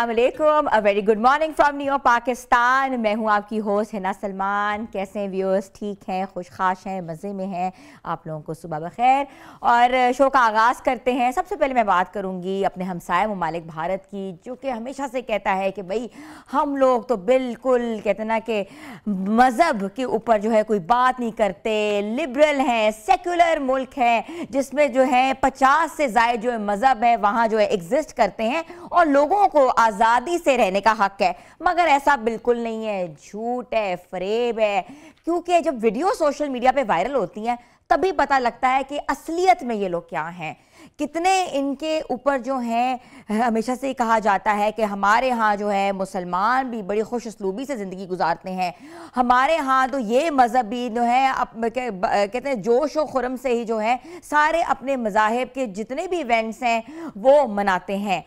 अस्सलाम वालेकुम, a very good morning from new York Pakistan. मैं हूं आपकी होस्ट हिना सलमान। कैसे हैं व्यूअर्स? ठीक हैं, खुशखाश हैं, मज़े में हैं? आप लोगों को सुबह बखैर। और शो का आगाज़ करते हैं। सबसे पहले मैं बात करूंगी अपने हमसाया ममालिक भारत की, जो कि हमेशा से कहता है कि भाई हम लोग तो बिल्कुल कहते ना कि मज़हब के ऊपर जो है कोई बात नहीं करते, लिबरल हैं, सेक्युलर मुल्क है जिसमें जो है 50 से ज़ायद जो मज़हब है वहाँ जो है एग्जिस्ट करते हैं और लोगों को आज़ादी से रहने का हक है। मगर ऐसा बिल्कुल नहीं है, झूठ है, फरेब है। क्योंकि जब वीडियो सोशल मीडिया पे वायरल होती हैं तभी पता लगता है कि असलियत में ये लोग क्या हैं, कितने इनके ऊपर जो हैं। हमेशा से कहा जाता है कि हमारे यहाँ जो है मुसलमान भी बड़ी खुश उसलूबी से ज़िंदगी गुजारते हैं, हमारे यहाँ तो ये मज़हब भी जो है कहते हैं जोश व खुरम से ही जो है सारे अपने मज़ाहिब के जितने भी इवेंट्स हैं वो मनाते हैं।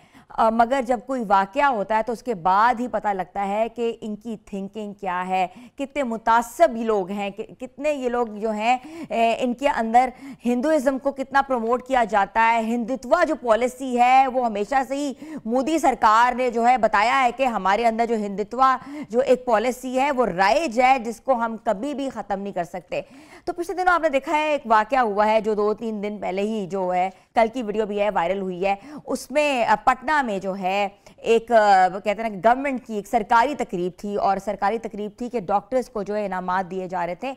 मगर जब कोई वाक़या होता है तो उसके बाद ही पता लगता है कि इनकी थिंकिंग क्या है, कितने मुतासब लोग हैं, कितने ये लोग जो हैं इनके अंदर हिंदुइज़्म को कितना प्रमोट किया जाता है। हिंदुत्व जो पॉलिसी है वो हमेशा से ही मोदी सरकार ने जो है बताया है कि हमारे अंदर जो हिंदुत्व जो एक पॉलिसी है वो राइज है, जिसको हम कभी भी ख़त्म नहीं कर सकते। तो पिछले दिनों आपने देखा है एक वाक़या हुआ है जो 2-3 दिन पहले ही जो है, कल की वीडियो भी है, वायरल हुई है। उसमें पटना में जो है एक कहते हैं ना कि गवर्नमेंट की एक सरकारी तकरीब थी और सरकारी तकरीब थी कि डॉक्टर्स को जो है इनामात दिए जा रहे थे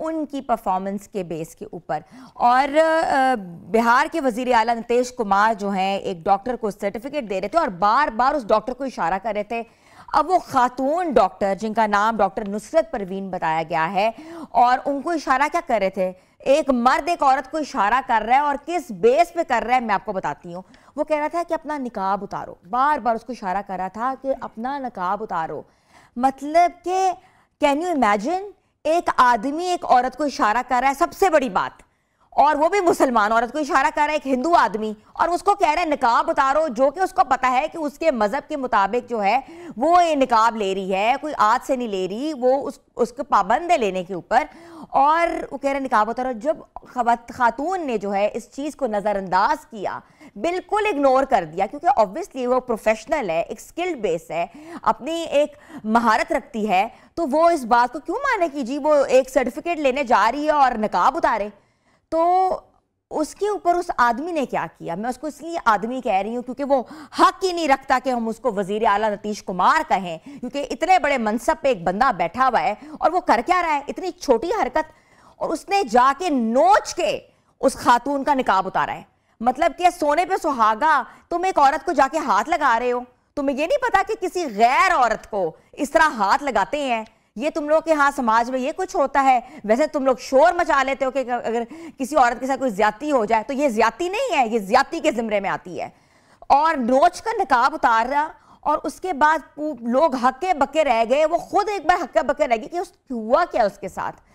उनकी परफॉर्मेंस के बेस के ऊपर। और बिहार के वजीर आला नीतीश कुमार जो हैं एक डॉक्टर को सर्टिफिकेट दे रहे थे और बार बार उस डॉक्टर को इशारा कर रहे थे। अब वो खातून डॉक्टर जिनका नाम डॉक्टर नुसरत परवीन बताया गया है, और उनको इशारा क्या कर रहे थे, एक मर्द एक औरत को इशारा कर रहा है और किस बेस पे कर रहा है मैं आपको बताती हूँ। वो कह रहा था कि अपना निकाब उतारो, बार बार उसको इशारा कर रहा था कि अपना निकाब उतारो। मतलब कि कैन यू इमेजिन, एक आदमी एक औरत को इशारा कर रहा है, सबसे बड़ी बात, और वो भी मुसलमान औरत को इशारा कर रहा है एक हिंदू आदमी, और उसको कह रहा है निकाब उतारो, जो कि उसको पता है कि उसके मजहब के मुताबिक जो है वो ये निकाब ले रही है, कोई आज से नहीं ले रही, वो उसके पाबंद है लेने के ऊपर, और वो कह रहे हैं निकाब उतारो। जब खातून ने जो है इस चीज़ को नज़रअंदाज किया, बिल्कुल इग्नोर कर दिया, क्योंकि ऑब्वियसली वो प्रोफेशनल है, एक स्किल्ड बेस है, अपनी एक महारत रखती है, तो वो इस बात को क्यों माने कि जी वो एक सर्टिफिकेट लेने जा रही है और निकाब उतारे। तो उसके ऊपर उस आदमी ने क्या किया, मैं उसको इसलिए आदमी कह रही हूँ क्योंकि वो हक ही नहीं रखता कि हम उसको वजीर आला नीतीश कुमार कहें, क्योंकि इतने बड़े मनसब पे एक बंदा बैठा हुआ है और वो कर क्या रहा है, इतनी छोटी हरकत, और उसने जाके नोच के उस खातून का निकाब उतारा है। मतलब कि सोने पे सुहागा, तुम एक औरत को जाके हाथ लगा रहे हो, तुम्हें ये नहीं पता कि किसी गैर औरत को इस तरह हाथ लगाते हैं। ये तुम लोग के यहाँ समाज में ये कुछ होता है। वैसे तुम लोग शोर मचा लेते हो कि अगर किसी औरत के साथ कोई ज्यादती हो जाए तो ये ज्यादती नहीं है, ये ज्यादती के जिम्मे में आती है। और नोच का निकाब उतारा, और उसके बाद लोग हक्के बक्के रह गए, वो खुद एक बार हक्के बक्के रह गए कि हुआ क्या उसके साथ।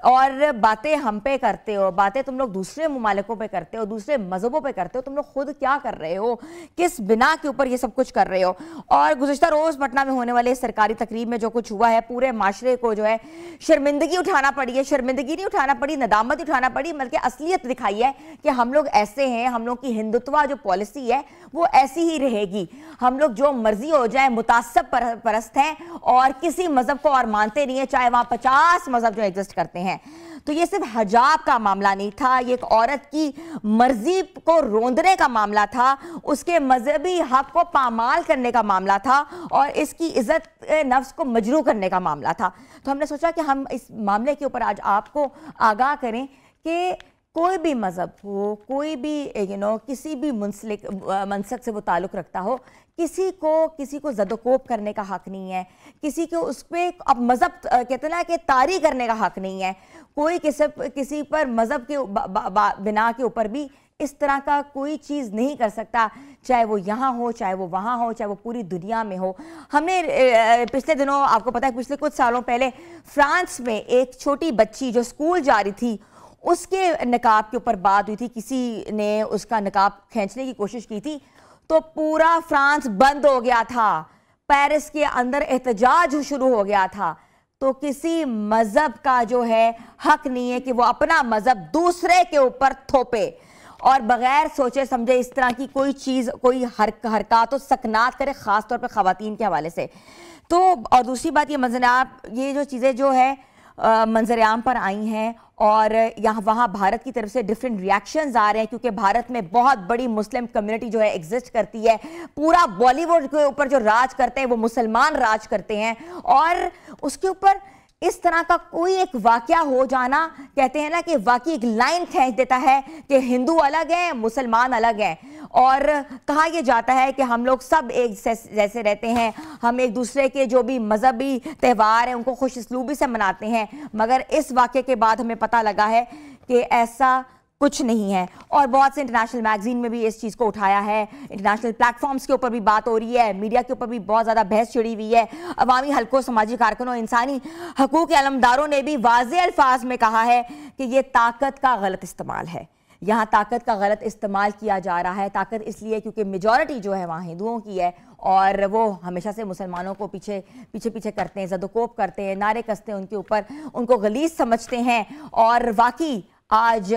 और बातें हम पे करते हो, बातें तुम लोग दूसरे ममालिकों पे करते हो, दूसरे मजहबों पे करते हो, तुम लोग खुद क्या कर रहे हो, किस बिना के ऊपर ये सब कुछ कर रहे हो। और गुज़िश्ता रोज़ पटना में होने वाले सरकारी तकरीब में जो कुछ हुआ है, पूरे माशरे को जो है शर्मिंदगी उठाना पड़ी है, शर्मिंदगी नहीं उठाना पड़ी, नदामत उठाना पड़ी, बल्कि असलियत दिखाई है कि हम लोग ऐसे हैं, हम लोग की हिंदुत्व जो पॉलिसी है वो ऐसी ही रहेगी, हम लोग जो मर्जी हो जाए मुतासब परस्त हैं और किसी मजहब को और मानते नहीं है, चाहे वहाँ 50 मजहब जो एग्जिस्ट करते हैं। तो ये सिर्फ हिजाब का मामला नहीं था, ये एक औरत की मर्जी को रोंदने का मामला था, उसके मजहबी हक को पामाल करने का मामला था, और इसकी इज्जत नफ्स को मजरू करने का मामला था। तो हमने सोचा कि हम इस मामले के ऊपर आज आपको आगाह करें कि कोई भी मज़हब हो, कोई भी किसी भी मनसक से वो ताल्लुक़ रखता हो, किसी को ज़दोकोब करने का हक़ नहीं है, किसी को उस पर अब मज़हब कहते ना कि तारी करने का हक़ नहीं है। कोई किसी पर मज़हब के बिना के ऊपर भी इस तरह का कोई चीज़ नहीं कर सकता, चाहे वो यहाँ हो, चाहे वो वहाँ हो, चाहे वो पूरी दुनिया में हो। हमने पिछले दिनों, आपको पता है पिछले कुछ सालों पहले फ्रांस में एक छोटी बच्ची जो स्कूल जा रही थी, उसके निकाब के ऊपर बात हुई थी, किसी ने उसका निकाब खींचने की कोशिश की थी तो पूरा फ्रांस बंद हो गया था, पेरिस के अंदर एहतजाज शुरू हो गया था। तो किसी मजहब का जो है हक नहीं है कि वो अपना मजहब दूसरे के ऊपर थोपे। और बगैर सोचे समझे इस तरह की कोई चीज़, कोई हरकत सकनात करे, ख़ास तौर पर ख़वातीन के हवाले से। तो और दूसरी बात ये जो चीज़ें जो है मंजर-ए-आम पर आई हैं और यहाँ वहाँ भारत की तरफ से डिफरेंट रिएक्शंस आ रहे हैं, क्योंकि भारत में बहुत बड़ी मुस्लिम कम्युनिटी जो है एग्जिस्ट करती है। पूरा बॉलीवुड के ऊपर जो राज करते हैं वो मुसलमान राज करते हैं, और उसके ऊपर इस तरह का कोई एक वाकया हो जाना, कहते हैं ना कि वाकई एक लाइन खींच देता है कि हिंदू अलग हैं, मुसलमान अलग हैं। और कहा यह जाता है कि हम लोग सब एक जैसे रहते हैं, हम एक दूसरे के जो भी मजहबी त्यौहार हैं उनको खुशउस्लूबी से मनाते हैं, मगर इस वाकये के बाद हमें पता लगा है कि ऐसा कुछ नहीं है। और बहुत से इंटरनेशनल मैगजीन में भी इस चीज़ को उठाया है, इंटरनेशनल प्लेटफॉर्म्स के ऊपर भी बात हो रही है, मीडिया के ऊपर भी बहुत ज़्यादा बहस छिड़ी हुई है। अवामी हलकों, समाजी कारकुनों, इंसानी हकूक़ के अलमदारों ने भी वाज़ेह अल्फाज में कहा है कि ये ताकत का गलत इस्तेमाल है। यहाँ ताकत का गलत इस्तेमाल किया जा रहा है। ताकत इसलिए क्योंकि मेजॉरिटी जो है वहाँ हिंदुओं की है, और वो हमेशा से मुसलमानों को पीछे करते हैं, ज़दोकोप करते हैं, नारे कसते हैं उनके ऊपर, उनको गलीज़ समझते हैं। और वाकई आज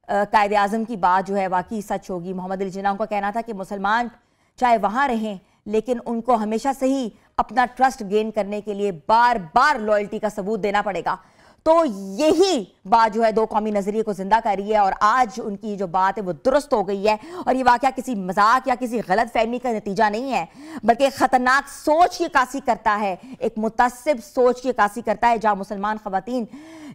कायदे आज़म की बात जो है वाकई सच होगी। मोहम्मद अली जिन्ना का कहना था कि मुसलमान चाहे वहाँ रहें, लेकिन उनको हमेशा से ही अपना ट्रस्ट गेन करने के लिए बार बार लॉयल्टी का सबूत देना पड़ेगा। तो यही बात जो है दो कौमी नज़रिए को जिंदा कर रही है, और आज उनकी जो बात है वो दुरुस्त हो गई है। और ये वाक़या किसी मजाक या किसी गलत फहमी का नतीजा नहीं है, बल्कि ख़तरनाक सोच की अक्कासी करता है, एक मुतअस्सिब सोच की अक्कासी करता है, जहाँ मुसलमान ख़वातीन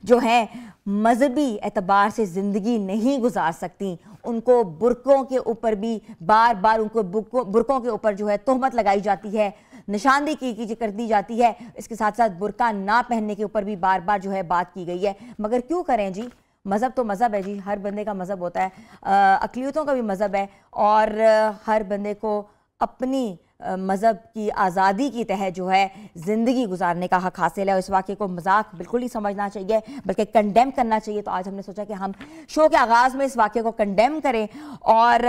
जो हैं मजहबी एतबार से ज़िंदगी नहीं गुजार सकती। उनको बुरकों के ऊपर भी बार बार उनको बुरकों के ऊपर जो है तोहमत लगाई जाती है, निशानदेही कर दी जाती है। इसके साथ साथ बुरका ना पहनने के ऊपर भी बार बार जो है बात की गई है। मगर क्यों करें जी, मज़हब तो मज़हब है जी, हर बंदे का मज़हब होता है, अक़लियतों का भी मज़हब है, और हर बंदे को अपनी मज़हब की आज़ादी की तहत जो है ज़िंदगी गुजारने का हक़ हासिल है। और इस वाक़े को मजाक बिल्कुल नहीं समझना चाहिए, बल्कि कंडेम करना चाहिए। तो आज हमने सोचा कि हम शो के आगाज़ में इस वाक़े को कंडेम करें। और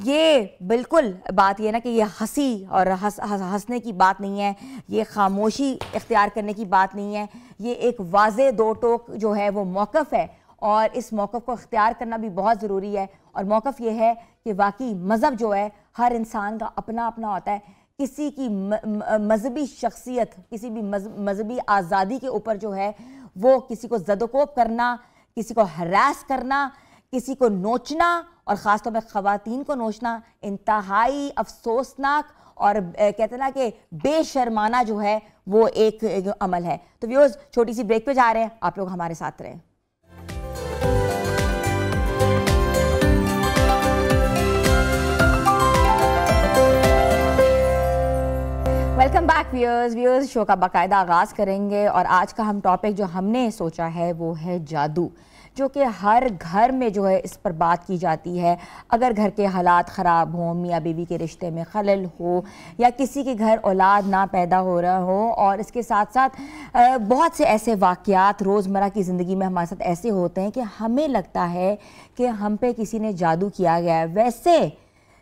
ये बिल्कुल बात ये ना कि ये हंसी और हंसने की बात नहीं है, ये खामोशी इख्तियार करने की बात नहीं है, ये एक वाज़े दो टोक जो है वो मौक़िफ़ है, और इस मौक़िफ़ को इख्तियार करना भी बहुत ज़रूरी है। और मौक़िफ़ ये है कि वाकई मज़हब जो है हर इंसान का अपना अपना होता है। किसी की मजहबी शख्सियत, किसी भी मजहबी आज़ादी के ऊपर जो है वो किसी को ज़दोकोप करना, किसी को हरास करना, किसी को नोचना, और ख़ास तौर पर ख़वातीन को नोचना इंतहाई अफसोसनाक और कहते हैं ना कि बेशर्माना जो है वो एक अमल है। तो व्यूअर्स, छोटी सी ब्रेक पे जा रहे हैं, आप लोग हमारे साथ रहें। वेलकम बैक व्यूअर्स, शो का बाकायदा आगाज़ करेंगे। और आज का हम टॉपिक जो हमने सोचा है वो है जादू, जो कि हर घर में जो है इस पर बात की जाती है। अगर घर के हालात ख़राब हों, मियाँ बीवी के रिश्ते में खलल हो, या किसी के घर औलाद ना पैदा हो रहा हो, और इसके साथ साथ बहुत से ऐसे वाक़यात रोज़मर्रा की ज़िंदगी में हमारे साथ ऐसे होते हैं कि हमें लगता है कि हम पे किसी ने जादू किया गया है। वैसे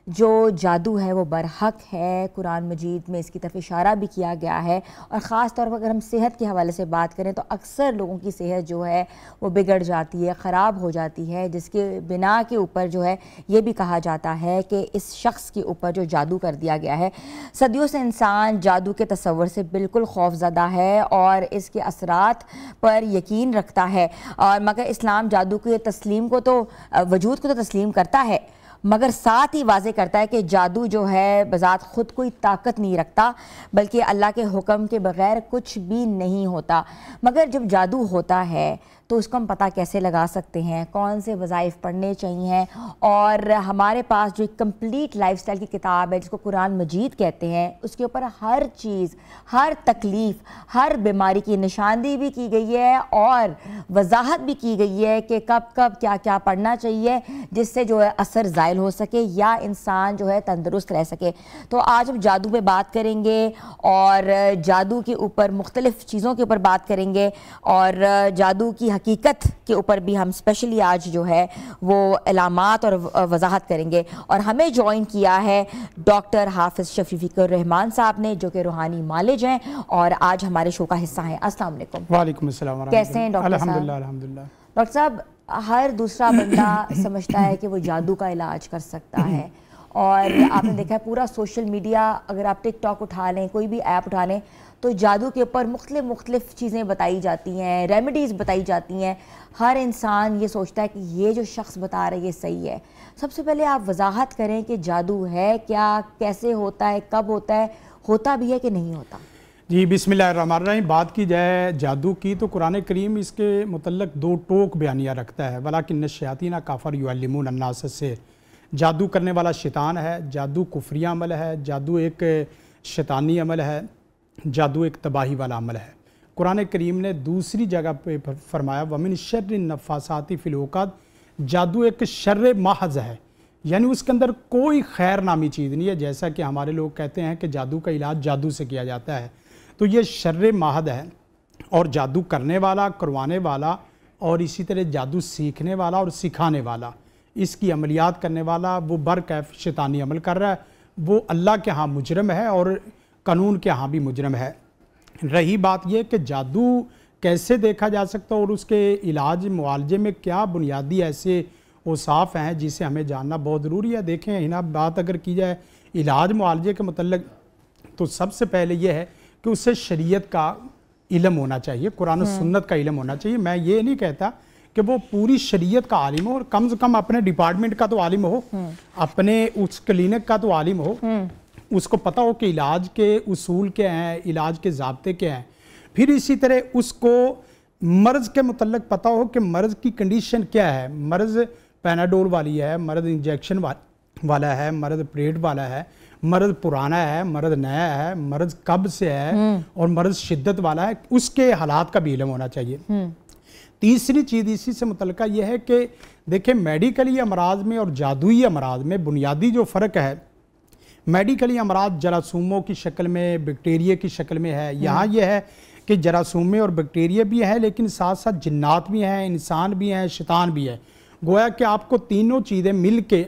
जो जादू है वो बरहक है, कुरान मजीद में इसकी तरफ इशारा भी किया गया है। और ख़ास तौर पर अगर हम सेहत के हवाले से बात करें तो अक्सर लोगों की सेहत जो है वो बिगड़ जाती है, ख़राब हो जाती है, जिसके बिना के ऊपर जो है ये भी कहा जाता है कि इस शख्स के ऊपर जो जादू कर दिया गया है। सदियों से इंसान जादू के तस्वर से बिल्कुल खौफज़दा है और इसके असरात पर यकीन रखता है। और मगर इस्लाम जादू के तस्लीम को तो वजूद को तो तस्लीम करता है, मगर साथ ही वाज़े करता है कि जादू जो है बज़ात ख़ुद कोई ताकत नहीं रखता, बल्कि अल्लाह के हुक्म के बग़ैर कुछ भी नहीं होता। मगर जब जादू होता है तो उसको हम पता कैसे लगा सकते हैं, कौन से वज़ाइफ पढ़ने चाहिए। और हमारे पास जो एक कंप्लीट लाइफस्टाइल की किताब है जिसको कुरान मजीद कहते हैं, उसके ऊपर हर चीज़, हर तकलीफ़, हर बीमारी की निशानदेही भी की गई है और वजाहत भी की गई है कि कब कब क्या क्या पढ़ना चाहिए, जिससे जो है असर ज़ायल हो सके या इंसान जो है तंदुरुस्त रह सके। तो आज हम जादू पे बात करेंगे और जादू के ऊपर मुख्तलिफ़ चीज़ों के ऊपर बात करेंगे, और जादू की हकीकत के ऊपर भी हम स्पेशली आज जो है वो इलामात और वजाहत करेंगे। और हमें ज्वाइन किया है डॉक्टर हाफिज़ शफीकुर रहमान साहब ने, जो कि रूहानी मालिज हैं और आज हमारे शो का हिस्सा हैं। अस्सलाम वालेकुम। वालेकुम अस्सलाम। कैसे हैं डॉक्टर साहब? अल्हम्दुलिल्लाह अल्हम्दुलिल्लाह। डॉक्टर साहब, हर दूसरा बंदा समझता है कि वो जादू का इलाज कर सकता है। और आपने देखा है पूरा सोशल मीडिया, अगर आप टिकटॉक उठा लें, कोई भी ऐप उठा लें, तो जादू के ऊपर मुख्तलिफ चीज़ें बताई जाती हैं, रेमेडीज़ बताई जाती हैं। हर इंसान ये सोचता है कि ये जो शख्स बता रहा है ये सही है। सबसे पहले आप वजाहत करें कि जादू है क्या, कैसे होता है, कब होता भी है कि नहीं होता? जी बिस्मिल्लाहिर्रहमानिर्रहीम। बात की जाए जादू की तो कुरान करीम इसके मुतल्लक दो टोक बयानिया रखता है। वलाकिन्न शयातीन काफर युअल्लिमून अन्नास से, जादू करने वाला शैतान है, जादू कुफरिया अमल है, जादू एक शैतानी अमल है, जादू एक तबाही वाला अमल है। कुरान करीम ने दूसरी जगह पे फरमाया वमिन शर्रि नफ़ासाति फिल उक़द, जादू एक शर्र महज़ है, यानी उसके अंदर कोई खैर नामी चीज़ नहीं है। जैसा कि हमारे लोग कहते हैं कि जादू का इलाज जादू से किया जाता है, तो ये शर्र महज़ है। और जादू करने वाला, करवाने वाला और इसी तरह जादू सीखने वाला और सिखाने वाला, इसकी अमलियात करने वाला, वो बरकैफ शैतानी अमल कर रहा है, वो अल्लाह के यहाँ मुजरम है और कानून के यहाँ भी मुजरम है। रही बात यह कि जादू कैसे देखा जा सकता है और उसके इलाज मुआलजे में क्या बुनियादी ऐसे औसाफ हैं जिसे हमें जानना बहुत ज़रूरी है। देखें हिना, बात अगर की जाए इलाज मुआलजे के मतलब, तो सबसे पहले यह है कि उससे शरीयत का इल्म होना चाहिए, कुरान और सुन्नत का इल्म होना चाहिए। मैं ये नहीं कहता कि वो पूरी शरीयत का आलिम हो, और कम से कम अपने डिपार्टमेंट का तो आलिम हो, अपने उस क्लिनिक का तो आलिम हो, उसको पता हो कि इलाज के उसूल क्या हैं, इलाज के ज़ाब्ते क्या हैं। फिर इसी तरह उसको मर्ज़ के मुतल्लिक़ पता हो कि मर्ज़ की कंडीशन क्या है, मर्ज़ पैनाडोल वाली है, मर्ज़ इंजेक्शन वाला है, मर्ज़ प्लेट वाला है, मर्ज़ पुराना है, मर्ज़ नया है, मर्ज़ कब से है और मर्ज़ शिद्दत वाला है, उसके हालात का भी इल्म होना चाहिए। तीसरी चीज़ इसी से मुतल्लिक़ यह है कि देखिए मेडिकली अमराज में और जादुई अमराज में बुनियादी जो फ़र्क है, मेडिकली अमराज जरासूमों की शक्ल में, बैक्टीरिया की शक्ल में है। यहाँ यह है कि जरासूमें और बैक्टीरिया भी है, लेकिन साथ साथ जिन्नात भी हैं, इंसान भी हैं, शैतान भी है। गोया कि आपको तीनों चीज़ें मिल के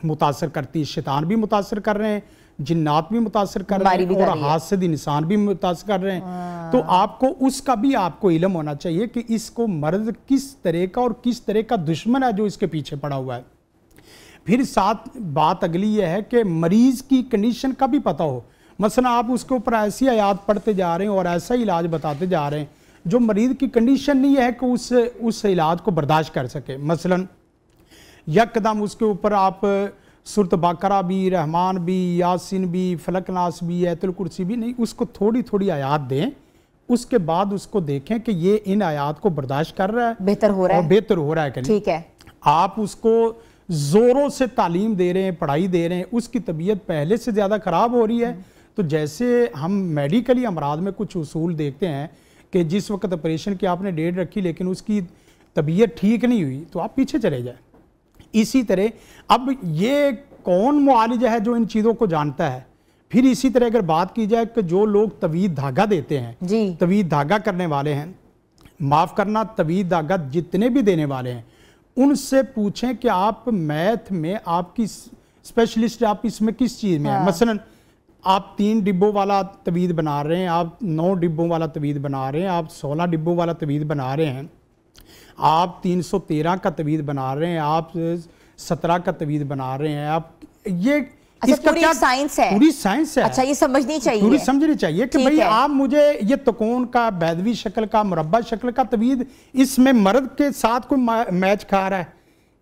मुतासर करती है। शैतान भी मुतासर कर रहे हैं, जिन्नात भी मुतासर कर रहे हैं और हासिद इंसान भी मुतासर कर रहे हैं। तो आपको उसका भी आपको इल्म होना चाहिए कि इसको मर्ज़ किस तरह का और किस तरह का दुश्मन है जो इसके पीछे पड़ा हुआ है। फिर साथ बात अगली यह है कि मरीज़ की कंडीशन का भी पता हो। मसलन आप उसके ऊपर ऐसी आयात पढ़ते जा रहे हैं और ऐसा इलाज बताते जा रहे हैं जो मरीज़ की कंडीशन नहीं है कि उस इलाज को बर्दाश्त कर सके। मसलन यकदम उसके ऊपर आप सूरत बकरा भी, रहमान भी, यासीन भी, फलकनास भी, आयतुल कुर्सी भी नहीं, उसको थोड़ी थोड़ी आयात दें, उसके बाद उसको देखें कि ये इन आयात को बर्दाश्त कर रहा है, बेहतर हो रहा है, ठीक है। आप उसको ज़ोरों से तालीम दे रहे हैं, पढ़ाई दे रहे हैं, उसकी तबीयत पहले से ज़्यादा ख़राब हो रही है। तो जैसे हम मेडिकली अमराज में कुछ उसूल देखते हैं कि जिस वक्त ऑपरेशन की आपने डेट रखी लेकिन उसकी तबीयत ठीक नहीं हुई, तो आप पीछे चले जाए। इसी तरह अब ये कौन मुआलिज है जो इन चीज़ों को जानता है। फिर इसी तरह अगर बात की जाए कि जो लोग तवीज़ धागा देते हैं, तवीज़ धागा करने वाले हैं, माफ़ करना, तवीज़ धागा जितने भी देने वाले हैं, उनसे पूछें कि आप मैथ में आपकी स्पेशलिस्ट आप इसमें किस चीज़ में है। मसलन आप 3 डिब्बों वाला तवीज़ बना रहे हैं, आप 9 डिब्बों वाला तवीज़ बना रहे हैं, आप 16 डिब्बों वाला तवीज़ बना रहे हैं, आप 313 का तवीज़ बना रहे हैं, आप 17 का तवीज़ बना रहे हैं, आप ये इसका क्या साइंस है, पूरी साइंस है। अच्छा, ये समझनी चाहिए, पूरी समझनी चाहिए कि भाई आप मुझे ये तकोन का, बैदवी शक्ल का, मुरब्बा शक्ल का तवीज़, इसमें मर्द के साथ कोई मैच खा रहा है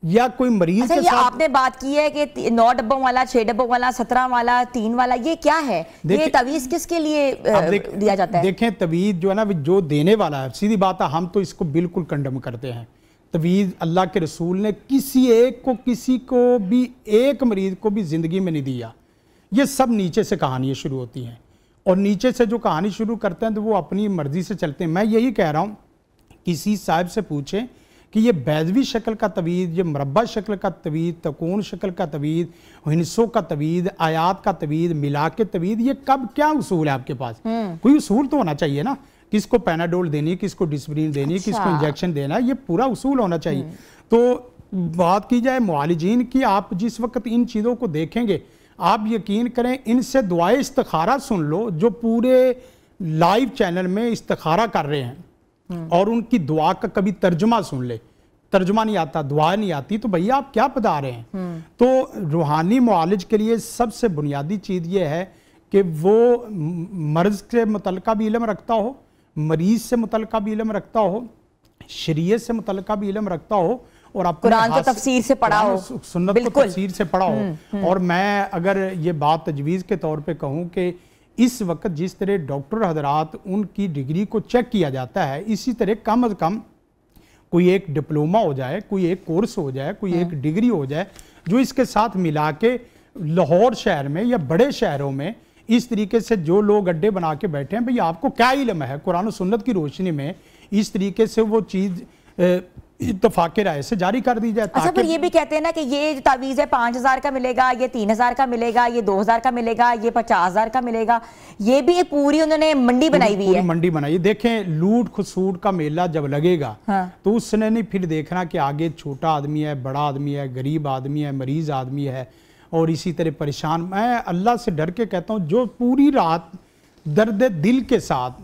या कोई मरीज के साथ। आपने बात की है कि 9 डब्बों वाला, 6 डब्बों वाला, 17 वाला, 3 वाला, ये क्या है? ये तवीज़ किसके लिए दिया जाता है? देखें, तवीज़ जो है ना, जो देने वाला है, सीधी बात है, हम तो इसको बिल्कुल कंडम करते हैं। तवीज़ अल्लाह के रसूल ने किसी को भी, एक मरीज़ को भी ज़िंदगी में नहीं दिया। ये सब नीचे से कहानियाँ शुरू होती हैं और नीचे से जो कहानी शुरू करते हैं तो वो अपनी मर्ज़ी से चलते हैं। मैं यही कह रहा हूँ, किसी साहब से पूछें कि ये बैजवी शक्ल का तवीज़, ये मुरब्बा शक्ल का तवीज़, तकोन शक्ल का तवीज़, हिस्सों का तवीज़, आयात का तवीज़, मिला के तवीज़, ये कब क्या उसूल है आपके पास? कोई उसूल तो होना चाहिए ना। किसको पैनाडोल देनी है, किसको डिस्प्रिन देनी है, किसको इंजेक्शन देना है, ये पूरा उसूल होना चाहिए। तो बात की जाए मुआलिजीन की, आप जिस वक्त इन चीज़ों को देखेंगे, आप यकीन करें, इनसे दुआए इस्तिखारा सुन लो जो पूरे लाइव चैनल में इस्तिखारा कर रहे हैं, और उनकी दुआ का कभी तर्जुमा सुन ले। तर्जुमा नहीं आता, दुआ नहीं आती, तो भैया आप क्या बता रहे हैं। तो रूहानी मुआलिज के लिए सबसे बुनियादी चीज़ ये है कि वो मर्ज से मुतल्लिका भी इल्म रखता हो, मरीज से मुतल्लिका भी इल्म रखता हो, शरीयत से मुतल्लिका भी इल्म रखता हो, और अपने कुरान को तफसीर से पढ़ा हो, सुन्नत को तफसीर से पढ़ा हो। और मैं अगर ये बात तजवीज़ के तौर पे कहूँ कि इस वक्त जिस तरह डॉक्टर हजरात उनकी डिग्री को चेक किया जाता है, इसी तरह कम अज़ कम कोई एक डिप्लोमा हो जाए, कोई एक कोर्स हो जाए, कोई एक डिग्री हो जाए, जो इसके साथ मिला के लाहौर शहर में या बड़े शहरों में इस तरीके से जो लोग अड्डे बना के बैठे हैं, भैया आपको क्या इल्म है, कुरान और सुन्नत की रोशनी में इस तरीके से वो चीज़ इत्तफाक़ राय से जारी कर दी जाए। अच्छा, फिर ये भी कहते हैं ना कि ये जो तावीज़ है 5,000 का मिलेगा, ये 3,000 का मिलेगा, ये 2,000 का मिलेगा, ये 50,000 का मिलेगा, ये भी एक पूरी उन्होंने मंडी बनाई हुई है। मंडी बनाई। देखें, लूट खसूट का मेला जब लगेगा तो उसने नहीं फिर देखना कि आगे छोटा आदमी है, बड़ा आदमी है, गरीब आदमी है, मरीज आदमी है, और इसी तरह परेशान। मैं अल्लाह से डर के कहता हूँ, जो पूरी रात दर्द दिल के साथ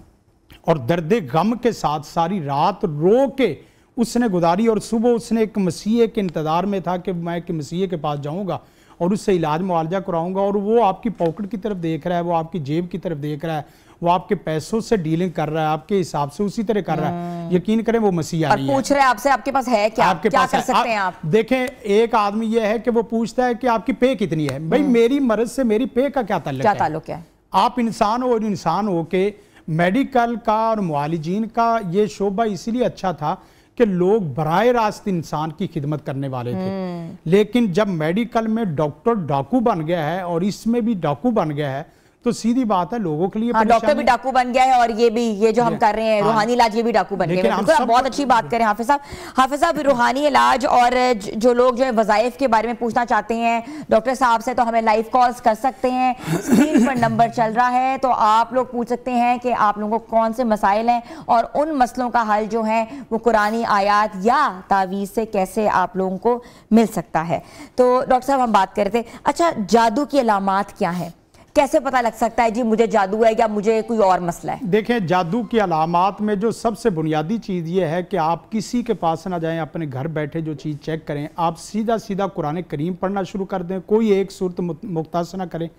और दर्द गम के साथ सारी रात रो के उसने गुजारी, और सुबह उसने एक मसीह के इंतज़ार में था कि मैं कि मसीह के पास जाऊंगा और उससे इलाज मुआवजा कराऊंगा, और वो आपकी पॉकेट की तरफ देख रहा है, वो आपकी जेब की तरफ देख रहा है, वो आपके पैसों से डीलिंग कर रहा है, आपके हिसाब से उसी तरह कर रहा है। यकीन करें वो मसीहा नहीं है। पूछ रहे हैं आपसे, आपके पास है क्या, आपके क्या पास कर सकते हैं आप? देखें, एक आदमी ये है कि वो पूछता है कि आपकी पे कितनी है। भाई मेरी मर्ज से मेरी पे का क्या ताल्लुक है? आप इंसान हो, और इंसान हो के मेडिकल का और मुआलिजीन का ये शोबा इसीलिए अच्छा था कि लोग बराह रास्त इंसान की खिदमत करने वाले थे। लेकिन जब मेडिकल में डॉक्टर डाकू बन गया है और इसमें भी डाकू बन गया है, तो सीधी बात है लोगों के लिए डॉक्टर भी डाकू बन गया है, और ये जो हम कर रहे हैं रूहानी इलाज, ये भी डाकू बन गया है। आप बहुत अच्छी बात करें हाफिज साहब। हाफिज साहब, रूहानी इलाज और जो लोग जो है वज़ाइफ के बारे में पूछना चाहते हैं डॉक्टर साहब से, तो हमें लाइव कॉल्स कर सकते हैं, स्क्रीन पर नंबर चल रहा है, तो आप लोग पूछ सकते हैं कि आप लोगों को कौन से मसाइल हैं और उन मसलों का हल जो है वो कुरानी आयात या तावीज़ से कैसे आप लोगों को मिल सकता है। तो डॉक्टर साहब, हम बात कर रहे थे, अच्छा जादू की अलामात क्या है, कैसे पता लग सकता है जी मुझे जादू है या मुझे कोई और मसला है? देखें, जादू की अलामात में जो सबसे बुनियादी चीज़ ये है कि आप किसी के पास ना जाएं, अपने घर बैठे जो चीज़ चेक करें, आप सीधा सीधा कुरान करीम पढ़ना शुरू कर दें, कोई एक सूरत मुख्तार ना करें।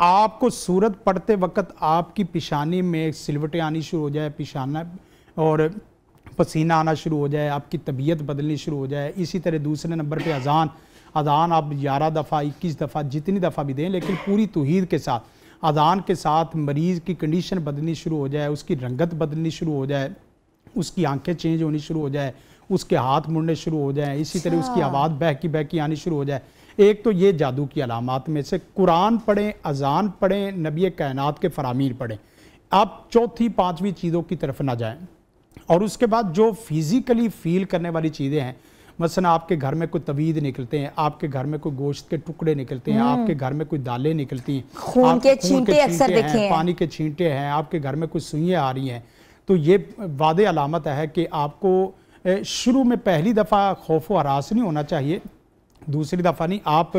आपको सूरत पढ़ते वक्त आपकी पेशानी में सिलवटें आनी शुरू हो जाए, पेशाना और पसीना आना शुरू हो जाए, आपकी तबीयत बदलनी शुरू हो जाए। इसी तरह दूसरे नंबर पर अज़ान आप 11 दफ़ा 21 दफ़ा जितनी दफ़ा भी दें, लेकिन पूरी तौहीद के साथ, अज़ान के साथ मरीज़ की कंडीशन बदलनी शुरू हो जाए, उसकी रंगत बदलनी शुरू हो जाए, उसकी आंखें चेंज होनी शुरू हो जाए, उसके हाथ मुड़ने शुरू हो जाए, इसी तरह उसकी आवाज़ बहकी आनी शुरू हो जाए। एक तो ये जादू की अलामात में से। कुरान पढ़ें, अज़ान पढ़ें, नबी कायनात के फरामीन पढ़ें। आप चौथी पाँचवीं चीज़ों की तरफ ना जाएँ। और उसके बाद जो फिज़िकली फील करने वाली चीज़ें हैं, मसलन आपके घर में कोई तवीद निकलते हैं, आपके घर में कोई गोश्त के टुकड़े निकलते हैं, आपके घर में कोई दालें निकलती हैं, खून के छींटे अक्सर देखे हैं, पानी के छींटे हैं, आपके घर में कुछ सुइयाँ आ रही हैं, तो ये वादे अलामत है कि आपको शुरू में पहली दफ़ा खौफ व हरास नहीं होना चाहिए, दूसरी दफ़ा नहीं। आप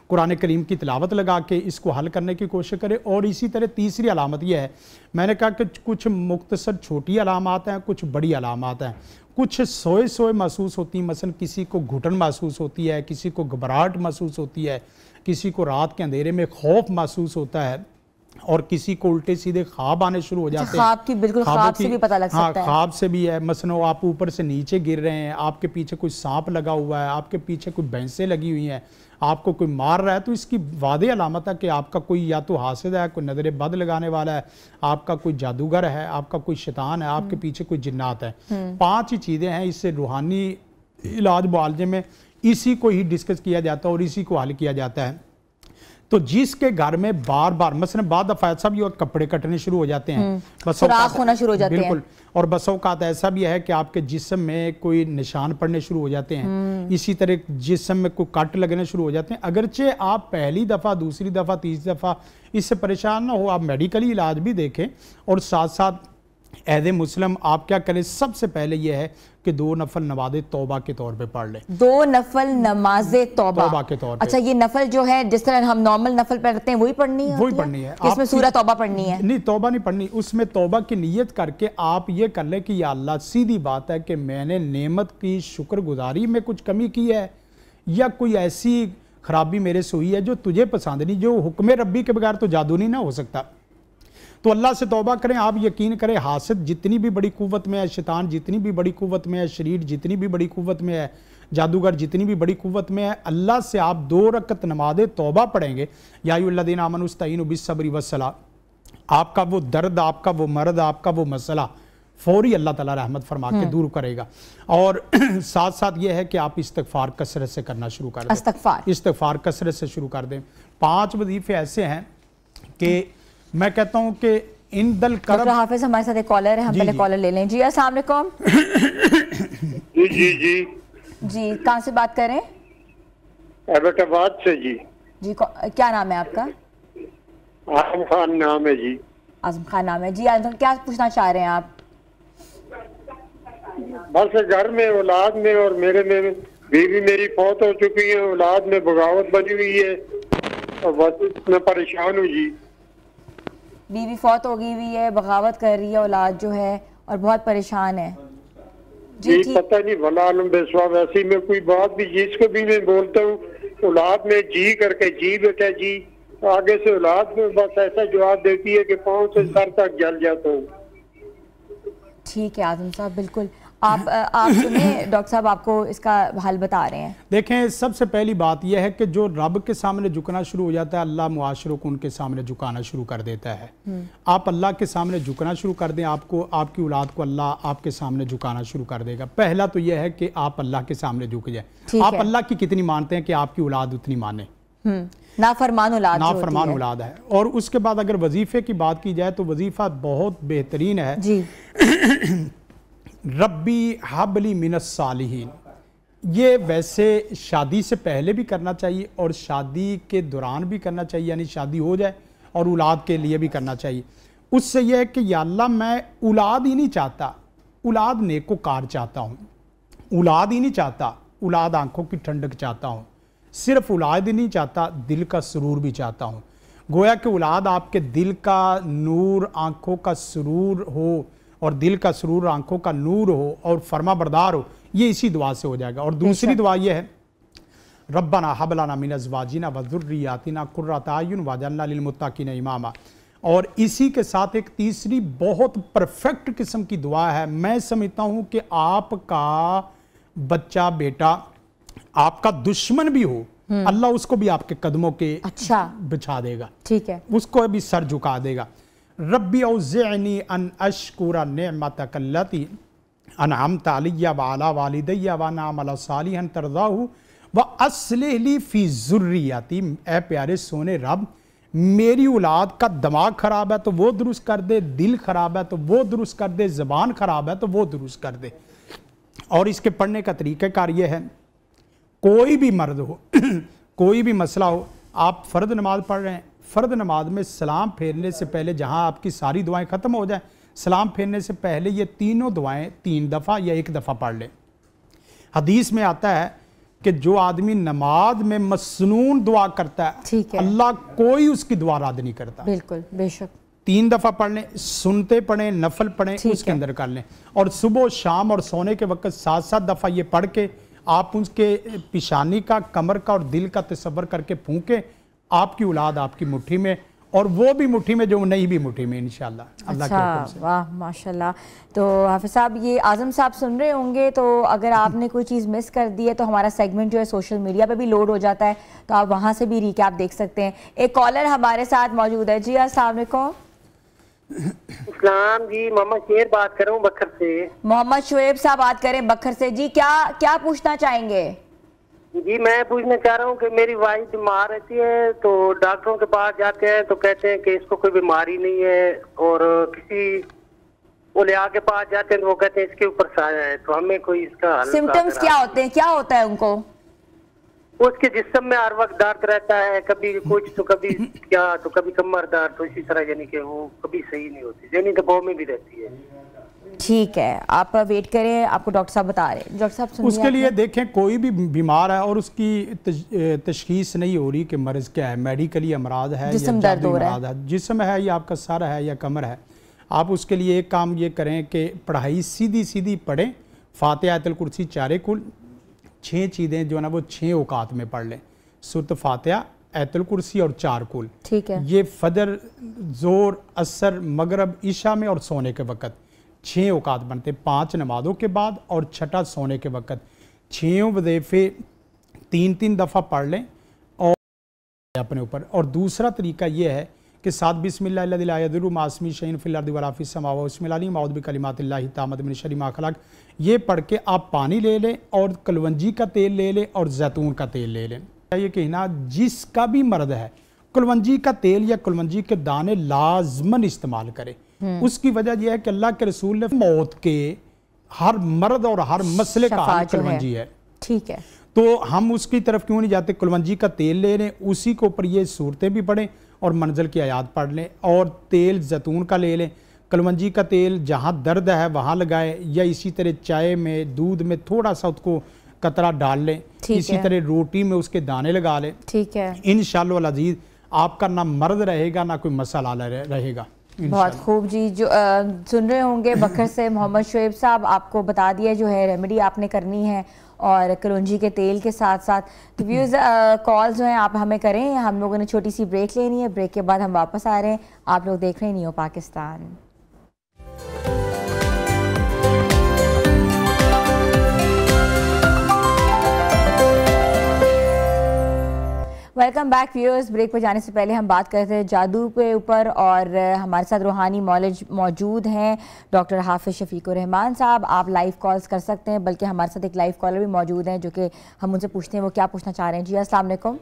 कुरान करीम की तिलावत लगा के इसको हल करने की कोशिश करें। और इसी तरह तीसरी अलामत यह है, मैंने कहा कि कुछ मुख्तसर छोटी अलामात हैं, कुछ बड़ी अलामात हैं। कुछ सोए महसूस होती हैं, मसलन किसी को घुटन महसूस होती है, किसी को घबराहट महसूस होती है, किसी को रात के अंधेरे में खौफ महसूस होता है, और किसी को उल्टे सीधे ख्वाब आने शुरू हो जाते हैं। ख्वाब की बिल्कुल ख्वाब से भी पता लग सकता है। ख्वाब से भी है, मसलन आप ऊपर से नीचे गिर रहे हैं, आपके पीछे कोई सांप लगा हुआ है, आपके पीछे कोई भैंसें लगी हुई हैं, आपको कोई मार रहा है, तो इसकी वादे अलामत है कि आपका कोई या तो हासिद है, कोई नजर बद लगाने वाला है, आपका कोई जादूगर है, आपका कोई शैतान है, आपके पीछे कोई जिन्नात है। 5 ही चीज़ें हैं। इससे रूहानी इलाज मुआलजे में इसी को ही डिस्कस किया जाता है और इसी को हल किया जाता है। तो जिसके घर में बार बार मसलन बाद दफ़ा ऐसा भी और कपड़े कटने शुरू हो जाते हैं, सुराख होना शुरू हो जाते हैं, बिल्कुल, और बसौकात ऐसा भी है कि आपके जिस्म में कोई निशान पड़ने शुरू हो जाते हैं, इसी तरह जिस्म में कोई कट लगने शुरू हो जाते हैं। अगरचे आप पहली दफ़ा, दूसरी दफ़ा, तीसरी दफ़ा इससे परेशान ना हो, आप मेडिकली इलाज भी देखें, और साथ साथ एज ए मुस्लिम आप क्या करें, सबसे पहले यह है कि 2 नफल नमाज़े तौबा के तौर पे पढ़ लें। 2 नफल नमाज़े तौबा के तौर पे। अच्छा, ये नफल जो है जिस तरह हम नॉर्मल नफल पढ़ते हैं वही पढ़नी है? वही पढ़नी है। इसमें सूरह तौबा पढ़नी है? नहीं, तौबा नहीं पढ़नी। उसमें तौबा की नीयत करके आप ये कर ले कि या अल्लाह, सीधी बात है कि मैंने नेमत की शुक्रगुजारी में कुछ कमी की है या कोई ऐसी खराबी मेरे से हुई है जो तुझे पसंद नहीं, जो हुक्म रब्बी के बगैर तो जादू नहीं ना हो सकता। तो अल्लाह से तौबा करें। आप यकीन करें, हासिद जितनी भी बड़ी कुव्वत में है, शैतान जितनी भी बड़ी कुव्वत में है, शरीर जितनी भी बड़ी कुव्वत में है, जादूगर जितनी भी बड़ी कुव्वत में है, अल्लाह से आप 2 रकत नमाज़े तौबा पढ़ेंगे, या अय्युहल्लज़ीना आमनू इस्तईनू बिस्सब्रि वस्सलाह, आपका वो दर्द, आपका वो मर्द, आपका वो मसला फौरी अल्लाह ताला रहमत फरमा के दूर करेगा। और साथ साथ ये है कि आप इस्तिग़फ़ार कसरत से करना शुरू कर दें। इस्तिग़फ़ार कसरत से शुरू कर दें। 5 वजीफे ऐसे हैं कि मैं कहता हूं कि इन दल करब। हाफिज हमारे साथ एक कॉलर है, हम पहले कॉलर ले लें। जी अस्सलाम वालेकुम। जी जी जी जी, कहाँ से बात कर रहे हैं? एबटाबाद से जी। जी, क्या नाम है आपका? आजम खान नाम है जी। आजम खान नाम है जी। आजम खान, क्या पूछना चाह रहे हैं आप? बस घर में, औलाद में और मेरे में बीवी मेरी फौत हो चुकी है, औलाद में बगावत बनी हुई है और बस मैं परेशान हूँ जी। बीवी फौत हो गई हुई है, बगावत कर रही है, औलाद जो है, और बहुत परेशान है। जी पता नहीं भला आलम बेसवा, वैसे मैं कोई बात भी जिसको भी मैं बोलता हूँ औलाद में जी करके जी बेटा जी, आगे से औलाद में बस ऐसा जवाब देती है कि पाँव से सर तक जल जाता हूँ। ठीक है आजम साहब, बिल्कुल आप सुने, डॉक्टर साहब आपको इसका हल बता रहे हैं। देखें, सबसे पहली बात यह है कि जो रब के सामने झुकना शुरू हो जाता है, अल्लाह मुआशरों को उनके सामने झुकाना शुरू कर देता है। आप अल्लाह के सामने झुकना शुरू कर दें, आपको, आपकी औलाद को अल्लाह आपके सामने झुकाना शुरू कर देगा। पहला तो यह है कि आप अल्लाह के सामने झुक जाए। आप अल्लाह की कितनी मानते हैं कि आपकी औलाद उतनी माने। नाफरमान औलाद है। और उसके बाद अगर वजीफे की बात की जाए तो वजीफा बहुत बेहतरीन है जी। रब्बी हबली मिनस सालिहीन। ये वैसे शादी से पहले भी करना चाहिए और शादी के दौरान भी करना चाहिए, यानी शादी हो जाए और औलाद के लिए भी करना चाहिए। उससे यह है कि या अल्लाह, मैं औलाद ही नहीं चाहता, औलाद नेकोकार चाहता हूँ। औलाद ही नहीं चाहता, औलाद आंखों की ठंडक चाहता हूँ। सिर्फ औलाद ही नहीं चाहता, दिल का सुरूर भी चाहता हूँ। गोया कि औलाद आपके दिल का नूर, आंखों का सुरूर हो, और दिल का सुरूर आंखों का नूर हो और फरमा बरदार हो, ये इसी दुआ से हो जाएगा। और दूसरी दुआ ये है, रब्बना हब लना मिन अज़वाजिना व ज़ुर्रिय्यातिना कुर्रता अयुन वजअलना लिलमुत्तक़ीना इमामा। और इसी के साथ एक तीसरी बहुत परफेक्ट किस्म की दुआ है। मैं समझता हूँ कि आपका बच्चा, बेटा आपका दुश्मन भी हो, अल्लाह उसको भी आपके कदमों के बिछा देगा। ठीक है, उसको भी सर झुका देगा। रब्बी औज़िअनी अन अश्कुरा निअमतक अल्लती अनअमत अलैया व अला वालिदैया व अन अअमला सालिहन तर्ज़ाहु व अस्लिह ली फ़ी ज़ुर्रियती। ऐ प्यारे सोने रब, मेरी औलाद का दिमाग खराब है तो वो दुरुस्त कर दे, दिल खराब है तो वो दुरुस्त कर दे, ज़बान खराब है तो वो दुरुस्त कर दे। और इसके पढ़ने का तरीक़ाकार ये है, कोई भी मर्द हो कोई भी मसला हो, आप फ़र्द नमाज पढ़ रहे हैं, फ़र्द नमाज में सलाम फेरने से पहले, जहां आपकी सारी दुआएं ख़त्म हो जाएं, सलाम फेरने से पहले ये तीनों दुआएं 3 दफ़ा या 1 दफ़ा पढ़ लें। हदीस में आता है कि जो आदमी नमाज में मसनून दुआ करता है, अल्लाह कोई उसकी दुआ रद्द नहीं करता। बिल्कुल, बेशक। 3 दफ़ा पढ़ लें, सुनते पढ़ें, नफल पढ़ें, उसके अंदर कर लें। और सुबह, शाम और सोने के वक्त 7-7 दफ़ा ये पढ़ के आप उसके पिशानी का, कमर का और दिल का तसव्वुर करके फूंके, आपकी औलाद आपकी मुट्ठी में, और वो भी मुट्ठी में जो नहीं भी मुट्ठी में, इंशाल्लाह अल्लाह के हुक्म से। वाह माशाल्लाह। तो हाफिज साहब, ये आजम साहब सुन रहे होंगे, तो अगर आपने कोई चीज़ मिस कर दी है तो हमारा सेगमेंट जो है सोशल मीडिया पे भी लोड हो जाता है, तो आप वहाँ से भी रिकैप देख सकते हैं। एक कॉलर हमारे साथ मौजूद है। जी अस्सलाम वालेकुम। इस्लाम जी, मोहम्मद शेर बात कर रहा हूँ बखर से। मोहम्मद शुएब साहब बात करें बखर से। जी, क्या पूछना चाहेंगे? जी मैं पूछना चाह रहा हूँ कि मेरी वाइफ बीमार रहती है, तो डॉक्टरों के पास जाते हैं तो कहते हैं कि इसको कोई बीमारी नहीं है, और किसी उलिया के पास जाते हैं तो वो कहते हैं इसके ऊपर साया है। तो हमें कोई इसका हल, सिम्टम्स क्या होते हैं, क्या होता है उनको? उसके जिस्म में हर वक्त दर्द रहता है, कभी कुछ तो कभी क्या, तो कभी कमर दर्द, तो इसी तरह, यानी कि वो कभी सही नहीं होती, यानी दबाव में भी रहती है। ठीक है, आप वेट करें, आपको डॉक्टर साहब बता रहे हैं। डॉक्टर साहब सुनिए, उसके लिए देखें कोई भी बीमार है और उसकी तशखीस नहीं हो रही कि मर्ज़ क्या है, मेडिकली अमराज है जिस्म या दर्द हो रहा है, जिस्म है या आपका सर है या कमर है, आप उसके लिए एक काम ये करें कि पढ़ाई सीधी सीधी पढ़ें, फातिहा आयतुल कुर्सी 4 कुल, 6 चीज़ें जो है ना वो 6 औकात में पढ़ लें, सूरत फातिहा, आयतुल कुर्सी और 4 कुल। ठीक है, ये फजर, जोर, असर, मगरब, ईशा में और सोने के वक़्त 6 औकात बनते, 5 नमाज़ों के बाद और 6 सोने के वक़्त। 6 वज़ीफ़े 3-3 दफ़ा पढ़ लें और अपने ऊपर। और दूसरा तरीका ये है कि साथ बिस्मिल्लाह अल्लज़ी ला यदुर्रु मा इस्मिही शैउन फिल अर्दि वला फिस समावाति बिस्मिल्लाहि मऊज़ु बिकलिमातिल्लाहि ताम्मति मिन शर्रि मा खलक़। ये पढ़ के आप पानी ले लें और कलवंजी का तेल ले लें और जैतून का तेल ले लें। ये कहना जिसका भी मर्द है कलवंजी का तेल या कलवंजी के दाने लाजमन इस्तेमाल करें। उसकी वजह यह है कि अल्लाह के रसूल ने मौत के हर मर्द और हर मसले का हल कलवंजी है। ठीक है, तो हम उसकी तरफ क्यों नहीं जाते, कलवंजी का तेल ले लें, उसी के ऊपर ये सूरतें भी पढ़ें और मंजिल की आयात पढ़ लें, और तेल जैतून का ले लें। कलवंजी का तेल जहाँ दर्द है वहाँ लगाएं, या इसी तरह चाय में, दूध में थोड़ा सा उसको कतरा डाल लें, इसी तरह रोटी में उसके दाने लगा लें। ठीक है, इंशाअल्लाह अज़ीज़ आपका ना मर्द रहेगा ना कोई मसला रहेगा। बहुत खूब जी। जो सुन रहे होंगे बकर से मोहम्मद शुएब साहब, आपको बता दिया जो है रेमेडी आपने करनी है, और कलौंजी के तेल के साथ साथ। तो व्यूज़ कॉल जो हैं आप हमें करें, हम लोगों ने छोटी सी ब्रेक लेनी है, ब्रेक के बाद हम वापस आ रहे हैं। आप लोग देख रहे हैं Neo Pakistan. Welcome back viewers. Break पर जाने से पहले हम बात करते हैं जादू के ऊपर, और हमारे साथ रूहानी मौलज मौजूद हैं डॉक्टर हाफिज शफीकुर रहमान साहब। आप लाइव कॉल्स कर सकते हैं, बल्कि हमारे साथ एक लाइव कॉलर भी मौजूद हैं जो कि हम उनसे पूछते हैं वो क्या पूछना चाह रहे हैं। जी अस्सलाम वालेकुम।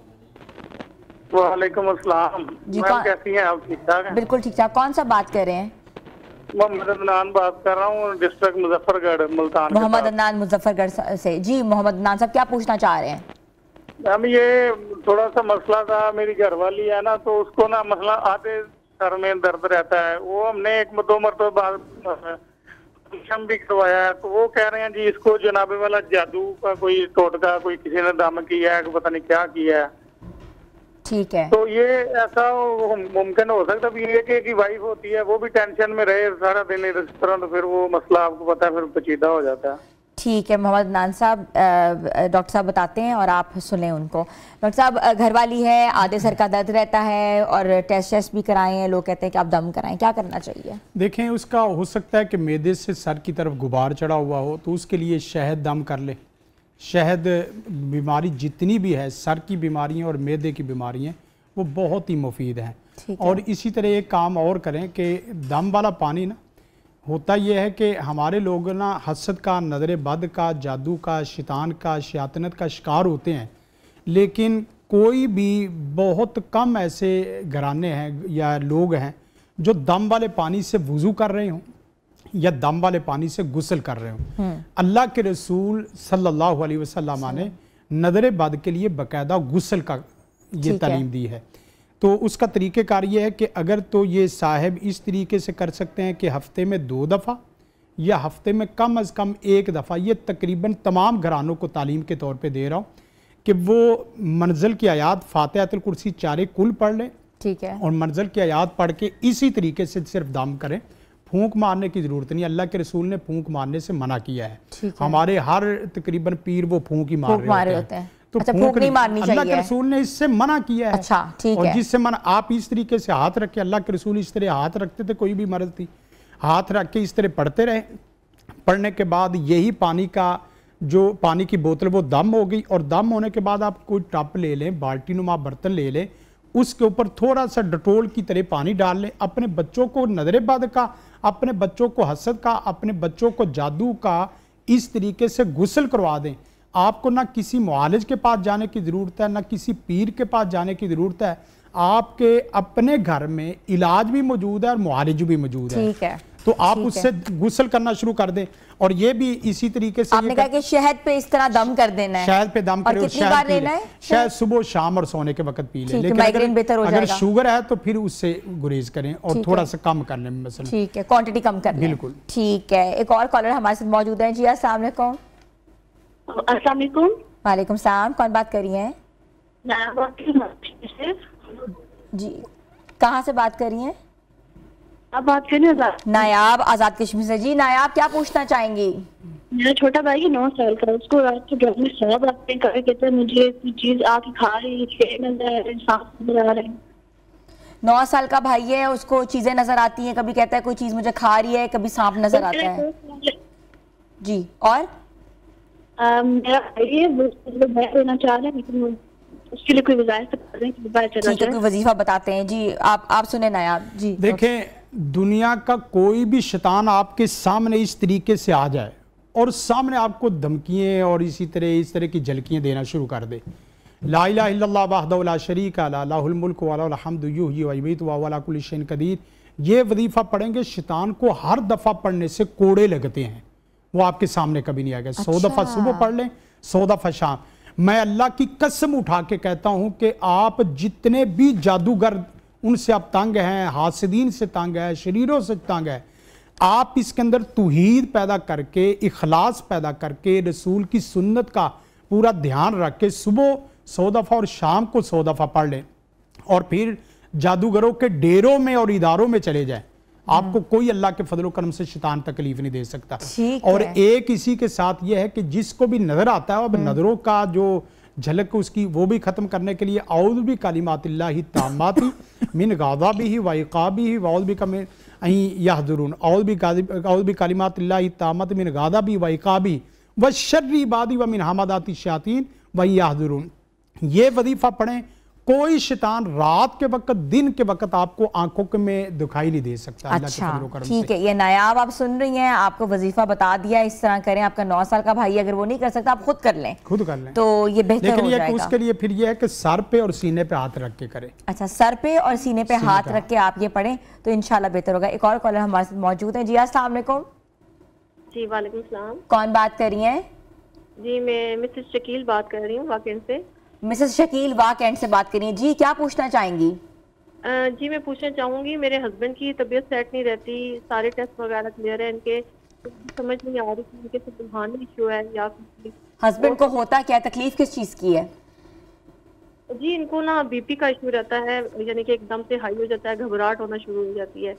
वालेकुम अस्सलाम। जी कैसी हैं आप? ठीक ठाक हैं? बिल्कुल ठीक ठाक। कौन सा बात कर रहे हैं? मोहम्मद अदनान बात कर रहा हूँ, डिस्ट्रिक्ट मुजफ्फरगढ़, मुल्तान। मोहम्मद अदनान मुजफ्फरगढ़ से। जी मोहम्मद अदनान साहब क्या पूछना चाह रहे हैं? हम ये थोड़ा सा मसला था, मेरी घरवाली है ना, तो उसको ना मसला आधे सर में दर्द रहता है। वो हमने 1-2 मरतबा हम भी करवाया है, तो वो कह रहे हैं जी इसको जनाबे वाला जादू का कोई टोटका, कोई किसी ने दम किया है, पता नहीं क्या किया है। ठीक है, तो ये ऐसा मुमकिन हो सकता है? ये कि वाइफ होती है वो भी टेंशन में रहे सारा दिन इस तरह, तो फिर वो मसला आपको पता है फिर पेचीदा हो जाता है। ठीक है मोहम्मद अदनान साहब, डॉक्टर साहब बताते हैं और आप सुने उनको। डॉक्टर साहब घरवाली है, आधे सर का दर्द रहता है और टेस्ट भी कराए हैं, लोग कहते हैं कि आप दम कराएं, क्या करना चाहिए? देखें, उसका हो सकता है कि मैदे से सर की तरफ गुबार चढ़ा हुआ हो, तो उसके लिए शहद दम कर ले। शहद बीमारी जितनी भी है, सर की बीमारियाँ और मैदे की बीमारियाँ, वो बहुत ही मुफीद हैं। और इसी तरह एक काम और करें कि दम वाला पानी ना, होता यह है कि हमारे लोग ना हसद का, नज़र बद का, जादू का, शैतान का, शयातनत का शिकार होते हैं, लेकिन कोई भी बहुत कम ऐसे घराने हैं या लोग हैं जो दम वाले पानी से वज़ू कर रहे हों या दम वाले पानी से गुस्ल कर रहे हों। अल्लाह के रसूल सल्लल्लाहु अलैहि वसल्लम ने नज़र बद के लिए बाकायदा गुस्ल का ये तालीम दी है। तो उसका तरीक़ेकार ये है कि अगर तो ये साहिब इस तरीके से कर सकते हैं कि हफ़्ते में 2 दफ़ा या हफ़्ते में कम अज़ कम 1 दफ़ा, ये तकरीबन तमाम घरानों को तालीम के तौर पे दे रहा हूँ कि वो मंज़िल की आयात फातिहा आयतुल कुर्सी 4 कुल पढ़ लें। ठीक है, और मंज़िल की आयात पढ़ के इसी तरीके से सिर्फ दम करें, फूंक मारने की ज़रूरत नहीं। अल्लाह के रसूल ने फूंक मारने से मना किया है। हमारे हर तकरीबन पीर वो फूंक ही मार रहे होते हैं, तो अच्छा, फूंक नहीं मारनी चाहिए। अल्लाह के रसूल ने इससे मना किया है। अच्छा, ठीक है। और जिससे मना, आप इस तरीके से हाथ रख के, अल्लाह के रसूल इस तरह हाथ रखते थे, कोई भी मर्द थी हाथ रख के इस तरह पढ़ते रहे। पढ़ने के बाद यही पानी का जो पानी की बोतल वो दम हो गई, और दम होने के बाद आप कोई टप ले लें, बाल्टी नुमा बर्तन ले लें, उसके ऊपर थोड़ा सा डटोल की तरह पानी डाल लें। अपने बच्चों को नज़र बद का, अपने बच्चों को हसद का, अपने बच्चों को जादू का इस तरीके से गुस्ल करवा दें। आपको ना किसी मुआलिज के पास जाने की ज़रूरत है, ना किसी पीर के पास जाने की ज़रूरत है। आपके अपने घर में इलाज भी मौजूद है और मुआलिज भी मौजूद है। ठीक है, तो तो आप उससे गुस्ल करना शुरू कर दें। और ये भी इसी तरीके से आपने कहा कि शहद पे इस तरह दम कर देना है, शहद पे दम करें, कितनी बार लेना है? शहद सुबह शाम और सोने के वक्त पी लें। लेकिन माइग्रेन बेहतर हो अगर जाएगा। शुगर है तो फिर उससे गुरेज करें और थोड़ा सा कम कर लें मसलन। ठीक है, क्वांटिटी कम कर लें। बिल्कुल ठीक है। एक और कॉलर हमारे साथ मौजूद है। जी अस्सलाम वालेकुम। अस्सलाम वालेकुम। वालेकुम सलाम। कौन बात कर रही हैं? जी कहाँ से बात कर रही हैं? आप बात कर रही हैं? नायाब आजाद कश्मीर से। जी नायाब, क्या पूछना चाहेंगी? मेरा छोटा भाई है 9 साल का, उसको रात को घर में सब आते हैं, कभी कहते हैं मुझे कोई चीज आके खा रही है, सांप नजर आ रहे हैं। 9 साल का भाई है, उसको चीजें नजर आती हैं, कभी कहता है कोई चीज मुझे खा रही है, कभी सांप नजर आता है। जी और मेरा भाई है, वो बाहर होना चाह रहे हैं, लेकिन उसके लिए कोई वज़ाइफ बता दें कि बाहर चला जाए। कोई वजीफा बताते हैं। जी आप सुने नायाब। जी देखें, दुनिया का कोई भी शैतान आपके सामने इस तरीके से आ जाए और सामने आपको धमकियाँ और इस तरह की झलकियाँ देना शुरू कर दे, ला इलाहा इल्लल्लाह वहदहु ला शरीका लहु लहुल मुल्कु व लहुल हम्दु युहयी व युमीतु व हुवा अला कुल्लि शैइन क़दीर, ये वजीफा पढ़ेंगे, शैतान को हर दफ़ा पढ़ने से कोड़े लगते हैं, वो आपके सामने कभी नहीं आएगा। 100 दफ़ा सुबह पढ़ लें, 100 दफ़ा शाम। मैं अल्लाह की कसम उठा के कहता हूं कि आप जितने भी जादूगर उनसे आप तंग हैं, हासिदीन से तंग है, शरीरों से तंग है, आप इसके अंदर तौहीद पैदा करके, इखलास पैदा करके, रसूल की सुन्नत का पूरा ध्यान रख के सुबह 100 दफ़ा और शाम को 100 दफ़ा पढ़ लें और फिर जादूगरों के डेरों में और इदारों में चले जाएं। आपको कोई अल्लाह के फजल करम से शैतान तकलीफ नहीं दे सकता। और एक इसी के साथ यह है कि जिसको भी नजर आता है, अब नजरों का जो झलक उसकी वो भी खत्म करने के लिए औज़ु भी कालिमातिल्लाहि ताम्माति मिन गाज़ाबिही व इक़ाबिही व औज़ु बिका मिन अन यहज़ुरून, औज़ु भी कालिमातिल्लाहि ताम्माति मिन गाज़ाबिही व इक़ाबिही व शर्रि इबादी व मिन हमादाति शयातीन व यहज़ुरून। ये वजीफा पढ़ें, कोई शैतान रात के वक्त दिन के वक्त आपको आंखों में दिखाई नहीं दे सकता। अच्छा ठीक है, ये नायाब आप सुन रही हैं, आपको वजीफा बता दिया, इस तरह करें। आपका 9 साल का भाई अगर वो नहीं कर सकता, आप खुद कर लें, तो ये बेहतर हो जाएगा। उसके लिए फिर ये है कि सर पे और सीने पे हाथ रख के करें। अच्छा, सर पे और सीने पे हाथ रख के आप ये पढ़ें तो इंशाल्लाह बेहतर होगा। एक और कॉलर हमारे साथ मौजूद है। जी अस्सलाम वालेकुम। जी वालेकुम सलाम। कौन बात कर रही हैं? जी मैं मिसेस शकील बात कर रही हूँ वाकई से। मिसेस शकील वाक एंड से बात करिए। जी क्या पूछना चाहेंगी? जी मैं पूछना चाहूंगी, मेरे हस्बैंड की तबीयत सेट नहीं रहती, सारे टेस्ट वगैरह क्लियर है इनके, तो समझ नहीं आ रही कि इनके रूहानी इशू है या कुछ। हस्बैंड को होता क्या, तकलीफ किस चीज की है? जी इनको ना बीपी का इशू रहता है, यानी कि एकदम से हाई हो जाता है, घबराहट होना शुरू हो जाती है।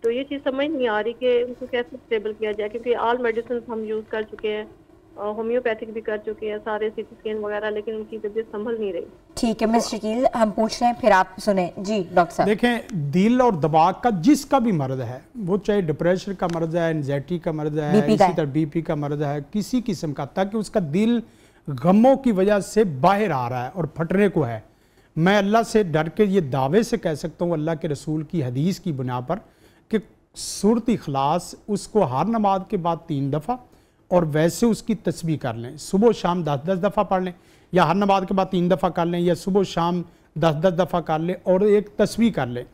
तो ये चीज़ समझ नहीं आ रही कि उनको कैसे स्टेबल किया जाए, क्योंकि ऑल मेडिसिन हम यूज़ कर चुके हैं, होम्योपैथिक भी कर चुके हैं, सारे सीटी स्कैन वगैरह, लेकिन उनकी तबीयत संभल नहीं रही। ठीक है मिस शकील, हम पूछ रहे हैं फिर आप सुने। जी डॉक्टर साहब। देखें, दिल और दिमाग का जिसका भी मर्ज है, वो चाहे डिप्रेशन का मर्ज है, एंजाइटी का मर्ज है, इसी तरह बीपी का मर्ज है, किसी किस्म का, ताकि उसका दिल गमों की वजह से बाहर आ रहा है और फटने को है, मैं अल्लाह से डर के ये दावे से कह सकता हूँ, अल्लाह के रसूल की हदीस की बुना पर, कि सूरत इखलास उसको हर नमाज के बाद 3 दफ़ा और वैसे उसकी तस्बीह कर लें, सुबह शाम 10-10 दफ़ा पढ़ लें, या हर नमाज के बाद 3 दफ़ा कर लें, या सुबह शाम 10-10 दफ़ा कर लें और एक तस्बीह कर लें।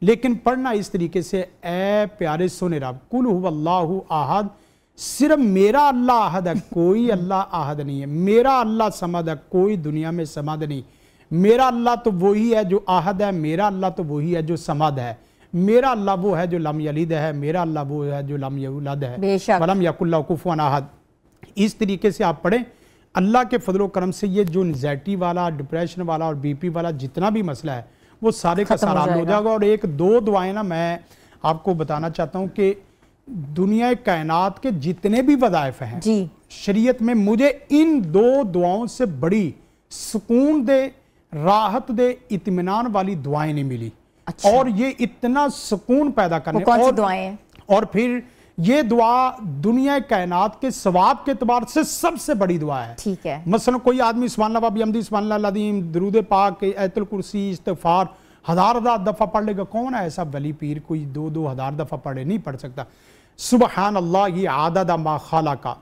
लेकिन पढ़ना इस तरीके से, ए प्यारे सुने रब, कुल हुवल्लाहु अहद, सिर्फ मेरा अल्लाह अहद है, कोई अल्लाह अहद नहीं है, मेरा अल्लाह समद है, कोई दुनिया में समद नहीं, मेरा अल्लाह तो वही है जो अहद है, मेरा अल्लाह तो वही है जो समद है, मेरा अल्लाह वो है जो लम यलिद है, मेरा अल्लाह वो है जो लम यूलद है, वलम यकुल लहू कुफुवन अहद। इस तरीके से आप पढ़ें, अल्लाह के फजलो करम से ये जो एंजाइटी वाला, डिप्रेशन वाला और बीपी वाला जितना भी मसला है वो सारे का सारा हल हो जाएगा। और 1-2 दुआएं ना मैं आपको बताना चाहता हूँ कि दुनिया कायनात के जितने भी वज़ाइफ हैं जी शरीयत में, मुझे इन 2 दुआओं से बड़ी सुकून दे, राहत दे, इत्मीनान वाली दुआएं नहीं मिली। अच्छा। और ये इतना सुकून पैदा करने, कौन सी दुआएं हैं? और फिर ये दुआ दुनिया कायनात के सवाब के एतबार से सबसे बड़ी दुआ है। ठीक है। मसलन कोई आदमी सुब्हानल्लाह बिहम्दिही सुब्हानल्लाह अज़ीम, दुरूद पाक, आयतुल कुर्सी, इस्तिग़फ़ार 1000 दफ़ा पढ़ लेगा। कौन है ऐसा वली पीर कोई 2-2 हज़ार दफ़ा पढ़े? नहीं पढ़ सकता। सुबहानल्लाह ही आदद मा खालका,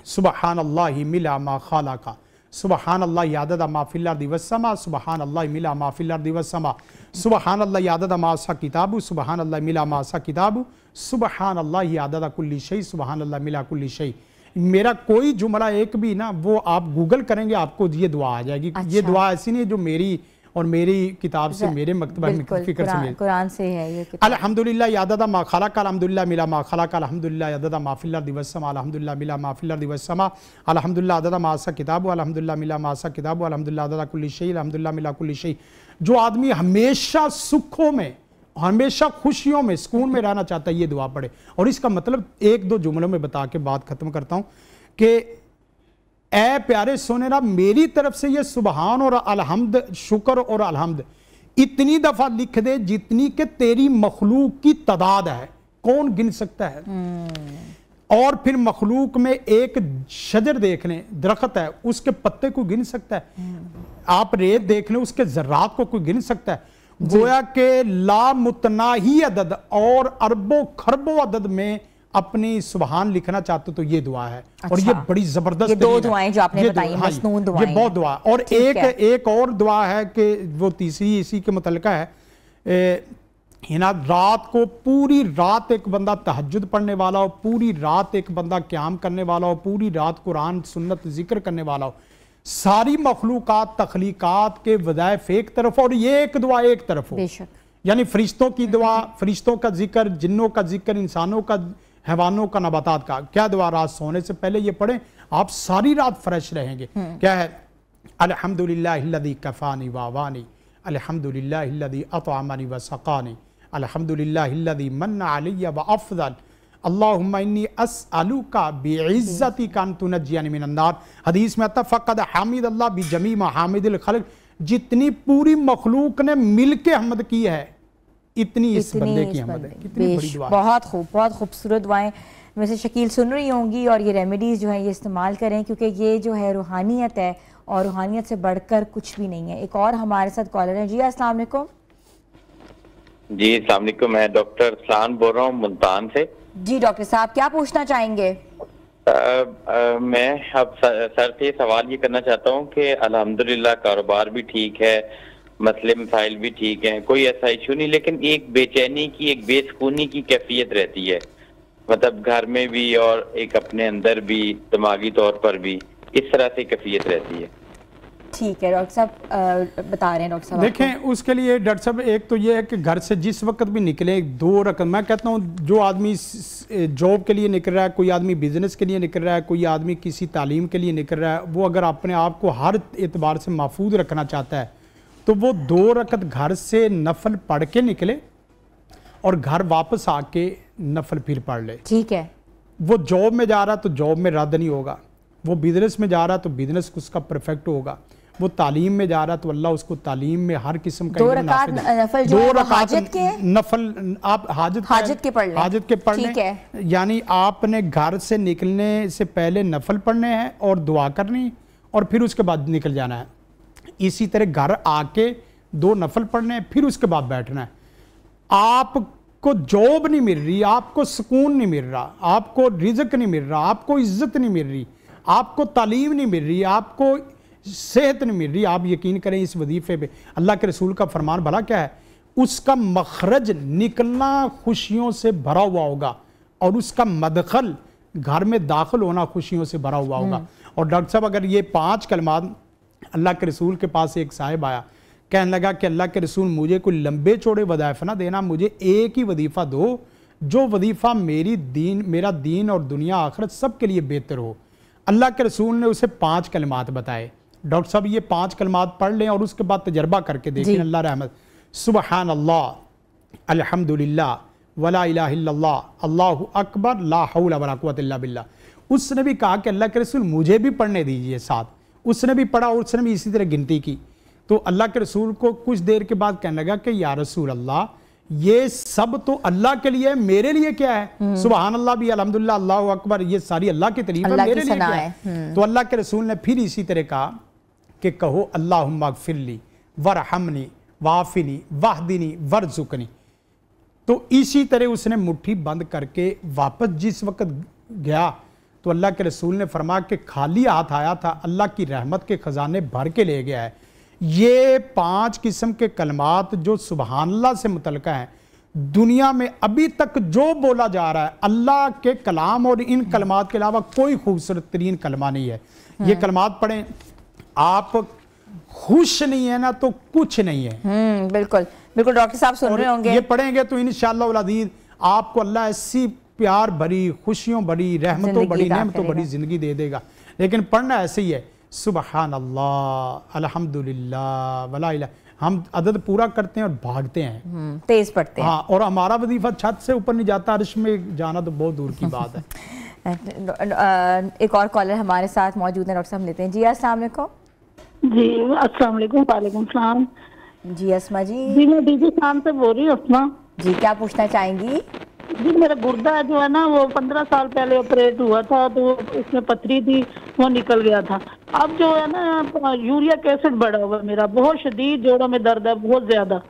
सुबहानल्लाह ही मिला मा खालका, सुबहान अल्लाह यादद मा फिल अर्दि वस्समा, सुबहान अल्लाह मिला मा फिल अर्दि वस्समा, सुबहान अल्लाह यादद मा सा किताबु, सुबहान अल्लाह मिला मा सा किताबु, सुबहान अल्लाह यादद कुल्ली शै, सुबहान अल्लाह मिला कुल्ली शै। मेरा कोई जुमला एक भी ना, वो आप गूगल करेंगे आपको ये दुआ आ जाएगी। अच्छा। ये दुआ ऐसी नहीं जो मेरी और मेरी किताब से, मेरे मकतबा में फिक्र से, कुरान से है ये। अल्हम्दुलिल्लाह याददा मा खलक, अल्हम्दुलिल्लाह मिला मा खलक, अल्हम्दुलिल्लाह याददा मा फिल अर्दि वस्समा, अल्हम्दुलिल्लाह मिला मा फिल अर्दि वस्समा, अल्हम्दुलिल्लाह अददा मा सा किताबु, अल्हम्दुलिल्लाह मिला मा सा किताबु, अल्हम्दुलिल्लाह अददा कुल्ली शै, अल्हम्दुलिल्लाह मिला कुल्ली शै। जो आदमी हमेशा सुखों में, हमेशा खुशियों में, सुकून में रहना चाहता है, ये दुआ पढ़े। और इसका मतलब एक दो जुमलों में बता के बात खत्म करता हूं कि ऐ प्यारे सोनेरा, मेरी तरफ से ये सुबहान और अलहम्द, शुक्र और अलहम्द इतनी दफा लिख दे जितनी कि तेरी मखलूक की तादाद है, कौन गिन सकता है। और फिर मखलूक में एक शजर देख लें, दरख्त है, उसके पत्ते को गिन सकता है। आप रेत देख लें, उसके जर्रात को कोई गिन सकता है। गोया के लामुतनाही अदद और अरबों खरबों अदद में अपनी सुबहान लिखना चाहते तो ये दुआ है। अच्छा। और ये बड़ी जबरदस्त, ये दो दुआएं जो आपने बताई, मसनून दुआएं, ये बहुत दुआ। और एक और दुआ है कि वो तीसरी इसी के मुतल्लिका है। रात को पूरी रात एक बंदा तहज्जुद पढ़ने वाला हो, पूरी रात एक बंदा क़याम करने वाला हो, पूरी रात कुरान सुन्नत जिक्र करने वाला हो, सारी मखलूकात तख्लीकात के वज़ाइफ एक तरफ और ये एक दुआ एक तरफ हो। यानी फरिश्तों की दुआ, फरिश्तों का जिक्र, जिन्नों का जिक्र, इंसानों का, हैवानों का, नबातात का। क्या दुआ? रात सोने से पहले ये पढ़ें, आप सारी रात फ्रेश रहेंगे। क्या है? अल्हम्दुलिल्लाहिल्लज़ी कफ़ानी वावानी, अल्हम्दुलिल्लाहिल्लज़ी अतअमनी व सक़ानी, अल्हम्दुलिल्लाहिल्लज़ी मन्ना अलैया व अफ़ज़ल, अल्लाहुम्मा इन्नी अस्अलुका बिइज़्ज़तिका अन तुनज्जियनी मिनन नार। हदीस में आता फ़क़द हामिदल्लाह बिजमी महामिदिल खल्क़, जितनी पूरी मखलूक ने मिलके हमद की है, इतनी इस बंदे की हमद है। कितनी बड़ी दुआ। बहुत खूब, बहुत खूबसूरत दुआएं वैसे शकील सुन रही होंगी। और ये रेमेडीज़ जो है ये इस्तेमाल करें, क्योंकि ये जो है रूहानियत है और रूहानियत से बढ़कर कुछ भी नहीं है। एक और हमारे साथ कॉलर है। जी अस्सलाम वालेकुम। जी अस्सलाम वालेकुम, मैं डॉक्टर सलान बोल रहा हूँ मुल्तान से। जी डॉक्टर साहब, क्या पूछना चाहेंगे? मैं अब सर से सवाल ये करना चाहता हूँ कि अल्हम्दुलिल्लाह कारोबार भी ठीक है, मसले मसाइल भी ठीक हैं, कोई ऐसा इशू नहीं, लेकिन एक बेचैनी की, एक बेसुकूनी की कैफियत रहती है, मतलब घर में भी और एक अपने अंदर भी, दिमागी तौर पर भी इस तरह से कैफियत रहती है। ठीक है डॉक्टर साहब, बता रहे हैं डॉक्टर साहब। देखें, उसके लिए डॉक्टर साहब एक तो ये है कि घर से जिस वक्त भी निकले, दो रकम, मैं कहता हूँ जो आदमी जॉब के लिए निकल रहा है, कोई आदमी बिजनेस के लिए निकल रहा है, कोई आदमी किसी तालीम के लिए निकल रहा है, वो अगर अपने आप को हर एतबार से महफूज रखना चाहता है तो वो 2 रकत घर से नफल पढ़ के निकले और घर वापस आके नफल फिर पढ़ ले। ठीक है। वो जॉब में जा रहा तो जॉब में रद्द नहीं होगा, वो बिजनेस में जा रहा तो बिजनेस उसका परफेक्ट होगा, वो तालीम में जा रहा तो अल्लाह उसको तालीम में हर किस्म का 2 रकात नफल जो है हाजत के नफल, आप हाजत के पढ़ लें। यानी आपने घर से निकलने से पहले नफल पढ़ने हैं और दुआ करनी और फिर उसके बाद निकल जाना है। इसी तरह घर आके 2 नफल पढ़ने हैं, फिर उसके बाद बैठना है। आपको जॉब नहीं मिल रही, आपको सुकून नहीं मिल रहा, आपको रिज़्क नहीं मिल रहा, आपको इज्जत नहीं मिल रही, आपको तालीम नहीं मिल रही, आपको सेहत नहीं मिल रही, आप यकीन करें इस वजीफे पे अल्लाह के रसूल का फरमान भला क्या है, उसका मखरज निकलना खुशियों से भरा हुआ होगा और उसका मदखल घर में दाखिल होना खुशियों से भरा हुआ होगा। और डॉक्टर साहब अगर ये 5 कलमात, अल्लाह के रसूल के पास एक साहिब आया, कहने लगा कि अल्लाह के रसूल मुझे कोई लंबे चौड़े वज़ाइफ ना देना, मुझे एक ही वजीफ़ा दो जो वजीफ़ा मेरा दीन और दुनिया आखिरत सब के लिए बेहतर हो। अल्लाह के रसूल ने उसे 5 कलमात बताए। डॉक्टर साहब ये 5 कलमात पढ़ लें और उसके बाद तजर्बा करके देखें, अल्लाह रहमत। सुबहान अल्लाह, अल्हम्दुलिल्लाह, वला इलाहा इल्लल्लाह, अल्लाहु अकबर, ला हौला वला कुव्वता इल्ला बिल्लाह। उसने भी कहा कि अल्लाह के रसूल मुझे भी पढ़ने दीजिए साथ। उसने भी पढ़ा और उसने भी इसी तरह गिनती की। तो अल्लाह के रसूल को कुछ देर के बाद कहने लगा कि या रसूल अल्लाह, ये सब तो अल्लाह के लिए, मेरे लिए क्या है? सुबहान अल्लाह भी, अल्हम्दुलिल्लाह, अल्लाहु अकबर, ये सारी अल्लाह की तारीफ है, मेरे लिए क्या है? तो अल्लाह के रसूल ने फिर इसी तरह कहा कि कहो अल्लाहुम्मा अग़फ़िरली वरहमनी वाफ़िनी वाहदिनी वरज़ुक़नी। तो इसी तरह उसने मुट्ठी बंद करके वापस जिस वक्त गया तो अल्लाह के रसूल ने फरमाया कि खाली हाथ आया था, अल्लाह की रहमत के ख़जाने भर के ले गया है। ये 5 किस्म के कलमात जो सुबहानल्लाह से मुतल्लिक़ हैं, दुनिया में अभी तक जो बोला जा रहा है अल्लाह के कलाम और इन कलमात के अलावा कोई खूबसूरत तरीन कलमा नहीं है। ये कलमात पढ़ें, आप खुश नहीं है ना तो कुछ नहीं है। बिल्कुल बिल्कुल डॉक्टर साहब सुन रहे होंगे। ये पढ़ेंगे तो इंशाअल्लाह उल अज़ीज़ आपको अल्लाह ऐसी प्यार भरी, खुशियों भरी, रहमतों भरी, नेमतों भरी जिंदगी दे देगा। लेकिन पढ़ना ऐसे ही है, सुबहान अल्लाह, अल्हम्दुलिल्लाह, वला इलाहा। हम अदद पूरा करते हैं और भागते हैं, तेज पढ़ते हैं। हाँ, और हमारा वजीफा छत से ऊपर नहीं जाता, अर्श में जाना तो बहुत दूर की बात है। एक और कॉलर हमारे साथ मौजूद है, डॉक्टर साहब लेते हैं। जी अस्सलाम वालेकुम। जी अस्सलाम वालेकुम। वालेकुम सलाम। जी अस्मा जी। जी मैं डीजी खान से बोल रही हूँ। अस्मा जी क्या पूछना चाहेंगी? जी मेरा गुर्दा जो है ना वो 15 साल पहले ऑपरेट हुआ था, तो उसमें पथरी थी, वो निकल गया था। अब जो है ना यूरिक एसिड बढ़ा हुआ, मेरा बहुत शदीद जोड़ों में दर्द है, बहुत ज्यादा,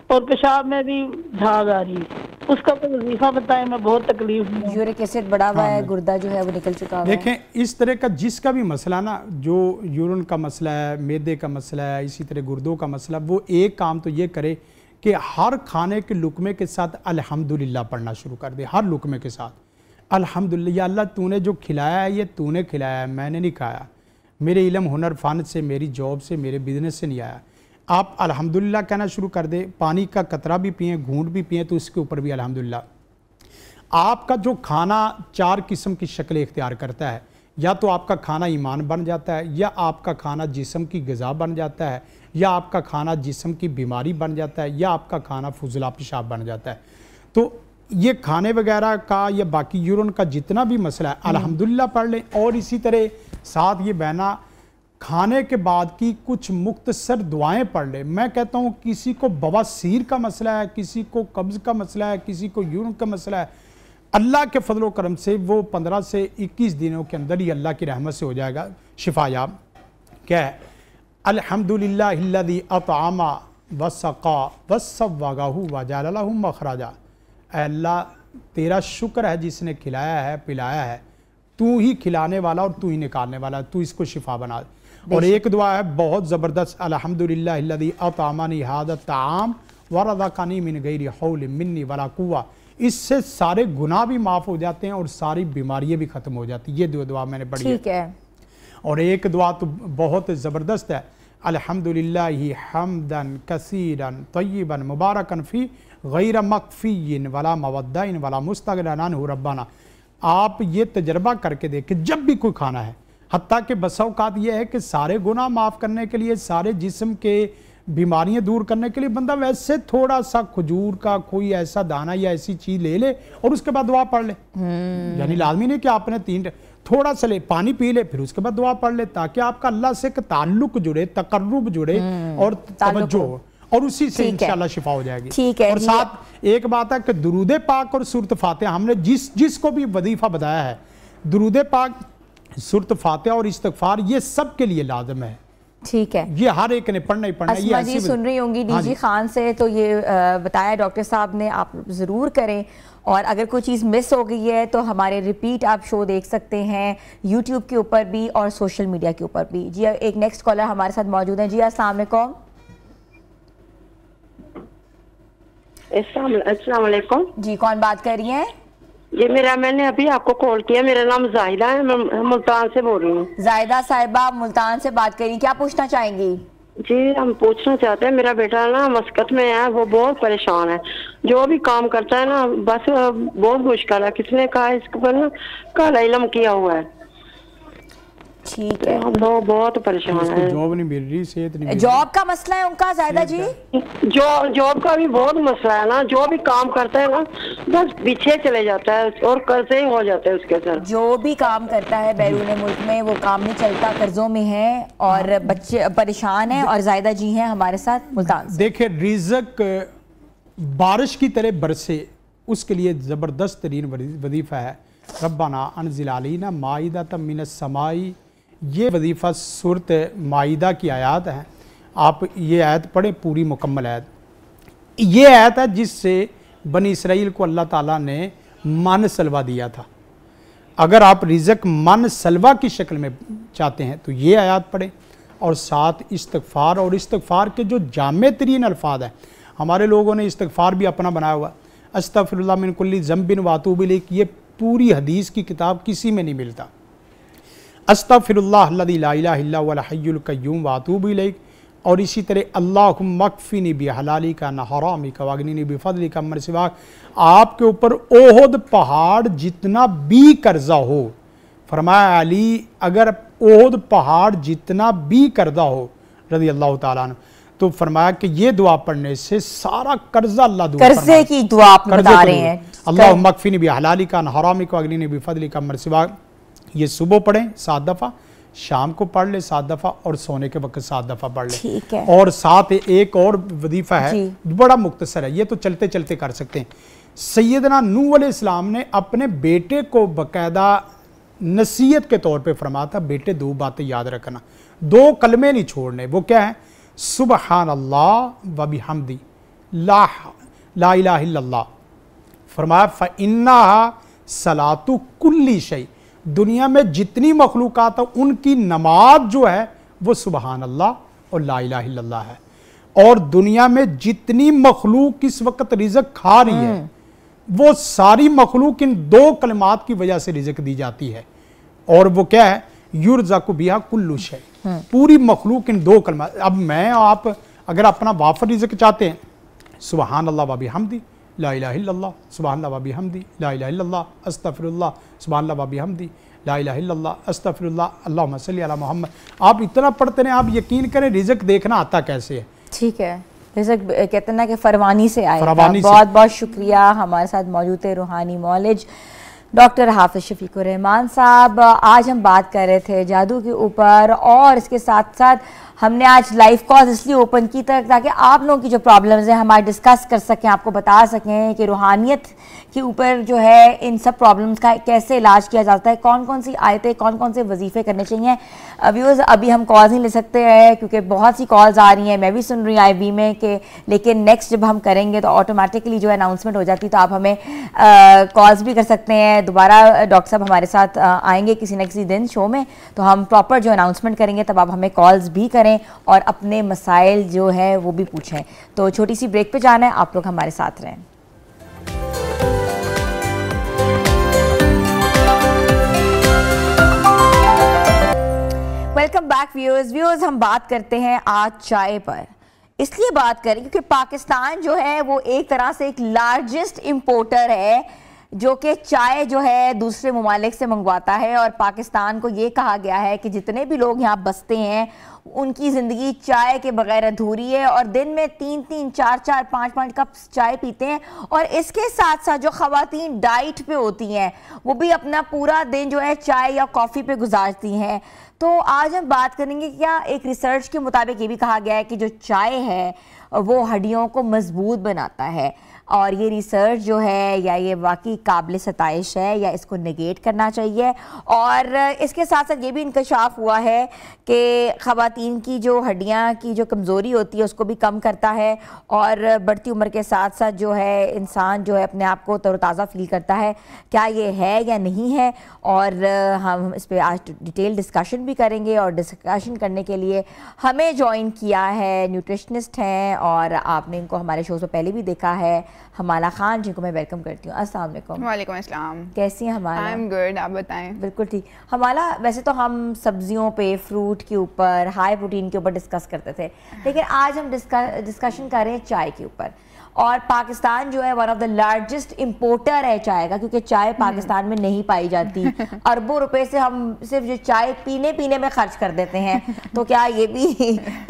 और पेशाब में भी झाग आ रही है। उसका कोई वजीफा बताएं, मैं बहुत तकलीफ में। यूरिक एसिड बढ़ा हुआ है, गुर्दा जो है वो निकल चुका है। देखें, इस तरह का जिसका भी मसला ना, जो यूरिन का मसला है, मैदे का मसला है, इसी तरह गुर्दों का मसला, वो एक काम तो ये करे कि हर खाने के लुकमे के साथ अल्हम्दुलिल्लाह पढ़ना शुरू कर दे। हर लुकमे के साथ अल्हम्दुलिल्लाह, या अल्लाह तूने जो खिलाया है ये तूने खिलाया है, मैंने नहीं खाया, मेरे इल्म हुनर फ़न से, मेरी जॉब से, मेरे बिजनेस से नहीं आया। आप अल्हम्दुलिल्लाह कहना शुरू कर दे। पानी का कतरा भी पिए, घूंट भी पिए, तो इसके ऊपर भी अल्हम्दुलिल्लाह। आपका जो खाना 4 किस्म की शक्लें इख्तियार करता है, या तो आपका खाना ईमान बन जाता है, या आपका खाना जिस्म की ग़िज़ा बन जाता है, या आपका खाना जिस्म की बीमारी बन जाता है, या आपका खाना फुजला पेशाब बन जाता है। तो ये खाने वगैरह का या बाकी यूरिन का जितना भी मसला है अल्हम्दुलिल्लाह पढ़ लें। और इसी तरह साथ ये बहना खाने के बाद की कुछ मुख्तसर दुआएं पढ़ ले। मैं कहता हूँ किसी को बवासीर का मसला है, किसी को कब्ज़ का मसला है, किसी को यूरिन का मसला है, अल्लाह के फजल करम से वो 15 से 21 दिनों के अंदर ही अल्लाह की रहमत से हो जाएगा शिफायाब। क्या है? अल्हम्दुलिल्लाहिल्लज़ी अतआमा वस्सक़ा वस्सव्वगहु वजअल लहु मखरजा। अल्लाह तेरा शुक्र है जिसने खिलाया है, पिलाया है, तू ही खिलाने वाला और तू ही निकालने वाला, तू इसको शिफा बना। और एक दुआ है बहुत ज़बरदस्त, अल्हम्दुलिल्लाहिल्लज़ी अतअमनी हाज़ा ताम व रज़क़नी मिन गैरि हौल मिन्नी वला कुव्वा। इससे सारे गुनाह भी माफ़ हो जाते हैं और सारी बीमारियां भी ख़त्म हो जाती है। ये दो दुआ मैंने पढ़ी है। और एक दुआ तो बहुत ज़बरदस्त है, अल्हम्दुलिल्लाहि हम्दन कसीरन तय्यिबन मुबारकन फ़ी गैर मक्फ़िय्यिन वला मवद्दाइन वला मुस्तग़निन अन्हु रब्बाना। आप ये तजर्बा करके देखें, जब भी कोई खाना है, हत्ता के बसा औकात ये है कि सारे गुनाह माफ़ करने के लिए, सारे जिस्म के बीमारियां दूर करने के लिए बंदा वैसे थोड़ा सा खजूर का कोई ऐसा दाना या ऐसी चीज़ ले ले और उसके बाद दुआ पढ़ ले। यानी लाजमी नहीं कि आपने 3 थोड़ा सा ले, पानी पी ले, फिर उसके बाद दुआ पढ़ ले, ताकि आपका अल्लाह से एक ताल्लुक जुड़े, तकर्रुब जुड़े और तवज्जो, और उसी से इंशाल्लाह शिफा हो जाएगी। ठीक है। और साथ एक बात है कि दुरूद पाक और सूरत फातिहा, हमने जिसको भी वजीफा बताया है, दुरूद पाक, सूरत फातिहा और इस्तिग़फ़ार, ये सब के लिए लाजम है। ठीक है, ये हर एक ने पढ़ना ही पढ़ना। अस्मा जी सुन रही होंगी डीजी खान से, तो ये बताया डॉक्टर साहब ने, आप ज़रूर करें। और अगर कोई चीज़ मिस हो गई है तो हमारे रिपीट आप शो देख सकते हैं यूट्यूब के ऊपर भी और सोशल मीडिया के ऊपर भी। जी एक नेक्स्ट कॉलर हमारे साथ मौजूद है। जी अस्सलाम वालेकुम। अस्सलाम वालेकुम। जी कौन बात कर रही हैं? मैंने अभी आपको कॉल किया, मेरा नाम जाहिदा है, मैं मुल्तान से बोल रही हूँ। जाहिदा साहिबा मुल्तान से बात करी, क्या पूछना चाहेंगी? जी हम पूछना चाहते हैं, मेरा बेटा ना मस्कत में है, वो बहुत परेशान है, जो भी काम करता है ना बस बहुत मुश्किल है। किसने कहा इसके पर ना काला इल्म किया हुआ है। ठीक है, हम लोग बहुत परेशान है, जॉब नहीं मिल रही, सेहत नहीं मिल रही। जॉब का मसला है उनका जाहिदा जी? जॉब का भी बहुत मसला है ना, जो भी काम करता है ना बस पीछे चले जाता है और कर्जे ही हो जाते हैं उसके साथ। जो भी काम करता है बैरून मुल्क में वो काम नहीं चलता, कर्जों में है और बच्चे परेशान हैं। और जाहिदा जी हैं हमारे साथ मुल्तान से। देखिए रिज़्क़ बारिश की तरह बरसे, उसके लिए ज़बरदस्त तरीन वजीफ़ा है, रब्बाना अनज़िल अलैना माइदतम मिनस समाई। ये वजीफ़ा सूरत माइदा की आयत है, आप ये आयत पढ़ें, पूरी मुकम्मल आयत। ये आयत है जिससे बनी इसराइल को अल्लाह ताला ने मन सलवा दिया था। अगर आप रिज़्क मन सलवा की शक्ल में चाहते हैं तो ये आयत पढ़ें, और साथ इस्तग़फ़ार, और इस्तग़फ़ार के जो जामे तरीन अल्फाज हैं, हमारे लोगों ने इस्तग़फ़ार भी अपना बनाया हुआ, अस्तग़फ़िरुल्लाह मिन कुल्ली ज़ंबिन व अतूबु इलैह, ये पूरी हदीस की किताब किसी में नहीं मिलता। अस्तग़फ़िरुल्लाह अल्लज़ी ला इलाहा इल्ला हुवल हय्युल क़य्यूम व अतूबु इलैह, और इसी तरह अल्लाहुम्मा अक्फ़िनी बिहलालिका न हरामिका वअग़निनी बिफ़ज़लिका अम्मन सिवाक। आपके ऊपर ओहद पहाड़ जितना भी कर्जा हो, फरमाया अली अगर ओहद पहाड़ जितना भी कर्जा हो रज़ी अल्लाह ताला अन्हु, तो फरमाया कि ये दुआ पढ़ने से सारा कर्जा अल्लाह दूर फरमाए। कर्जे की दुआ आप बता रहे हैं, अल्लाहुम्मा अक्फ़िनी बिहलालिका न हरामिका वअग़निनी बिफ़ज़लिका अम्मन सिवाक। ये सुबह पढ़ें 7 दफ़ा, शाम को पढ़ ले 7 दफ़ा, और सोने के वक्त 7 दफ़ा पढ़ ले। ठीक है। और साथ एक और वजीफ़ा है, बड़ा मुख्तसर है, ये तो चलते चलते कर सकते हैं। सैयदना नूह अलैहिस्सलाम ने अपने बेटे को बाकायदा नसीहत के तौर पे फरमाया था, बेटे 2 बातें याद रखना, 2 कलमे नहीं छोड़ने। वो क्या है? सुबहानल्लाह व बिहम्दी ला इलाहा इल्लल्लाह। फरमाया फ़इन्नहा सलातु कुल्ली शै, दुनिया में जितनी मखलूक़ात है उनकी नमाज जो है वो सुबहान अल्लाह और ला इलाहा इल्लल्लाह है। और दुनिया में जितनी मखलूक इस वक्त रिज़्क खा रही है वो सारी मखलूक इन 2 कलमात की वजह से रिज़्क दी जाती है। और वो क्या है? युरज़क़ु बिहा कुल्लु शै, पूरी मखलूक इन 2 कलमात। अब मैं आप अगर अपना वाफर रिज़्क चाहते हैं, सुबहान अल्लाह व बिहम्दी ला इलाहा इल्लल्लाह, सुबहान अल्लाह व बिहम्दी ला इलाहा इल्लल्लाह, अस्तग़फिरुल्लाह सुबहान अल्लाह व बिहम्दी ला इलाहा इल्लल्लाह, अस्तग़फिरुल्लाह, अल्लाहुम्मा सल्ली अला मोहम्मद। आप इतना पढ़ते हैं, आप यकीन करें रिज़्क देखना आता कैसे है। ठीक है, रिज़्क कहते ना कि फरवानी से आएगा। बहुत बहुत शुक्रिया। हमारे साथ मौजूद है रूहानी मौलिज डॉक्टर हाफिज़ शफीकुर रहमान साहब। आज हम बात कर रहे थे जादू के ऊपर, और इसके साथ साथ हमने आज लाइव कॉल इसलिए ओपन की ताकि आप लोगों की जो प्रॉब्लम्स हैं हमारे डिस्कस कर सकें, आपको बता सकें कि रूहानियत के ऊपर जो है इन सब प्रॉब्लम्स का कैसे इलाज किया जाता है, कौन कौन सी आयतें, कौन कौन से वजीफ़े करने चाहिए। व्यूअर्स अभी हम कॉल्स नहीं ले सकते हैं क्योंकि बहुत सी कॉल्स आ रही हैं, मैं भी सुन रही हूँ IB में कि, लेकिन नेक्स्ट जब हम करेंगे तो ऑटोमेटिकली जो अनाउंसमेंट हो जाती है, तो आप हमें कॉल्स भी कर सकते हैं। दोबारा डॉक्टर साहब हमारे साथ आएंगे किसी न किसी दिन शो में, तो हम प्रॉपर जो अनाउंसमेंट करेंगे तब आप हमें कॉल्स भी करें और अपने मसाइल जो है वो भी पूछें। तो छोटी सी ब्रेक पे जाना है, आप लोग हमारे साथ रहें। Welcome back viewers. हम बात करते हैं आज चाय पर, इसलिए बात करें क्योंकि पाकिस्तान जो है वो एक तरह से एक लार्जेस्ट इंपोर्टर है जो कि चाय जो है दूसरे ममालिक से मंगवाता है। और पाकिस्तान को ये कहा गया है कि जितने भी लोग यहाँ बसते हैं उनकी ज़िंदगी चाय के बगैर अधूरी है, और दिन में 3-3, 4-4, 5-5 कप चाय पीते हैं। और इसके साथ साथ जो ख़वातीन डाइट पे होती हैं वो भी अपना पूरा दिन जो है चाय या कॉफ़ी पे गुजारती हैं। तो आज हम बात करेंगे क्या एक रिसर्च के मुताबिक ये भी कहा गया है कि जो चाय है वो हड्डियों को मजबूत बनाता है, और ये रिसर्च जो है या ये वाकई काबिल सताइश है या इसको नेगेट करना चाहिए। और इसके साथ साथ ये भी इंकशाफ हुआ है कि ख़वातीन की जो हड्डियाँ की जो कमज़ोरी होती है उसको भी कम करता है, और बढ़ती उम्र के साथ साथ जो है इंसान जो है अपने आप को तरोताज़ा फील करता है। क्या ये है या नहीं है, और हम इस पर आज डिटेल डिस्कशन भी करेंगे। और डिस्कशन करने के लिए हमें ज्वाइन किया है न्यूट्रिशनिस्ट हैं, और आपने इनको हमारे शो से पहले भी देखा है, हमाला खान, जिनको मैं वेलकम करती हूँ। अस्सलाम वालेकुम। वालेकुम अस्सलाम। कैसी हैं हमाला? आई एम गुड, आप बताएं। बिल्कुल ठीक। हमाला वैसे तो हम सब्जियों पे, फ्रूट के ऊपर, हाई प्रोटीन के ऊपर डिस्कस करते थे, लेकिन आज हम डिस्कशन कर रहे हैं चाय के ऊपर। और पाकिस्तान जो है one of the largest importer है चाय का, क्योंकि चाय पाकिस्तान में नहीं पाई जाती। अरबों रुपए से हम सिर्फ जो चाय पीने में खर्च कर देते हैं, तो क्या ये भी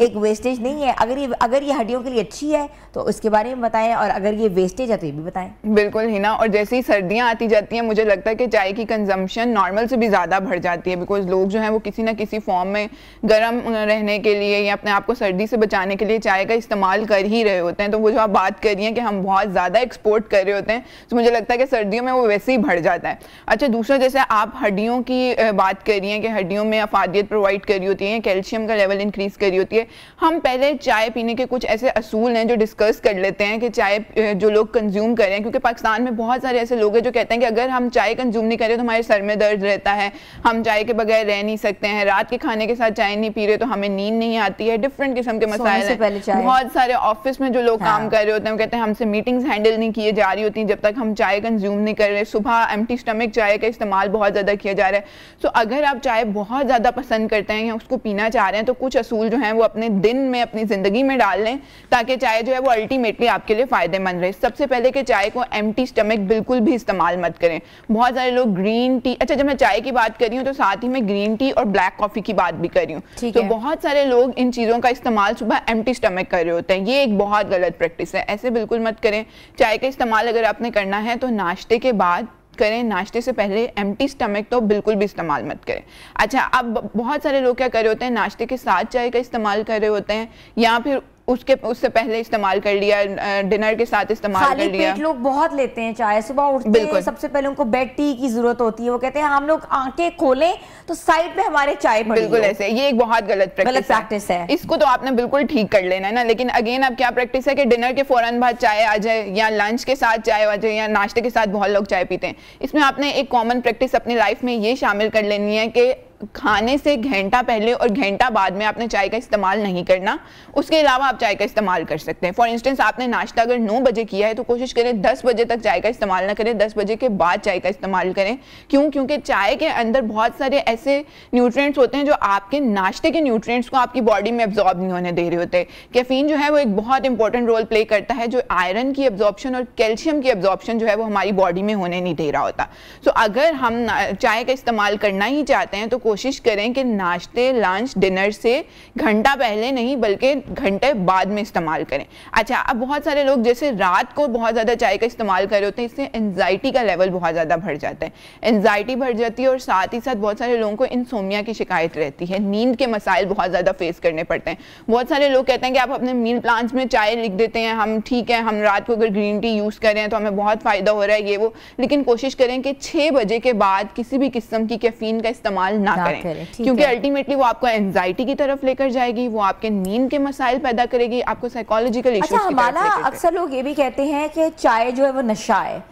एक वेस्टेज नहीं है? अगर ये हड्डियों के लिए अच्छी है तो उसके बारे में बताएं, और अगर ये वेस्टेज है तो ये भी बताएं। बिल्कुल ही ना। और जैसे ही सर्दियाँ आती जाती हैं मुझे लगता है कि चाय की कंजम्पशन नॉर्मल से भी ज़्यादा बढ़ जाती है, बिकॉज लोग जो हैं वो किसी ना किसी फॉर्म में गर्म रहने के लिए या अपने आप को सर्दी से बचाने के लिए चाय का इस्तेमाल कर ही रहे होते हैं। तो वो जो आप बात करी है कि हम बहुत ज़्यादा एक्सपोर्ट कर रहे होते हैं, तो मुझे लगता है कि सर्दियों में वो वैसे ही बढ़ जाता है। अच्छा, दूसरा जैसे आप हड्डियों की बात कर रही हैं कि हड्डियों में अफादियत प्रोवाइड करी होती है, कैल्शियम का लेवल इंक्रीज करी होती है। हम पहले चाय पीने के कुछ ऐसे असूल हैं जो डिस्कस कर लेते हैं कि चाय जो लोग कंज्यूम करें, क्योंकि पाकिस्तान में बहुत सारे ऐसे लोग हैं जो कहते हैं कि अगर हम चाय कंज्यूम नहीं करें तो हमारे सर में दर्द रहता है, हम चाय के बगैर रह नहीं सकते हैं, रात के खाने के साथ चाय नहीं पी रहे तो हमें नींद नहीं आती है। डिफरेंट किस्म के मसाइल हैं। बहुत सारे ऑफिस में जो लोग काम कर रहे होते हैं वो कहते हैं हमसे मीटिंग्स हैंडल नहीं किए जा रही होती जब तक हम चाय कंज्यूम नहीं कर रहे। सुबह एम्प्टी स्टमक चाय का इस्तेमाल बहुत ज़्यादा किया जा रहा है। सो अगर आप चाय बहुत ज़्यादा पसंद करते हैं या उसको पीना चाह रहे हैं तो कुछ असूल जो हैं वो अपने दिन में, अपनी ज़िंदगी में डाल लें ताकि चाय जो है वो अल्टीमेटली आपके लिए फ़ायदेमंद रहे। सबसे पहले कि चाय को एम्प्टी स्टमक बिल्कुल भी इस्तेमाल मत करें। बहुत सारे लोग ग्रीन टी, अच्छा जब मैं चाय की बात कर रही हूँ तो साथ ही मैं ग्रीन टी और ब्लैक कॉफ़ी की बात भी कर रही हूँ। तो बहुत सारे लोग इन चीज़ों का इस्तेमाल सुबह एम्प्टी स्टमक कर रहे होते हैं, ये एक बहुत गलत प्रैक्टिस है, ऐसे बिल्कुल मत करें। चाय का इस्तेमाल अगर आपने करना है तो नाश्ते के बाद करें, नाश्ते से पहले एम्प्टी स्टमक तो बिल्कुल भी इस्तेमाल मत करें। अच्छा, अब बहुत सारे लोग क्या कर रहे होते हैं, नाश्ते के साथ चाय का इस्तेमाल कर रहे होते हैं या फिर उससे पहले इस्तेमाल कर लिया, डिनर के साथ इस्तेमाल कर लिया। पेट लोग बहुत लेते हैं चाय, सुबह उठते हैं सबसे पहले उनको बेड टी की जरूरत होती है, वो कहते हैं हम लोग आंखें खोलें तो साइड में हमारे चाय पड़ी। बिल्कुल ऐसे, ये एक बहुत गलत प्रैक्टिस है। इसको तो आपने बिल्कुल ठीक कर लेना है ना, लेकिन अगेन अब क्या प्रैक्टिस है कि डिनर के फौरन बाद चाय आ जाए या लंच के साथ चाय आ जाए या नाश्ते के साथ बहुत लोग चाय पीते हैं। इसमें आपने एक कॉमन प्रैक्टिस अपनी लाइफ में ये शामिल कर लेनी है कि खाने से घंटा पहले और घंटा बाद में आपने चाय का इस्तेमाल नहीं करना, उसके अलावा आप चाय का इस्तेमाल कर सकते हैं। फॉर इंस्टेंस आपने नाश्ता अगर 9 बजे किया है तो कोशिश करें 10 बजे तक चाय का इस्तेमाल ना करें, 10 बजे के बाद चाय का इस्तेमाल करें। क्यों? क्योंकि चाय के अंदर बहुत सारे ऐसे न्यूट्रिएंट्स होते हैं जो आपके नाश्ते के न्यूट्रिएंट्स को आपकी बॉडी में एब्जॉर्ब नहीं होने दे रहे होते। कैफीन जो है वो एक बहुत इंपॉर्टेंट रोल प्ले करता है, जो आयरन की एब्जॉर्प्शन और कैल्शियम की एब्जॉर्प्शन जो है वो हमारी बॉडी में होने नहीं दे रहा होता। सो अगर हम चाय का इस्तेमाल करना ही चाहते हैं तो कोशिश करें कि नाश्ते, लंच, डिनर से घंटा पहले नहीं बल्कि घंटे बाद में इस्तेमाल करें। अच्छा, अब बहुत सारे लोग जैसे रात को बहुत ज़्यादा चाय का इस्तेमाल कर रहे होते हैं, इससे एंजाइटी का लेवल बहुत ज़्यादा बढ़ जाता है, एंजाइटी बढ़ जाती है और साथ ही साथ बहुत सारे लोगों को इंसोमिया की शिकायत रहती है, नींद के मसाइल बहुत ज़्यादा फेस करने पड़ते हैं। बहुत सारे लोग कहते हैं कि आप अपने मील प्लान्स में चाय लिख देते हैं, हम ठीक है हम रात को अगर ग्रीन टी यूज़ करें तो हमें बहुत फ़ायदा हो रहा है ये वो, लेकिन कोशिश करें कि 6 बजे के बाद किसी भी किस्म की कैफीन का इस्तेमाल ना करें, क्योंकि अल्टीमेटली वो आपको एंजाइटी की तरफ लेकर जाएगी, वो आपके नींद के मसाइल पैदा करेगी, आपको साइकोलॉजिकल इश्यूज की तरफ लेकर जाएगी। अक्सर लोग ये भी कहते हैं कि चाय जो है वो नशा है,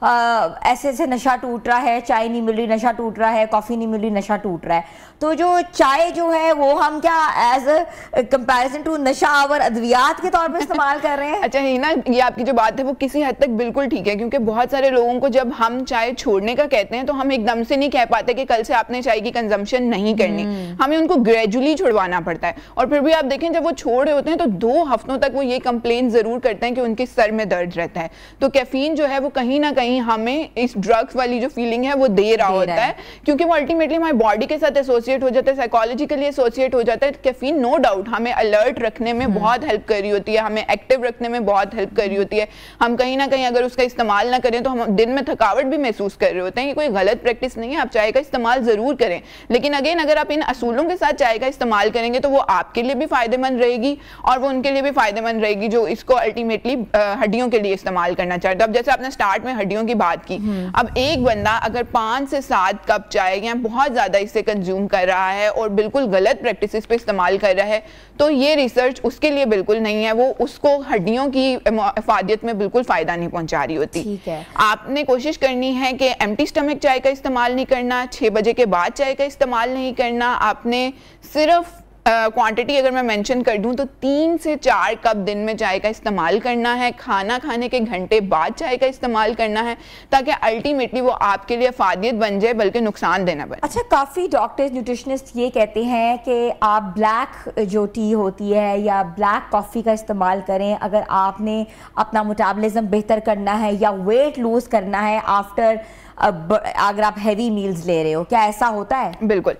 ऐसे ऐसे नशा टूट रहा है, चाय नहीं मिल रही नशा टूट रहा है, कॉफ़ी नहीं मिल रही नशा टूट रहा है। तो जो चाय जो है वो हम क्या एज अ कंपैरिजन टू नशा और अद्वियात के तौर पे इस्तेमाल कर रहे हैं? अच्छा हिना, ये आपकी जो बात है वो किसी हद तक बिल्कुल ठीक है, क्योंकि बहुत सारे लोगों को जब हम चाय छोड़ने का कहते हैं तो हम एकदम से नहीं कह पाते कि कल से आपने चाय की कंजम्पशन नहीं करनी, हमें उनको ग्रेजुअली छुड़वाना पड़ता है। और फिर भी आप देखें जब वो छोड़ रहे होते हैं तो 2 हफ्तों तक वो ये कंप्लेन जरूर करते हैं कि उनके सर में दर्द रहता है। तो कैफीन जो है वो कहीं ना कहीं हमें इस ड्रग्स वाली जो फीलिंग है वो दे रहा होता है, क्योंकि वो अल्टीमेटली हमारी बॉडी के साथ एसोसिएट हो जाता है, साइकोलॉजिकली एसोसिएट हो जाता है। कैफीन नो डाउट हमें अलर्ट रखने में बहुत हेल्प कर रही होती है, हमें एक्टिव रखने में बहुत हेल्प कर रही होती है। हम कहीं ना कहीं अगर उसका इस्तेमाल ना करें तो हम दिन में थकावट भी महसूस कर रहे होते हैं। ये कोई गलत प्रैक्टिस नहीं है, आप चाय का इस्तेमाल जरूर करें, लेकिन अगेन अगर आप इन असूलों के साथ चाय का इस्तेमाल करेंगे तो वो आपके लिए भी फायदेमंद रहेगी और वो उनके लिए भी फायदेमंद रहेगी जो इसको अल्टीमेटली हड्डियों के लिए इस्तेमाल करना चाहते हैं। अब जैसे आपने स्टार्ट में हड्डियों की बात की, अब एक बंदा अगर 5 से 7 कप चाय या बहुत ज्यादा इसे कंज्यूम कर रहा है और बिल्कुल गलत प्रैक्टिसेस पे इस्तेमाल कर रहा है तो ये रिसर्च उसके लिए बिल्कुल नहीं है, वो उसको हड्डियों की इफादियत में बिल्कुल फायदा नहीं पहुंचा रही होती। ठीक है, आपने कोशिश करनी है कि एम्प्टी स्टमक चाय का इस्तेमाल नहीं करना, 6 बजे के बाद चाय का इस्तेमाल नहीं करना, आपने सिर्फ क्वांटिटी अगर मैं मेंशन कर दूं तो 3 से 4 कप दिन में चाय का इस्तेमाल करना है, खाना खाने के घंटे बाद चाय का इस्तेमाल करना है, ताकि अल्टीमेटली वो आपके लिए फायदेमंद बन जाए बल्कि नुकसान देना बने। अच्छा, काफ़ी डॉक्टर्स न्यूट्रिशनिस्ट ये कहते हैं कि आप ब्लैक जो टी होती है या ब्लैक कॉफ़ी का इस्तेमाल करें अगर आपने अपना मेटाबॉलिज्म बेहतर करना है या वेट लूज करना है आफ्टर अगर आप हैवी मील्स ले रहे हो, क्या ऐसा होता है? बिल्कुल,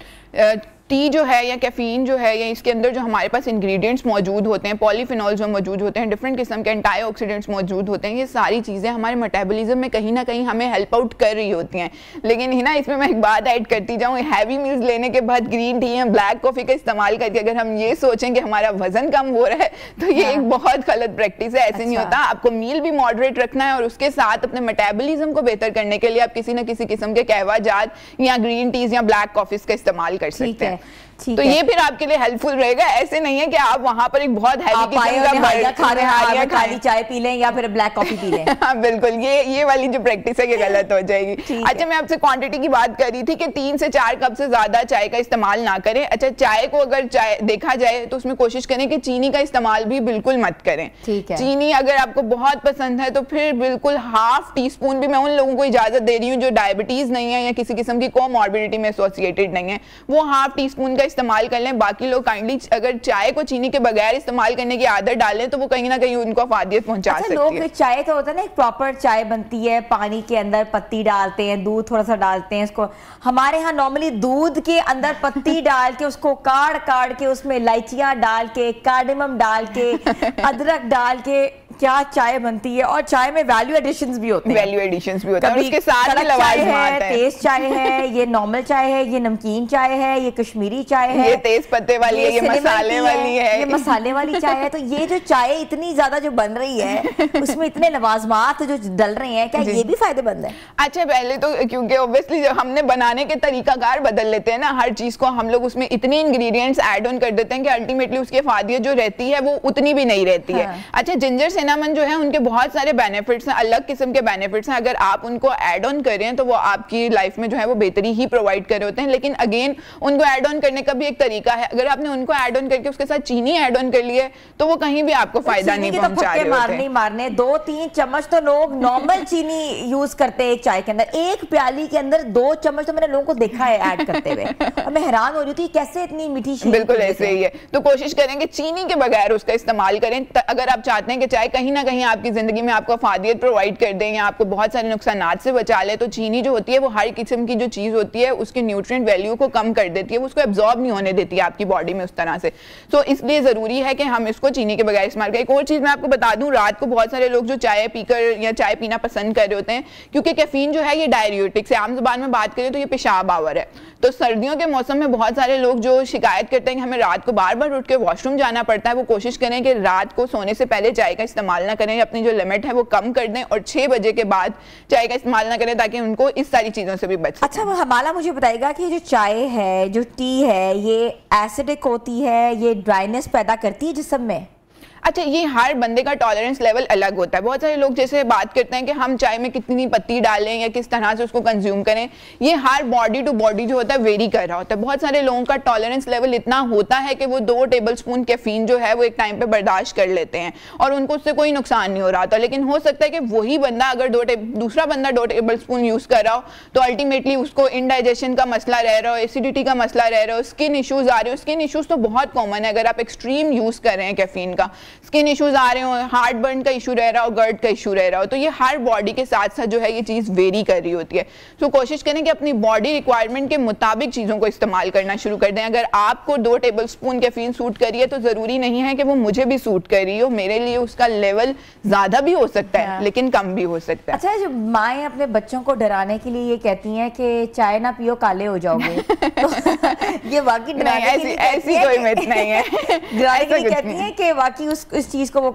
टी जो है या कैफीन जो है या इसके अंदर जो हमारे पास इंग्रेडिएंट्स मौजूद होते हैं, पॉलीफिनॉल्स जो मौजूद होते हैं, डिफरेंट किस्म के एंटीऑक्सीडेंट्स मौजूद होते हैं, ये सारी चीज़ें हमारे मेटाबॉलिज्म में कहीं ना कहीं हमें हेल्प आउट कर रही होती हैं। लेकिन है ना, इसमें मैं एक बात ऐड करती जाऊँ, हैवी मील्स लेने के बाद ग्रीन टी या ब्लैक कॉफ़ी का इस्तेमाल करके अगर हम ये सोचें कि हमारा वजन कम हो रहा है तो ये एक बहुत गलत प्रैक्टिस है। ऐसे नहीं होता। आपको मील भी मॉडरेट रखना है और उसके साथ अपने मेटाबॉलिज्म को बेहतर करने के लिए आप किसी न किसी किस्म के कहवा जात या ग्रीन टीज या ब्लैक कॉफीज का इस्तेमाल कर सकते हैं। तो ये फिर आपके लिए हेल्पफुल रहेगा। ऐसे नहीं है कि आप वहां पर एक बहुत हैवी खाली चाय पी लें या फिर ब्लैक कॉफी पी लें। हाँ बिल्कुल, ये वाली जो प्रैक्टिस है ये गलत हो जाएगी। अच्छा, मैं आपसे क्वांटिटी की बात कर रही थी कि 3 से 4 कप से ज्यादा चाय का इस्तेमाल ना करें। अच्छा, चाय को अगर चाय देखा जाए तो उसमें कोशिश करें कि चीनी का इस्तेमाल भी बिल्कुल मत करें। चीनी अगर आपको बहुत पसंद है तो फिर बिल्कुल ½ टीस्पून भी, मैं उन लोगों को इजाजत दे रही हूँ जो डायबिटीज नहीं है या किसी किस्म की कोमॉर्बिडिटी में एसोसिएटेड नहीं है, वो ½ टीस्पून का इस्तेमाल कर लें। बाकी लोग काइंडली अगर चाय को चीनी के बगैर इस्तेमाल करने की आदत डालें तो वो कहीं ना कहीं उनको अफादियत पहुंचा सकती है। लोग चाय तो होता है ना, एक प्रॉपर चाय बनती है, पानी के अंदर पत्ती डालते हैं, दूध थोड़ा सा डालते हैं इसको। हमारे यहाँ नॉर्मली दूध के अंदर पत्ती डाल के उसको काढ़ के उसमें इलायचियां डाल के, कार्डेमम डाल के, अदरक डाल के क्या चाय बनती है। और चाय में वैल्यू एडिशंस भी होते हैं, उसके साथ तेज चाय है, ये नॉर्मल चाय है, ये नमकीन चाय है, ये कश्मीरी चाय है, ये तेज पत्ते वाली है, ये मसाले वाली है, ये मसाले वाली चाय है। तो ये जो चाय इतनी ज्यादा जो बन रही है उसमें इतने लवाजमात जो डल रहे हैं, क्या ये भी फायदेमंद है? अच्छा, पहले तो क्योंकि ऑब्वियसली जब हमने बनाने के तरीकाकार बदल लेते हैं ना, हर चीज को हम लोग उसमें इतने इंग्रेडिएंट्स ऐड ऑन कर देते हैं कि अल्टीमेटली उसकी अफादियत जो रहती है वो उतनी भी नहीं रहती है। अच्छा, जिंजर सिनेमन जो है उनके बहुत सारे बेनिफिट्स हैं, अलग किस्म के बेनिफिट्स हैं। अगर आप उनको ऐड ऑन करें तो वो आपकी लाइफ में जो है वो बेहतरी ही प्रोवाइड कर रहे होते हैं। लेकिन अगेन उनको ऐड ऑन करने का भी एक तरीका है। अगर आपने उनको ऐड ऑन करके उसके साथ चीनी ऐड ऑन कर लिए तो वो कहीं भी आपको फायदा नहीं पहुंचा रहे होते। मारने 2-3 चम्मच तो लोग नॉर्मल चीनी यूज करते हैं एक चाय के अंदर, एक प्याली के अंदर 2 चम्मच तो मैंने लोगों को देखा है ऐड करते हुए, और मैं हैरान हो रही थी कैसे इतनी मीठी। बिल्कुल ऐसे ही है। तो कोशिश करें कि चीनी के बगैर उसका इस्तेमाल करें। अगर आप चाहते हैं कि चाय कहीं ना कहीं आपकी जिंदगी में आपको अफादियत प्रोवाइड कर दें या आपको बहुत सारे नुकसानात से बचा ले, तो चीनी जो होती है वो हर किस्म की जो चीज होती है उसके न्यूट्रिएंट वैल्यू को कम कर देती है, उसको एब्जॉर्ब नहीं होने देती है आपकी बॉडी में उस तरह से। तो इसलिए जरूरी है कि हम इसको चीनी के बगैर इस्तेमाल करें। एक और चीज मैं आपको बता दूं, रात को बहुत सारे लोग जो चाय पीकर या चाय पीना पसंद कर रहे होते हैं, क्योंकि कैफीन जो है ये डायरियोटिक्स है, आम जुबान में बात करें तो ये पेशाब आवर है। तो सर्दियों के मौसम में बहुत सारे लोग जो शिकायत करते हैं कि हमें रात को बार बार उठ के वॉशरूम जाना पड़ता है, वो कोशिश करें कि रात को सोने से पहले चाय का इस्तेमाल ना करें, अपनी जो लिमिट है वो कम कर दें और 6 बजे के बाद चाय का इस्तेमाल ना करें ताकि उनको इस सारी चीजों से भी बच सकें। अच्छा, हमारा मुझे बताएगा कि जो चाय है, जो टी है, ये एसिडिक होती है, ये ड्राइनेस पैदा करती है जिस्म में? अच्छा, ये हर बंदे का टॉलरेंस लेवल अलग होता है। बहुत सारे लोग जैसे बात करते हैं कि हम चाय में कितनी पत्ती डालें या किस तरह से उसको कंज्यूम करें, ये हर बॉडी टू बॉडी जो होता है वेरी कर रहा होता है। बहुत सारे लोगों का टॉलरेंस लेवल इतना होता है कि वो 2 टेबलस्पून कैफीन जो है वो एक टाइम पे बर्दाश्त कर लेते हैं और उनको उससे कोई नुकसान नहीं हो रहा था। लेकिन हो सकता है कि वही बंदा अगर दूसरा बंदा 2 टेबलस्पून यूज कर रहा हो तो अल्टीमेटली उसको इनडाइजेशन का मसला रह रहा हो, एसिडिटी का मसला रह रहा हो, स्किन इशूज आ रहे हो। स्किन इशूज तो बहुत कॉमन है अगर आप एक्सट्रीम यूज कर रहे हैं कैफीन का, स्किन इश्यूज आ रहे हो, हार्ट बर्न का इशू रह रहा हो, गर्ट का इशू रह रहा हो। तो ये हर बॉडी के साथ साथ जो है ये चीज वेरी कर रही होती है। तो कोशिश करें कि अपनी बॉडी रिक्वायरमेंट के मुताबिक चीजों को इस्तेमाल करना शुरू कर दें। अगर आपको 2 टेबलस्पून कैफीन सूट करी है तो जरूरी नहीं है कि वो मुझे भी सूट कर रही हो, मेरे लिए उसका लेवल ज्यादा भी हो सकता है लेकिन कम भी हो सकता है। अच्छा, जो माएँ अपने बच्चों को डराने के लिए ये कहती हैं कि चाय ना पियो काले हो जाओगे, तो ये वाकई डराने के लिए ऐसी कोई मिथ नहीं है। डराने के लिए कहती हैं कि वाकई उस चीज को वो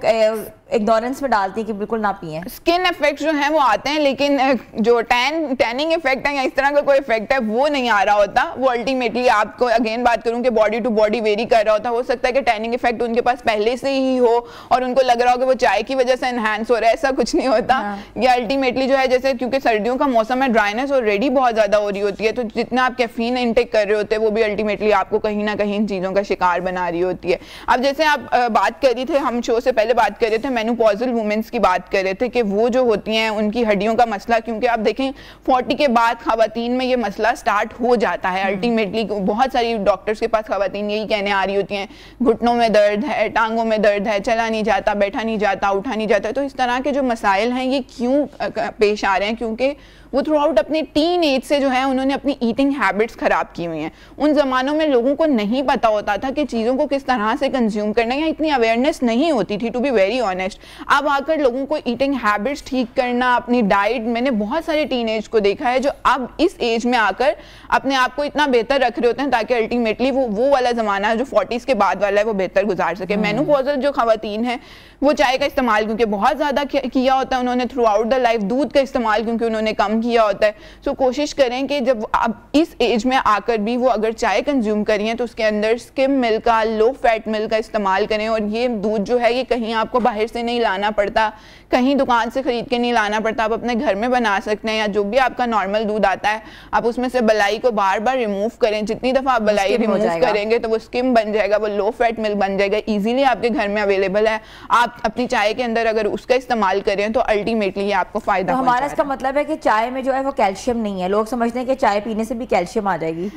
इग्नोरेंस में डालती है कि बिल्कुल ना पिए। स्किन इफेक्ट जो हैं वो आते हैं लेकिन जो टैनिंग इफेक्ट है या इस तरह का कोई इफेक्ट है वो नहीं आ रहा होता। वो अल्टीमेटली आपको अगेन बात करूं कि बॉडी टू बॉडी वेरी कर रहा होता है। हो सकता है कि टैनिंग इफेक्ट उनके पास पहले से ही हो और उनको लग रहा हो कि वो चाय की वजह से एनहांस हो रहा है, ऐसा कुछ नहीं होता। या अल्टीमेटली जो है जैसे क्योंकि सर्दियों का मौसम है, ड्राइनेस ऑलरेडी बहुत ज्यादा हो रही होती है, तो जितना आप कैफीन इंटेक कर रहे होते हैं वो भी अल्टीमेटली आपको कहीं ना कहीं इन चीजों का शिकार बना रही होती है। अब जैसे आप बात कर रही थे, हम शो से पहले बात कर रहे थे, मेनोपॉजल वुमेन्स की बात कर रहे थे कि वो जो होती हैं उनकी हड्डियों का मसला, क्योंकि आप देखें 40 के बाद खवातीन में ये मसला स्टार्ट हो जाता है अल्टीमेटली। बहुत सारी डॉक्टर्स के पास खवातीन यही कहने आ रही होती हैं, घुटनों में दर्द है, टांगों में दर्द है, चला नहीं जाता, बैठा नहीं जाता, उठा नहीं जाता। तो इस तरह के जो मसाइल हैं ये क्यों पेश आ रहे हैं? क्योंकि वो थ्रू आउट अपनी टीन एज से जो है उन्होंने अपनी ईटिंग हैबिट्स ख़राब की हुई हैं। उन ज़मानों में लोगों को नहीं पता होता था कि चीज़ों को किस तरह से कंज्यूम करना है, या इतनी अवेयरनेस नहीं होती थी, टू बी वेरी ऑनेस्ट। अब आकर लोगों को ईटिंग हैबिट्स ठीक करना, अपनी डाइट, मैंने बहुत सारे टीन एज को देखा है जो अब इस एज में आकर अपने आप को इतना बेहतर रख रहे होते हैं ताकि अल्टीमेटली वो वाला ज़माना जो 40s के बाद वाला है वो बेहतर गुजार सके। मेनोपॉजल जो खवातीन हैं वो चाय का इस्तेमाल क्योंकि बहुत ज़्यादा किया होता है उन्होंने थ्रू आउट द लाइफ, दूध का इस्तेमाल क्योंकि उन्होंने कम किया होता है। सो कोशिश करें कि जब अब इस एज में आकर भी वो अगर चाय कंज्यूम करिए तो उसके अंदर स्किम मिल्क का, लो फैट मिल्क का इस्तेमाल करें। और ये दूध जो है ये कहीं आपको बाहर से नहीं लाना पड़ता, कहीं दुकान से खरीद के नहीं लाना पड़ता, आप अपने घर में बना सकते हैं। या जो भी आपका नॉर्मल दूध आता है आप उसमें से बलाई को बार बार रिमूव करें, जितनी दफ़ा आप बलाई रिमूव करेंगे तो वो स्किम बन जाएगा, वो लो फैट मिल्क बन जाएगा, ईजिली आपके घर में अवेलेबल है। आप अपनी चाय के अंदर अगर उसका इस्तेमाल करें तो अल्टीमेटली ये आपको फायदा। तो हमारा इसका मतलब है कि चाय में जो है वो कैल्शियम नहीं है। लोग समझते हैं कि चाय पीने से भी कैल्शियम आ जाएगी।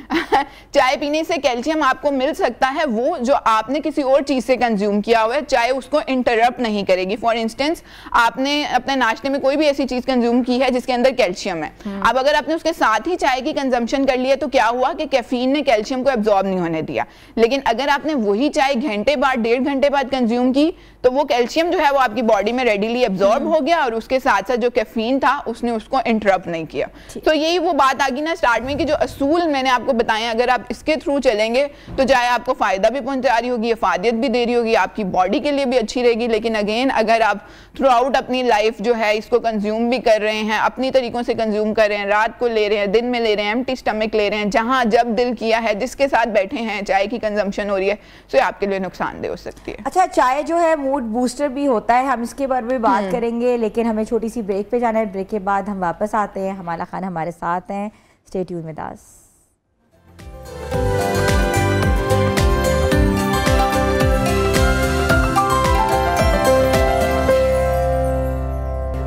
चाय पीने से कैल्शियम आपको मिल सकता है, वो जो आपने किसी और चीज से कंज्यूम किया हुआ है, चाय उसको इंटरप्ट नहीं करेगी। फॉर इंस्टेंस आपने अपने नाश्ते में कोई भी ऐसी चीज कंज्यूम की है जिसके अंदर कैल्शियम है, अब अगर आपने उसके साथ ही चाय की कंजम्पशन कर लिया तो क्या हुआ कि कैफीन ने कैल्शियम को एब्जॉर्ब नहीं होने दिया। लेकिन अगर आपने वही चाय घंटे बाद, 1.5 घंटे बाद कंज्यूम की तो वो कैल्शियम जो है वो आपकी बॉडी में रेडीली एब्जॉर्ब हो गया और उसके साथ साथ जो कैफीन था उसने उसको इंटरप्ट नहीं किया। तो यही वो बात आ गई ना स्टार्ट में कि जो असूल मैंने आपको बताए अगर आप इसके थ्रू चलेंगे तो चाहे आपको फायदा भी पहुंचा रही होगी, अफादियत भी दे रही होगी, आपकी बॉडी के लिए भी अच्छी रहेगी। लेकिन अगेन अगर आप थ्रू आउट अपनी लाइफ जो है इसको कंज्यूम भी कर रहे हैं, अपनी तरीकों से कंज्यूम कर रहे हैं, रात को ले रहे हैं, दिन में ले रहे हैं, एम्प्टी स्टमक ले रहे हैं, जहां जब दिल किया है, जिसके साथ बैठे हैं, चाय की कंजम्पशन हो रही है, तो आपके लिए नुकसानदेह हो सकती है। अच्छा, चाय जो है मूड बूस्टर भी होता है, हम इसके बारे में बात करेंगे, लेकिन हमें छोटी सी ब्रेक पे जाना है। ब्रेक के बाद हम वापस आते हैं। हमारा खान हमारे साथ हैं, stay tune with us.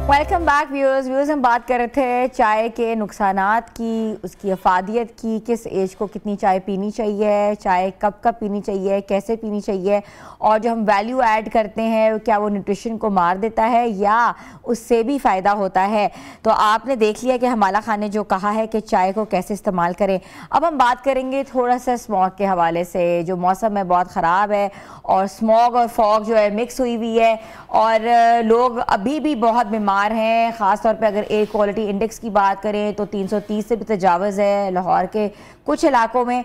Welcome back viewers. हम बात कर रहे थे चाय के नुकसानात की, उसकी अफादियत की, किस एज को कितनी चाय पीनी चाहिए, चाय कब कब पीनी चाहिए, कैसे पीनी चाहिए, और जो हम वैल्यू ऐड करते हैं क्या वो न्यूट्रिशन को मार देता है या उससे भी फ़ायदा होता है। तो आपने देख लिया कि हमारा खान ने जो कहा है कि चाय को कैसे इस्तेमाल करें। अब हम बात करेंगे थोड़ा सा स्मॉग के हवाले से। जो मौसम है बहुत ख़राब है और स्मॉग और फॉग जो है मिक्स हुई हुई है और लोग अभी भी बहुत बीमार हैं। ख़ास तौर पे अगर एयर क्वालिटी इंडेक्स की बात करें तो 330 से भी तजावज़ है लाहौर के कुछ इलाकों में।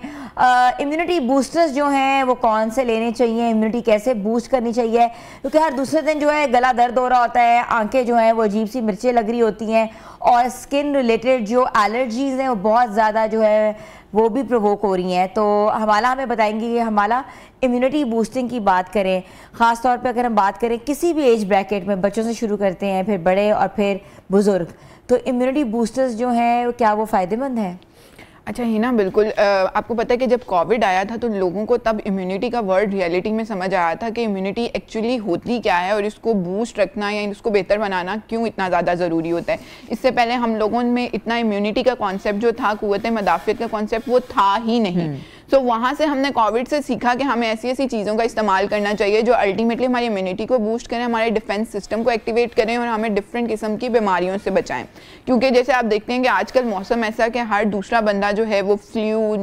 इम्यूनिटी बूस्टर्स जो हैं वो कौन से लेने चाहिए, इम्यूनिटी कैसे बूस्ट करनी चाहिए, क्योंकि हर दूसरे दिन जो है गला दर्द हो रहा होता है, आंखें जो हैं वो अजीब सी मिर्चें लग रही होती हैं और स्किन रिलेटेड जो एलर्जीज़ हैं वो बहुत ज़्यादा जो है वो भी प्रोवोक हो रही हैं। तो हमारा हमें बताएंगे कि हमारा इम्यूनिटी बूस्टिंग की बात करें, ख़ास तौर पे अगर हम बात करें किसी भी एज ब्रैकेट में, बच्चों से शुरू करते हैं फिर बड़े और फिर बुज़ुर्ग, तो इम्यूनिटी बूस्टर्स जो हैं क्या वो फ़ायदेमंद हैं? अच्छा हिना, बिल्कुल। आपको पता है कि जब कोविड आया था तो लोगों को तब इम्यूनिटी का वर्ड रियलिटी में समझ आया था कि इम्यूनिटी एक्चुअली होती क्या है और इसको बूस्ट रखना या इसको बेहतर बनाना क्यों इतना ज़्यादा ज़रूरी होता है। इससे पहले हम लोगों में इतना इम्यूनिटी का कॉन्सेप्ट जो था, क़ुव्वत मदाफ़ियत का कॉन्सेप्ट, वो था ही नहीं। तो वहाँ से हमने कोविड से सीखा कि हमें ऐसी ऐसी चीज़ों का इस्तेमाल करना चाहिए जो अल्टीमेटली हमारी इम्यूनिटी को बूस्ट करें, हमारे डिफेंस सिस्टम को एक्टिवेट करें और हमें डिफरेंट किस्म की बीमारियों से बचाएं। क्योंकि जैसे आप देखते हैं कि आजकल मौसम ऐसा कि हर दूसरा बंदा जो है वो फ्लू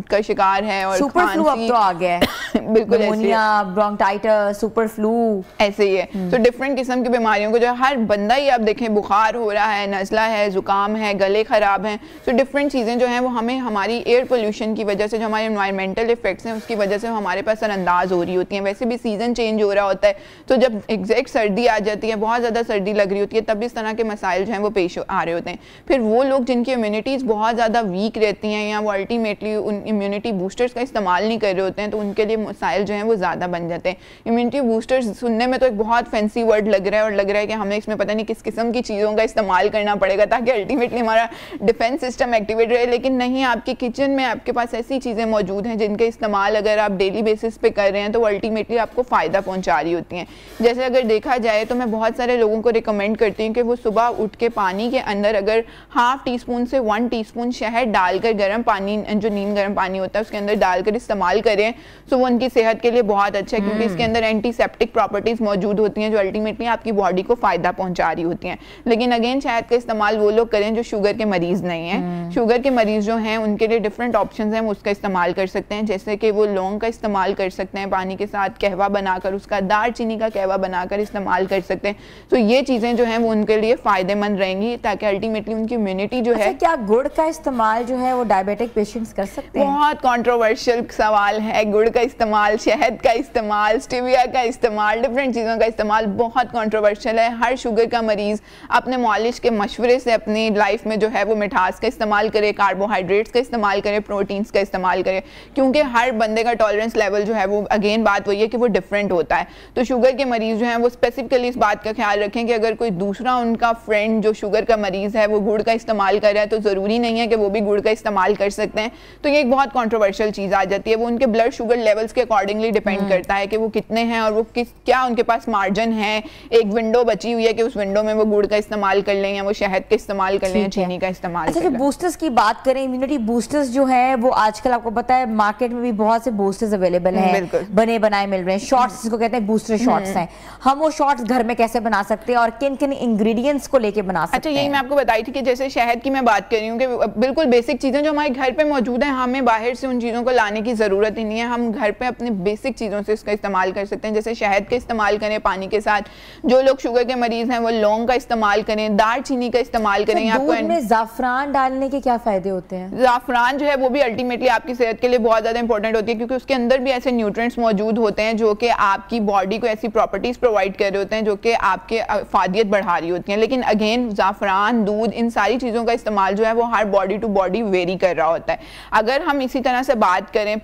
का शिकार है और सुपर फ्लू अब तो आ गया है। बिल्कुल, निमोनिया, ब्रोंकाइटिस, सुपर फ्लू, ऐसे ही है। तो डिफरेंट किस्म की बीमारियों को जो हर बंदा ही आप देखें, बुखार हो रहा है, नज़ला है, जुकाम है, गले ख़राब हैं, तो डिफरेंट चीज़ें जो हैं वो हमें हमारी एयर पोल्यूशन की वजह से, जो हमारे एनवायरमेंटल इफेक्ट्स हैं उसकी वजह से हमारे पास असरअंदाज हो रही होती हैं। वैसे भी सीज़न चेंज हो रहा होता है तो जब एग्जैक्ट सर्दी आ जाती है, बहुत ज़्यादा सर्दी लग रही होती है, तब इस तरह के मसाइल जो हैं वो पेश आ रहे होते हैं। फिर वो लोग जिनकी इम्यूनिटीज़ बहुत ज़्यादा वीक रहती हैं या वो अल्टीमेटली उन इम्यूनिटी बूस्टर्स का इस्तेमाल नहीं कर रहे होते हैं तो उनके लिए मसाइल जो हैं वो ज़्यादा बन जाते हैं। इम्यूनिटी बूस्टर्स सुनने में तो एक बहुत फैंसी वर्ड लग रहा है और लग रहा है कि हमें इसमें पता नहीं किस किस्म की चीज़ों का इस्तेमाल करना पड़ेगा ताकि अल्टीमेटली हमारा डिफेंस सिस्टम एक्टिवेट रहे, लेकिन नहीं, आपके किचन में आपके पास ऐसी चीज़ें मौजूद मौजूद हैं जिनके इस्तेमाल अगर आप डेली बेसिस पे कर रहे हैं तो वो अल्टीमेटली आपको फ़ायदा पहुंचा रही होती हैं। जैसे अगर देखा जाए तो मैं बहुत सारे लोगों को रिकमेंड करती हूँ कि वो सुबह उठ के पानी के अंदर अगर ½ टीस्पून से 1 टीस्पून शहद डालकर गर्म पानी, जो नीम गर्म पानी होता है उसके अंदर डालकर इस्तेमाल करें तो वो उनकी सेहत के लिए बहुत अच्छा है, क्योंकि इसके अंदर एंटीसेप्टिक प्रॉपर्टीज़ मौजूद होती हैं जो अल्टीमेटली आपकी बॉडी को फ़ायदा पहुँचा रही होती हैं। लेकिन अगेन शहद का इस्तेमाल वो लोग करें जो शुगर के मरीज़ नहीं हैं। शुगर के मरीज़ जो हैं उनके लिए डिफरेंट ऑप्शन हैं, वो उसका इस्तेमाल कर सकते हैं। जैसे कि वो लौंग का इस्तेमाल कर सकते हैं, पानी के साथ कहवा बनाकर उसका, दालचीनी का कहवा बनाकर इस्तेमाल कर सकते हैं। तो ये चीज़ें जो हैं वो उनके लिए फ़ायदेमंद रहेंगी ताकि अल्टीमेटली उनकी इम्यूनिटी जो है। क्या गुड़ का इस्तेमाल जो है वो डायबिटिक पेशेंट्स कर सकते हैं? बहुत कंट्रोवर्शियल सवाल है। गुड़ का इस्तेमाल, शहद का इस्तेमाल, स्टीविया का इस्तेमाल, डिफरेंट चीज़ों का इस्तेमाल बहुत कंट्रोवर्शियल है। हर शुगर का मरीज़ अपने मौलिश के मशवरे से अपनी लाइफ में जो है वो मिठास का इस्तेमाल करे, कार्बोहाइड्रेट्स का इस्तेमाल करे, प्रोटीन्स का इस्तेमाल करे, क्योंकि हर बंदे का टॉलरेंस लेवल जो है वो अगेन बात वही है कि वो डिफरेंट होता है। तो शुगर के मरीज़ जो हैं वो स्पेसिफिकली इस बात का ख्याल रखें कि अगर कोई दूसरा उनका फ्रेंड जो शुगर का मरीज़ है वो गुड़ का इस्तेमाल कर रहा है तो ज़रूरी नहीं है कि वो भी गुड़ का इस्तेमाल कर सकते हैं। तो ये एक बहुत कंट्रोवर्शियल चीज़ आ जाती है। वो उनके ब्लड शुगर लेवल्स के अकॉर्डिंगली डिपेंड करता है कि वो कितने हैं और वो क्या उनके पास मार्जिन है, एक विंडो बची हुई है कि उस विंडो में वो गुड़ का इस्तेमाल कर लें या वो शहद का इस्तेमाल कर लें, चीनी का इस्तेमाल कर लें। अच्छा, बूस्टर्स की बात करें, इम्यूनिटी बूस्टर्स जो है वो आजकल आपको पता है मार्केट में भी बहुत से बूस्टर्स अवेलेबल हैं, बने बनाए मिल रहे हैं, शॉट्स जिसको कहते हैं बूस्टर शॉट्स हैं। हम वो शॉट्स घर में कैसे बना सकते हैं और किन किन इंग्रेडिएंट्स को लेके बना सकते हैं? अच्छा, यही मैं आपको बताई थी कि जैसे शहद की मैं बात कर रही हूँ कि बिल्कुल बेसिक चीज़ें जो हमारे घर पे मौजूद हैं, हमें बाहर से उन चीज़ों को लाने की ज़रूरत ही नहीं है। हम घर पे अपने बेसिक चीज़ों से इसका इस्तेमाल कर सकते हैं। जैसे शहद का इस्तेमाल करें पानी के साथ, जो लोग शुगर के मरीज़ हैं वो लौंग का इस्तेमाल करें, दालचीनी का इस्तेमाल करें। दूध में ज़ाफ़रान डालने के क्या फ़ायदे होते हैं? ज़ाफ़रान जो है वो भी अल्टीमेटली आपकी सेहत के लिए बहुत ज़्यादा इंपॉर्टेंट होती है, क्योंकि उसके अंदर भी ऐसे न्यूट्रिएंट्स मौजूद होते हैं जो कि आपकी बॉडी को ऐसी प्रॉपर्टीज़ प्रोवाइड कर रहे होते हैं जो कि आपके अफादियत बढ़ा रही होती हैं। लेकिन अगेन ज़ाफ़रान, दूध, इन सारी चीज़ों का इस्तेमाल जो है वो हर बॉडी टू बॉडी वेरी कर रहा होता है। अगर हम इसी तरह से बात करें,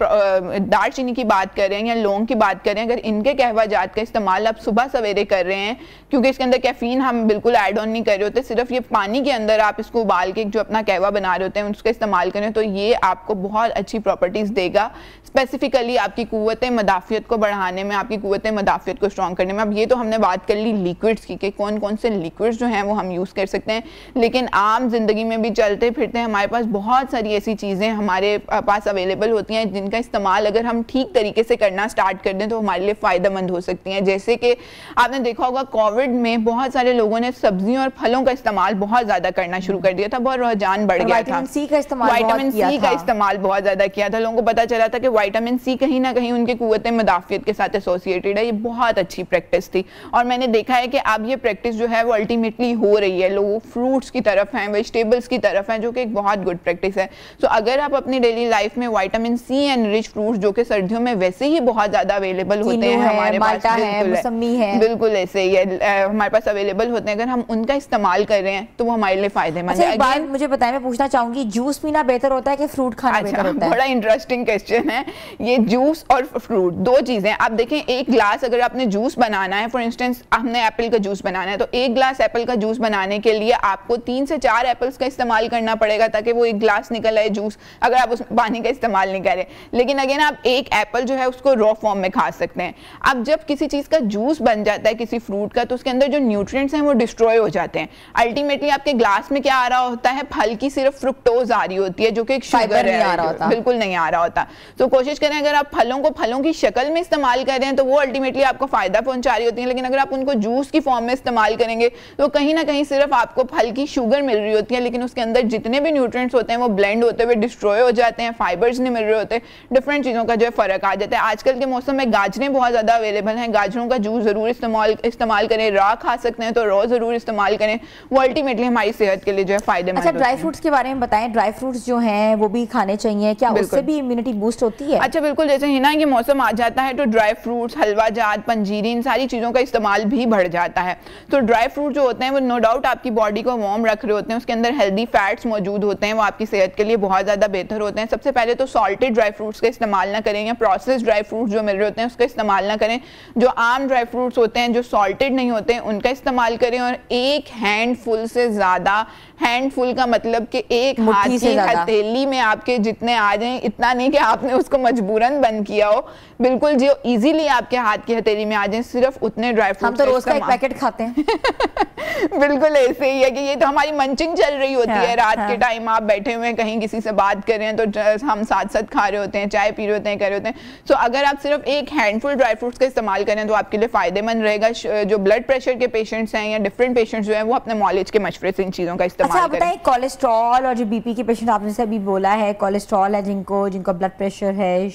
दालचीनी की बात करें या लौंग की बात करें, अगर इनके कहवा जात का इस्तेमाल आप सुबह सवेरे कर रहे हैं, क्योंकि इसके अंदर कैफीन हम बिल्कुल ऐड ऑन नहीं कर रहे होते, सिर्फ ये पानी के अंदर आप इसको उबाल के जो अपना कहवा बना रहे होते हैं उसका इस्तेमाल करें, तो ये आपको बहुत अच्छी प्रॉपर्टीज़ देगा, स्पेसिफिकली आपकी कुव्वत मदाफ़ियत को बढ़ाने में, आपकी कुव्वत मदाफ़ियत को स्ट्रॉन्ग करने में। अब ये तो हमने बात कर ली लिक्विड्स की कि कौन कौन से लिक्विड्स जो हैं वो हम यूज़ कर सकते हैं, लेकिन आम जिंदगी में भी चलते फिरते हमारे पास बहुत सारी ऐसी चीज़ें हमारे पास अवेलेबल होती हैं जिनका इस्तेमाल अगर हम ठीक तरीके से करना स्टार्ट कर दें तो हमारे लिए फ़ायदेमंद हो सकती हैं। जैसे कि आपने देखा होगा कोविड में बहुत सारे लोगों ने सब्जियों और फलों का इस्तेमाल बहुत ज़्यादा करना शुरू कर दिया था, बहुत रुझान बढ़ गया था। विटामिन सी का इस्तेमाल बहुत ज़्यादा किया था। लोगों को पता चला था कि विटामिन सी कहीं ना कहीं उनकी कुव्वत मदाफ़ियत के साथ एसोसिएटेड है। ये बहुत अच्छी प्रैक्टिस थी और मैंने देखा है कि अब ये प्रैक्टिस जो है वो अल्टीमेटली हो रही है। लोग फ्रूट्स की तरफ हैं, वेजिटेबल्स की तरफ हैं, जो कि एक बहुत गुड प्रैक्टिस है। तो अगर आप अपनी डेली लाइफ में vitamin C and rich fruits जो कि सर्दियों में वैसे ही बहुत ज़्यादा अवेलेबल होते हैं, हमारे पास बिल्कुल ऐसे ही है, हमारे पास अवेलेबल होते हैं, अगर हम उनका इस्तेमाल कर रहे हैं तो वो हमारे लिए फायदेमंद है। एक बात मुझे बताएं, मैं पूछना चाहूंगी, जूस पीना बेहतर होता है कि फ्रूट खाना बेहतर होता है? बड़ा इंटरेस्टिंग क्वेश्चन है ये। जूस और फ्रूट दो चीजें। आप देखें, एक ग्लास अगर आपने जूस बनाना है, फॉर इंस्टेंस हमने एप्पल का जूस बनाना है, तो एक ग्लास एप्पल का जूस बनाने के लिए आपको 3 से 4 एप्पल्स का इस्तेमाल करना पड़ेगा ताकि वो एक ग्लास निकल आए जूस, अगर आप उसमें पानी का इस्तेमाल नहीं करें। लेकिन अगेन आप एक एप्पल जो है उसको रॉ फॉर्म में खा सकते हैं। अब जब किसी चीज का जूस बन जाता है किसी फ्रूट का, तो उसके अंदर जो न्यूट्रिएंट्स हैं वो डिस्ट्रॉय हो जाते हैं। अल्टीमेटली आपके ग्लास में क्या आ रहा होता है, फल की सिर्फ फ्रुक्टोज आ रही होती है जो कि एक शुगर है, बिल्कुल नहीं आ रहा होता। तो कोशिश करें अगर आप फलों को फलों की शक्ल में इस्तेमाल कर रहे हैं तो वो अल्टीमेटली आपको फायदा पहुंचा रही होती है। लेकिन अगर आप उनको जूस की फॉर्म में इस्तेमाल करेंगे तो कहीं ना कहीं सिर्फ आपको फल की शुगर मिल रही होती है, लेकिन उसके अंदर जितने भी न्यूट्रिएंट्स होते हैं वो ब्लेंड होते हुए डिस्ट्रॉय हो जाते हैं, फाइबर्स नहीं मिल रहे होते, डिफरेंट चीज़ों का जो है फर्क आ जाता है। आजकल के मौसम में गाजरें बहुत ज़्यादा अवेलेबल हैं, गाजरों का जूस ज़रूर इस्तेमाल करें, रॉ खा सकते हैं तो रॉ ज़रूर इस्तेमाल करें, वो अल्टीमेटली हमारी सेहत के लिए जो है फायदेमंद। अच्छा, ड्राई फ्रूट्स के बारे में बताएं, ड्राई फ्रूट्स जो हैं वो भी खाने चाहिए क्या? उससे भी इम्यूनिटी बूस्ट होती है? अच्छा बिल्कुल, जैसे ही ना ये मौसम आ जाता है तो ड्राई फ्रूट्स, हलवा जात, पंजीरी, इन सारी चीज़ों का इस्तेमाल भी बढ़ जाता है। तो ड्राई फ्रूट जो होते हैं वो नो डाउट आपकी बॉडी को वार्म रख रहे होते हैं, उसके अंदर हेल्दी फैट्स मौजूद होते हैं, वो आपकी सेहत के लिए बहुत ज़्यादा बेहतर होते हैं। सबसे पहले तो सॉल्टेड ड्राई फ्रूट्स का इस्तेमाल ना करें या प्रोसेस्ड ड्राई फ्रूट्स जो मिल रहे होते हैं उसका इस्तेमाल ना करें। जो आम ड्राई फ्रूट्स होते हैं जो सॉल्टेड नहीं होते हैं उनका इस्तेमाल करें, और एक हैंडफुल से ज़्यादा, हैंडफुल का मतलब कि एक हाथ की हथेली में आपके जितने आ जाएं, इतना नहीं कि आपने उसको मजबूरन बंद किया हो, बिल्कुल जो इजीली आपके हाथ की हथेली में आ जाए, सिर्फ उतने ड्राई फ्रूट्स। हम तो रोज का एक पैकेट खाते हैं। बिल्कुल ऐसे ही है कि ये तो हमारी मंचिंग चल रही होती है रात के टाइम, आप बैठे हुए हैं कहीं किसी से बात कर रहे हैं तो हम साथ साथ खा रहे होते हैं, चाय पी रहे होते हैं, कर रहे होते हैं। सो अगर आप सिर्फ एक हैंडफुल ड्राई फ्रूट्स का इस्तेमाल करें तो आपके लिए फायदेमंद रहेगा। जो ब्लड प्रेशर के पेशेंट्स हैं या डिफरेंट पेशेंट्स जो हैं वो अपने मॉलेज के मशवरे से इन चीज़ों का इस्तेमाल करें। बताएं कोलेस्ट्रॉल और जो बीपी के पेशेंट आपने से अभी बोला है, कोलेस्ट्रॉल है जिनको ब्लड प्रेशर है,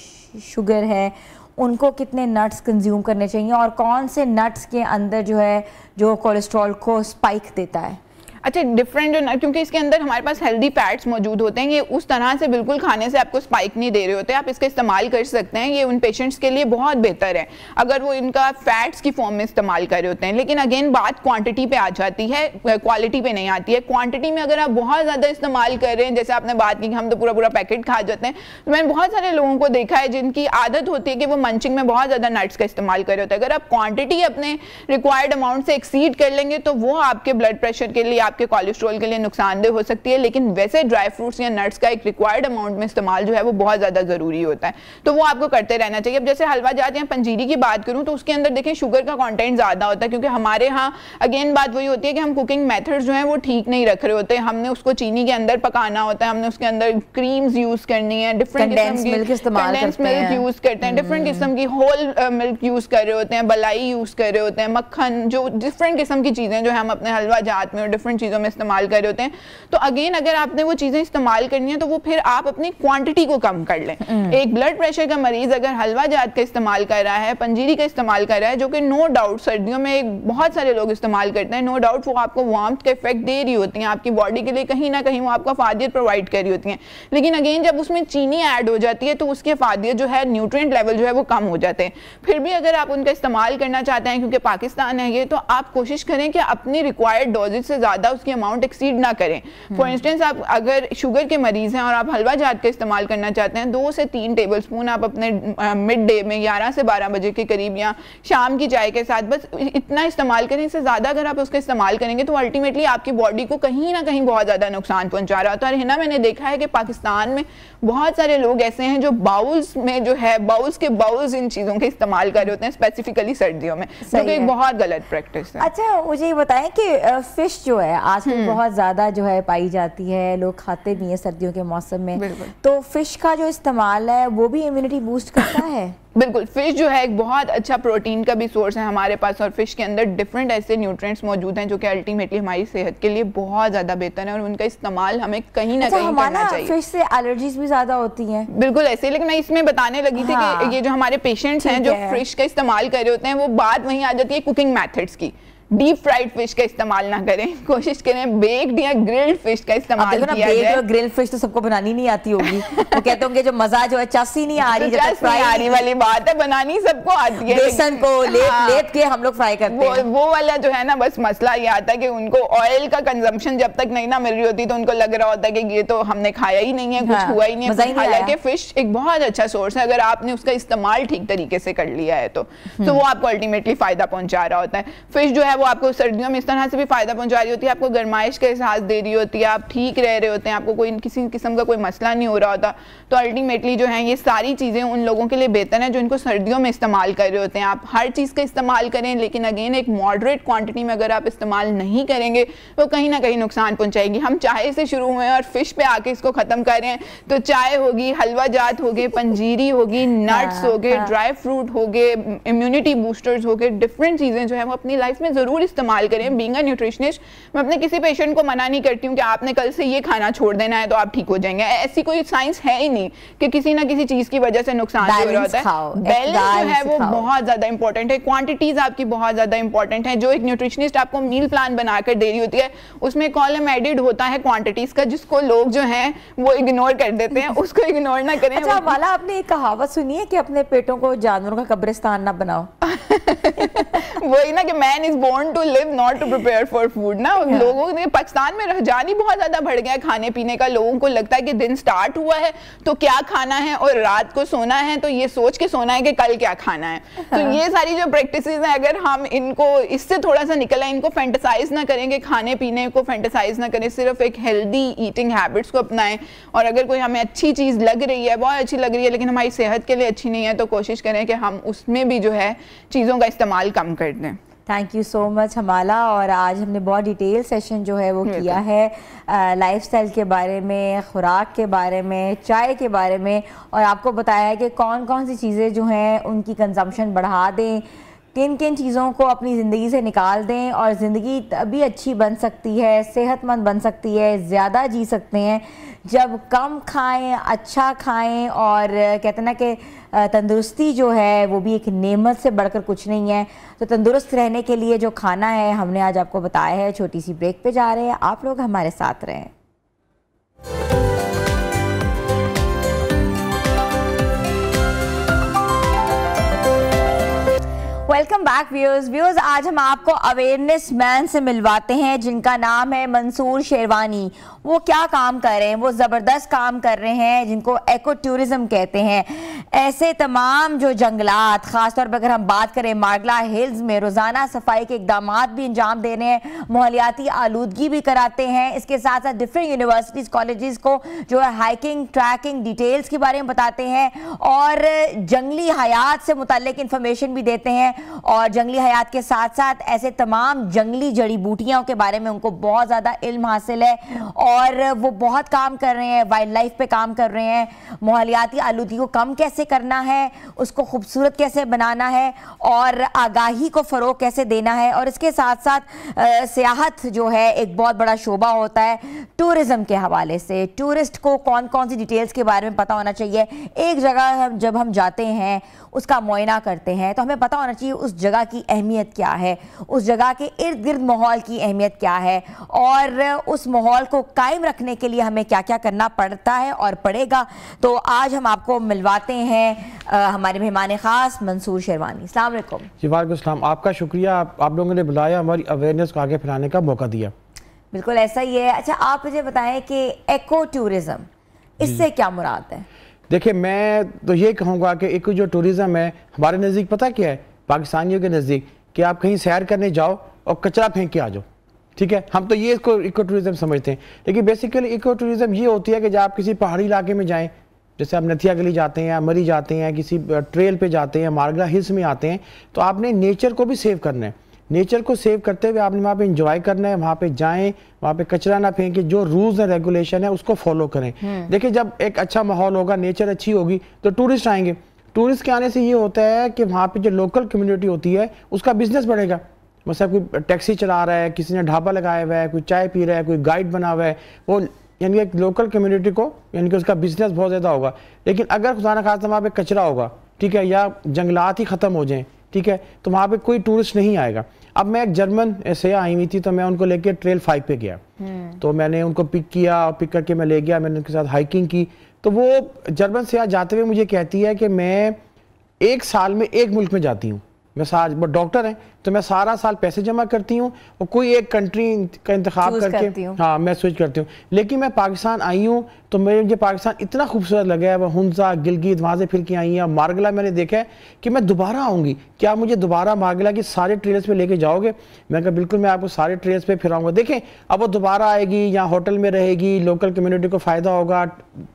शुगर है, उनको कितने नट्स कंज्यूम करने चाहिए और कौन से नट्स के अंदर जो है जो कोलेस्ट्रॉल को स्पाइक देता है? अच्छा, डिफरेंट जो, क्योंकि इसके अंदर हमारे पास हेल्दी फैट्स मौजूद होते हैं, ये उस तरह से बिल्कुल खाने से आपको स्पाइक नहीं दे रहे होते, आप इसका इस्तेमाल कर सकते हैं। ये उन पेशेंट्स के लिए बहुत बेहतर है अगर वो इनका फैट्स की फॉर्म में इस्तेमाल कर रहे होते हैं। लेकिन अगेन बात क्वांटिटी पे आ जाती है, क्वालिटी पे नहीं आती है। क्वांटिटी में अगर आप बहुत ज़्यादा इस्तेमाल कर रहे हैं, जैसे आपने बात की कि हम तो पूरा पूरा पैकेट खा जाते हैं, तो मैंने बहुत सारे लोगों को देखा है जिनकी आदत होती है कि वो मंचिंग में बहुत ज़्यादा नट्स का इस्तेमाल कर रहे होते हैं। अगर आप क्वान्टिटी अपने रिक्वायर्ड अमाउंट से एक्सीड कर लेंगे तो वो आपके ब्लड प्रेशर के लिए, आपके कोलेस्ट्रॉल के लिए नुकसानदेह हो सकती है। लेकिन वैसे ड्राई फ्रूट्स या नट्स का एक रिक्वायर्ड अमाउंट में इस्तेमाल जो है वो बहुत ज़्यादा ज़रूरी होता है, तो वो आपको करते रहना चाहिए। अब जैसे हलवा जात या पंजीरी की बात करूँ तो उसके अंदर देखें शुगर का कंटेंट ज़्यादा होता है, क्योंकि हमारे यहाँ अगेन बात वही होती है कि हम कुकिंग मेथड्स जो हैं वो ठीक नहीं रख रहे होते। हमने उसको चीनी के अंदर पकाना होता है, हमने उसके अंदर क्रीम्स यूज़ करनी है, डिफरेंट कंडेंस मिल्क यूज़ करते हैं, डिफरेंट किस्म की होल मिल्क यूज़ कर रहे होते हैं, मलाई यूज़ कर रहे होते हैं, मक्खन, जो डिफरेंट किस्म की चीज़ें जो है हम अपने हलवा जात में और डिफरेंट चीज़ों में इस्तेमाल कर रहे होते हैं। तो अगेन अगर आपने वो चीजें इस्तेमाल करनी है तो वो फिर आप अपनी क्वांटिटी को कम कर लें। एक ब्लड प्रेशर का मरीज अगर हलवा जात का इस्तेमाल कर रहा है, पंजीरी का इस्तेमाल कर रहा है, जो कि नो डाउट सर्दियों में एक बहुत सारे लोग इस्तेमाल करते हैं, नो डाउट वो आपको वार्मथ का इफेक्ट दे रही होती हैं, आपकी बॉडी के लिए कहीं ना कहीं वो आपको अफादियत प्रोवाइड कर रही होती हैं। लेकिन अगेन जब उसमें चीनी ऐड हो जाती है तो उसकी अफादियत जो है, न्यूट्रिएंट लेवल जो है वो कम हो जाते हैं। फिर भी अगर आप उनका इस्तेमाल करना चाहते हैं, क्योंकि पाकिस्तान है ये, तो आप कोशिश करें कि अपनी रिक्वायर्ड डोजेज से ज़्यादा उसकी अमाउंट एक्सीड ना करें। फॉर इंस्टेंस आप अगर शुगर के मरीज हैं और आप हलवा जात का इस्तेमाल करना चाहते हैं, 2 से 3 टेबलस्पून आप अपने मिड डे में 11 से 12 बजे के करीब या शाम की चाय के साथ बस इतना इस्तेमाल करें। इससे ज़्यादा अगर आप उसका इस्तेमाल करेंगे तो अल्टीमेटली आपकी बॉडी को कहीं ना कहीं बहुत ज़्यादा नुकसान पहुंचा रहा होता है। और है ना, मैंने देखा है कि पाकिस्तान में बहुत सारे लोग ऐसे हैं जो बाउल्स में जो है बाउल्स के बाउल्स इन चीज़ों के इस्तेमाल कर रहे होते हैं, स्पेसिफिकली सर्दियों में, जो कि एक बहुत गलत प्रैक्टिस है। अच्छा, मुझे ये बताएं कि फिश जो है आजकल बहुत ज़्यादा जो है पाई जाती है, लोग खाते भी हैं सर्दियों के मौसम में, तो फिश का जो इस्तेमाल है वो भी इम्यूनिटी बूस्ट करता है? बिल्कुल, फिश जो है एक बहुत अच्छा प्रोटीन का भी सोर्स है हमारे पास, और फिश के अंदर डिफरेंट ऐसे न्यूट्रिएंट्स मौजूद हैं जो कि अल्टीमेटली हमारी सेहत के लिए बहुत ज़्यादा बेहतर है, और उनका इस्तेमाल हमें कहीं ना कहीं करना चाहिए। फिश से एलर्जीज भी ज़्यादा होती हैं? बिल्कुल ऐसे, लेकिन मैं इसमें बताने लगी थी कि ये जो हमारे पेशेंट्स हैं जो फिश का इस्तेमाल कर रहे होते हैं, वो बात वहीं आ जाती है कुकिंग मैथड्स की। डीप फ्राइड फिश का इस्तेमाल ना करें, कोशिश करें बेक्ड या ग्रिल्ड फिश का इस्तेमाल किया जाए। ग्रिल्ड फिश तो सबको बनानी नहीं आती होगी, तो कहते होंगे जो मजा जो है चस्सी नहीं आ रही, जब फ्राई आने वाली बात है, बनानी सबको आती है, बेसन को लेप के हम लोग फ्राई करते हैं। वो वाला जो है ना, बस मसला ये आता है कि उनको ऑयल का कंजम्पशन जब तक नहीं ना मिल रही होती तो उनको लग रहा होता है कि ये तो हमने खाया ही नहीं है, कुछ हुआ ही नहीं है। हालांकि फिश एक बहुत अच्छा सोर्स है अगर आपने उसका इस्तेमाल ठीक तरीके से कर लिया है तो वो आपको अल्टीमेटली फायदा पहुंचा रहा होता है। फिश जो है वो आपको सर्दियों में इस तरह से भी फायदा पहुंचा रही होती है, आपको गर्माइश का एहसास दे रही होती है, आप ठीक रह रहे होते हैं, आपको कोई किसी किस्म का कोई मसला नहीं हो रहा होता। तो अल्टीमेटली जो है ये सारी चीज़ें उन लोगों के लिए बेहतर है जो इनको सर्दियों में इस्तेमाल कर रहे होते हैं। आप हर चीज़ का इस्तेमाल करें, लेकिन अगेन एक मॉडरेट क्वांटिटी में अगर आप इस्तेमाल नहीं करेंगे तो कहीं ना कहीं नुकसान पहुंचाएगी। हम चाय से शुरू हुए और फिश पे आके इसको ख़त्म कर रहे हैं, तो चाय होगी, हलवा जात हो गए, पंजीरी होगी, नट्स हो गए, ड्राई फ्रूट हो गए, इम्यूनिटी बूस्टर्स हो गए, डिफरेंट चीज़ें जो है वो अपनी लाइफ में ज़रूर इस्तेमाल करें। बीइंग अ न्यूट्रिशनिस्ट, मैं अपने किसी पेशेंट को मना नहीं करती हूँ कि आपने कल से ये खाना छोड़ देना है तो आप ठीक हो जाएंगे। ऐसी कोई साइंस है ही नहीं कि किसी ना किसी चीज़ की वजह से नुकसान हो रहा होता है। बैलेंस जो है वो बहुत ज़्यादा इंपॉर्टेंट है, क्वांटिटीज आपकी बहुत ज़्यादा इंपॉर्टेंट है। जो एक न्यूट्रिशनिस्ट आपको मील प्लान बनाकर दे रही होती है उसमें कॉलम एडिड होता है क्वांटिटीज का, जिसको लोग जो हैं वो इग्नोर कर देते हैं, उसको इग्नोर ना करें। अच्छा वाला, आपने एक कहावत सुनी है कि अपने पेटों को जानवरों का कब्रिस्तान ना बनाओ? वही ना कि man is born to live not to prepare for food ना। लोगों ने पाकिस्तान में रहजानी बहुत ज्यादा बढ़ गया है खाने पीने का। लोगों को लगता है कि दिन स्टार्ट हुआ है तो क्या खाना है, और रात को सोना है तो ये सोच के सोना है कि कल क्या खाना है। तो ये सारी जो प्रैक्टिसेस हैं, अगर हम इनको इससे थोड़ा सा निकल आए, इनको फैंटेसाइज ना करेंगे, खाने पीने को फैंटेसाइज ना करें, सिर्फ एक हेल्दी ईटिंग हैबिट्स को अपनाएं। और अगर कोई हमें अच्छी चीज़ लग रही है, बहुत अच्छी लग रही है, लेकिन हमारी सेहत के लिए अच्छी नहीं है, तो कोशिश करें कि हम उसमें भी जो है चीज़ों का इस्तेमाल कम कर दें। थैंक यू सो मच हमाला। और आज हमने बहुत डिटेल सेशन जो है वो किया है लाइफस्टाइल के बारे में, खुराक के बारे में, चाय के बारे में, और आपको बताया है कि कौन कौन सी चीज़ें जो हैं उनकी कंजम्पशन बढ़ा दें, किन किन चीज़ों को अपनी ज़िंदगी से निकाल दें, और ज़िंदगी तभी अच्छी बन सकती है, सेहतमंद बन सकती है, ज़्यादा जी सकते हैं जब कम खाएं, अच्छा खाएं। और कहते हैं ना कि तंदुरुस्ती जो है वो भी एक नेमत से बढ़कर कुछ नहीं है। तो तंदुरुस्त रहने के लिए जो खाना है हमने आज आपको बताया है। छोटी सी ब्रेक पे जा रहे हैं, आप लोग हमारे साथ रहें। Welcome back viewers. आज हम आपको अवेयरनेस मैन से मिलवाते हैं जिनका नाम है मंसूर शेरवानी। वो क्या काम कर रहे हैं, वो ज़बरदस्त काम कर रहे हैं जिनको एको टूरिज़म कहते हैं। ऐसे तमाम जो जंगलात, ख़ासतौर पर अगर हम बात करें मारगला हिल्स में, रोज़ाना सफाई के इकदाम भी अंजाम दे रहे हैं, माहौलियाती आलूदगी भी कराते हैं। इसके साथ साथ डिफरेंट यूनिवर्सिटीज़, कॉलेजेस को जो है हाइकिंग, ट्रैकिंग, डिटेल्स के बारे में बताते हैं, और जंगली हयात से मुताल्लिक इंफॉर्मेशन भी देते हैं। और जंगली हयात के साथ साथ ऐसे तमाम जंगली जड़ी बूटियों के बारे में उनको बहुत ज़्यादा इल्म हासिल है, और वो बहुत काम कर रहे हैं, वाइल्ड लाइफ पे काम कर रहे हैं। माहौलियाती आलूदगी को कम कैसे करना है, उसको खूबसूरत कैसे बनाना है, और आगाही को फ़रोग कैसे देना है। और इसके साथ साथ सियाहत जो है एक बहुत बड़ा शोबा होता है टूरिज़म के हवाले से। टूरिस्ट को कौन कौन सी डिटेल्स के बारे में पता होना चाहिए। एक जगह जब हम जाते हैं, उसका मुआयना करते हैं, तो हमें पता होना चाहिए उस जगह की अहमियत क्या है, उस जगह के इर्द गिर्द माहौल की अहमियत क्या है, और उस माहौल को कायम रखने के लिए हमें क्या क्या करना पड़ता है और पड़ेगा। तो आज हम आपको मिलवाते हैं हमारे मेहमान ख़ास मंसूर शेरवानी। अस्सलाम वालेकुम। जी वालेकुम अस्सलाम। आपका शुक्रिया, आप लोगों ने बुलाया, हमारी अवेयरनेस को आगे फैलाने का मौका दिया। बिल्कुल ऐसा ही है। अच्छा, आप मुझे बताएं कि एको टूरिज़म, इससे क्या मुराद है? देखिए, मैं तो ये कहूँगा कि इको जो टूरिज़म है हमारे नज़दीक पता क्या है, पाकिस्तानियों के नज़दीक, कि आप कहीं सैर करने जाओ और कचरा फेंक के आ जाओ। ठीक है, हम तो ये इसको इको टूरिज़म समझते हैं, लेकिन बेसिकली इको टूरिज़म ये होती है कि जब आप किसी पहाड़ी इलाके में जाएं, जैसे आप नथिया गली जाते हैं या मरी जाते हैं, किसी ट्रेल पे जाते हैं, मारगला हिल्स में आते हैं, तो आपने नेचर को भी सेव करना है। नेचर को सेव करते हुए आपने वहाँ पे इंजॉय करना है, वहाँ पे जाएं, वहाँ पे कचरा ना फेंकें, जो रूल्स एंड रेगुलेशन है उसको फॉलो करें। देखिए, जब एक अच्छा माहौल होगा, नेचर अच्छी होगी, तो टूरिस्ट आएंगे। टूरिस्ट के आने से ये होता है कि वहाँ पे जो लोकल कम्युनिटी होती है उसका बिजनेस बढ़ेगा। मतलब कोई टैक्सी चला रहा है, किसी ने ढाबा लगाया हुआ है, कोई चाय पी रहा है, कोई गाइड बना हुआ है, वो यानी कि लोकल कम्युनिटी को यानी कि उसका बिजनेस बहुत ज़्यादा होगा। लेकिन अगर खुदा न खास्ता वहाँ पे कचरा होगा, ठीक है, या जंगलात ही ख़त्म हो जाएँ, ठीक है, तो वहाँ पे कोई टूरिस्ट नहीं आएगा। अब मैं एक जर्मन से आई हुई थी, तो मैं उनको लेके ट्रेल 5 पे गया, तो मैंने उनको पिक किया और पिक करके मैं ले गया, मैंने उनके साथ हाइकिंग की। तो वो जर्मन से जाते हुए मुझे कहती है कि मैं 1 साल में 1 मुल्क में जाती हूँ। मैं डॉक्टर हैं, तो मैं सारा साल पैसे जमा करती हूँ और कोई एक कंट्री का इंतखाब करके हाँ मैं स्विच करती हूँ। लेकिन मैं पाकिस्तान आई हूँ तो मुझे पाकिस्तान इतना खूबसूरत लगा है, हुंजा, गिलगित, वहाँ से फिर के आई हैं, मारगला मैंने देखा है कि मैं दोबारा आऊँगी, क्या मुझे दोबारा मारगला की सारे ट्रेल्स पे लेके जाओगे? मैं कहा बिल्कुल, मैं आपको सारे ट्रेल्स पे फिराऊंगा। देखें, अब वो दोबारा आएगी, यहाँ होटल में रहेगी, लोकल कम्युनिटी को फ़ायदा होगा,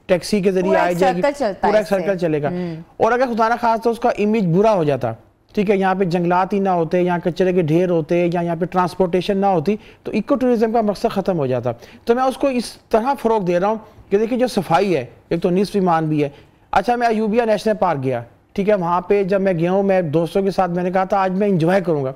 टैक्सी के जरिए आ जाएगी, पूरा एक सर्कल चलेगा। और अगर खुदा न खास्ता तो उसका इमेज बुरा हो जाता, ठीक है, यहाँ पे जंगलात ही ना होते, यहाँ कचरे के ढेर होते, या यहाँ पे ट्रांसपोर्टेशन ना होती, तो इको टूरिज़म का मकसद ख़त्म हो जाता। तो मैं उसको इस तरह फ़रोग दे रहा हूँ कि देखिए, जो सफाई है एक तो निस्फ़ ईमान भी है। अच्छा, मैं अयूबिया नेशनल पार्क गया, ठीक है, वहाँ पे जब मैं गया हूँ, मैं दोस्तों के साथ मैंने कहा था आज मैं इंजॉय करूँगा।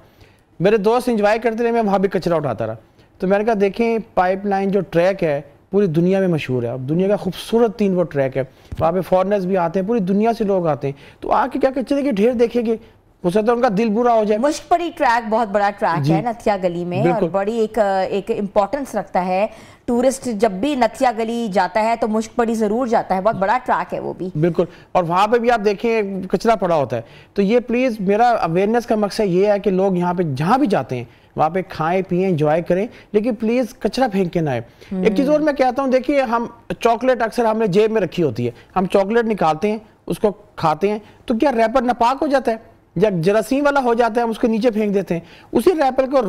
मेरे दोस्त इंजॉय करते रहे, मैं वहाँ भी कचरा उठाता रहा। तो मैंने कहा देखें, पाइपलाइन जो ट्रैक है पूरी दुनिया में मशहूर है, अब दुनिया का खूबसूरत 3 वो ट्रैक है, वहाँ पे फॉरेनर्स भी आते हैं, पूरी दुनिया से लोग आते हैं, तो आके क्या कचरे के ढेर देखेंगे, हो सकता है उनका दिल बुरा हो जाए। मुश्कपड़ी ट्रैक बहुत बड़ा ट्रैक है नथिया गली में, और बड़ी एक इम्पोर्टेंस रखता है। टूरिस्ट जब भी नथिया गली जाता है तो मुश्कपड़ी जरूर जाता है, बहुत बड़ा ट्रैक है वो भी। बिल्कुल, और वहाँ पे भी आप देखें कचरा पड़ा होता है। तो ये प्लीज़ मेरा अवेयरनेस का मकसद ये है कि लोग यहाँ पे जहाँ भी जाते हैं वहाँ पे खाएं पिएं एंजॉय करें, लेकिन प्लीज़ कचरा फेंक के ना आए। एक चीज़ और मैं कहता हूँ, देखिए हम चॉकलेट अक्सर हमने जेब में रखी होती है, हम चॉकलेट निकालते हैं उसको खाते हैं तो क्या रैपर नापाक हो जाता है या जरासीम वाला हो जाता है, हम उसको नीचे फेंक देते हैं। उसी रैपर को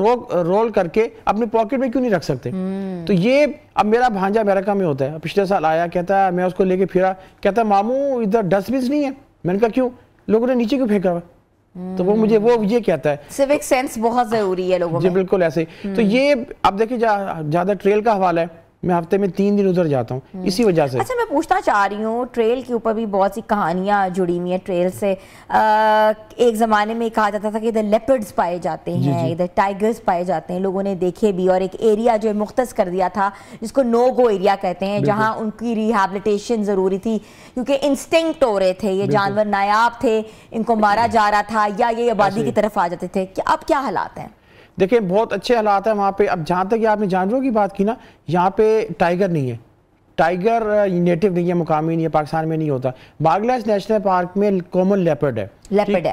रोल करके अपनी पॉकेट में क्यों नहीं रख सकते? तो ये अब मेरा भांजा अमेरिका में होता है, पिछले साल आया, कहता है मैं उसको लेके फिरा, कहता है मामू इधर डस्टबिन नहीं है। मैंने कहा क्यों, लोगों ने नीचे क्यों फेंका हुआ? तो वो मुझे वो ये कहता है सिविक सेंस बहुत जरूरी है लोगों में। जी बिल्कुल ऐसे ही। तो ये अब देखिए ज्यादा ट्रेल का हवाला है, मैं हफ्ते में 3 दिन उधर जाता हूँ इसी वजह से। अच्छा, मैं पूछना चाह रही हूँ, ट्रेल के ऊपर भी बहुत सी कहानियाँ जुड़ी हुई हैं ट्रेल से। एक ज़माने में कहा जाता था कि इधर लेपर्ड्स पाए जाते हैं, इधर टाइगर्स पाए जाते हैं, लोगों ने देखे भी, और एक एरिया जो है मुख्तस कर दिया था जिसको नो गो एरिया कहते हैं, जहाँ उनकी रिहैबिलिटेशन ज़रूरी थी क्योंकि इंस्टिंक्ट हो रहे थे, ये जानवर नायाब थे, इनको मारा जा रहा था या ये आबादी की तरफ आ जाते थे। अब क्या हालात हैं? देखिए बहुत अच्छे हालात हैं वहाँ पे। अब जहाँ तक आपने जानवरों की बात की ना, यहाँ पे टाइगर नहीं है, टाइगर नेटिव नहीं है, मुकामी नहीं है, पाकिस्तान में नहीं होता। बागलास नेशनल पार्क में कॉमन लेपर्ड है,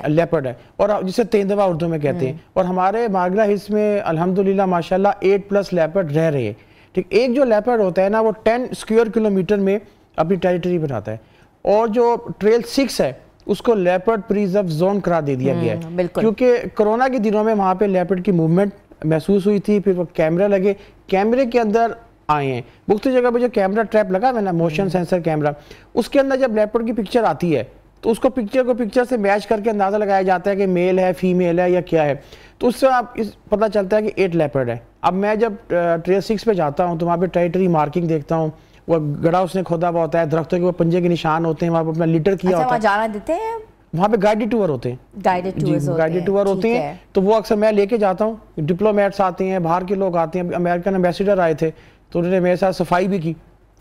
लेपर्ड है, और जिसे तेंदुआ उर्दू में कहते हैं। और हमारे बागला हिल्स में अल्हम्दुलिल्लाह माशाल्लाह 8+ लेपर्ड रह रहे हैं। ठीक, एक जो लेपर्ड होता है ना वो 10 स्क्वायर किलोमीटर में अपनी टेरिटरी बनाता है, और जो ट्रेल 6 है उसको लेपर्ड प्रिजर्व जोन करा दे दिया गया है, क्योंकि कोरोना के दिनों में वहाँ पे लेपर्ड की मूवमेंट महसूस हुई थी। फिर वो कैमरा लगे, कैमरे के अंदर आए हैं, मुख्तलिफ जगह पे जो कैमरा ट्रैप लगा है ना, मोशन सेंसर कैमरा, उसके अंदर जब लेपर्ड की पिक्चर आती है तो उसको पिक्चर से मैच करके अंदाज़ा लगाया जाता है कि मेल है फीमेल है या क्या है। तो उससे आप पता चलता है कि 8 लेपर्ड है। अब मैं जब ट्रेल 6 पे जाता हूँ तो वहाँ पे टेरिटरी मार्किंग देखता हूँ, वो गड़ा उसने खोदा हुआ होता है, दरख्तों के वो पंजे के निशान होते हैं, वहाँ पे अपना लिटर किया होता है। जाना देते हैं वहाँ पे गाइडेड टूर होते हैं, गाइडेड टूर होते हैं। तो वो अक्सर मैं लेके जाता हूँ, डिप्लोमेट्स आते हैं, बाहर के लोग आते हैं, अमेरिकन एम्बेसडर आए थे तो उन्होंने मेरे साथ सफाई भी की।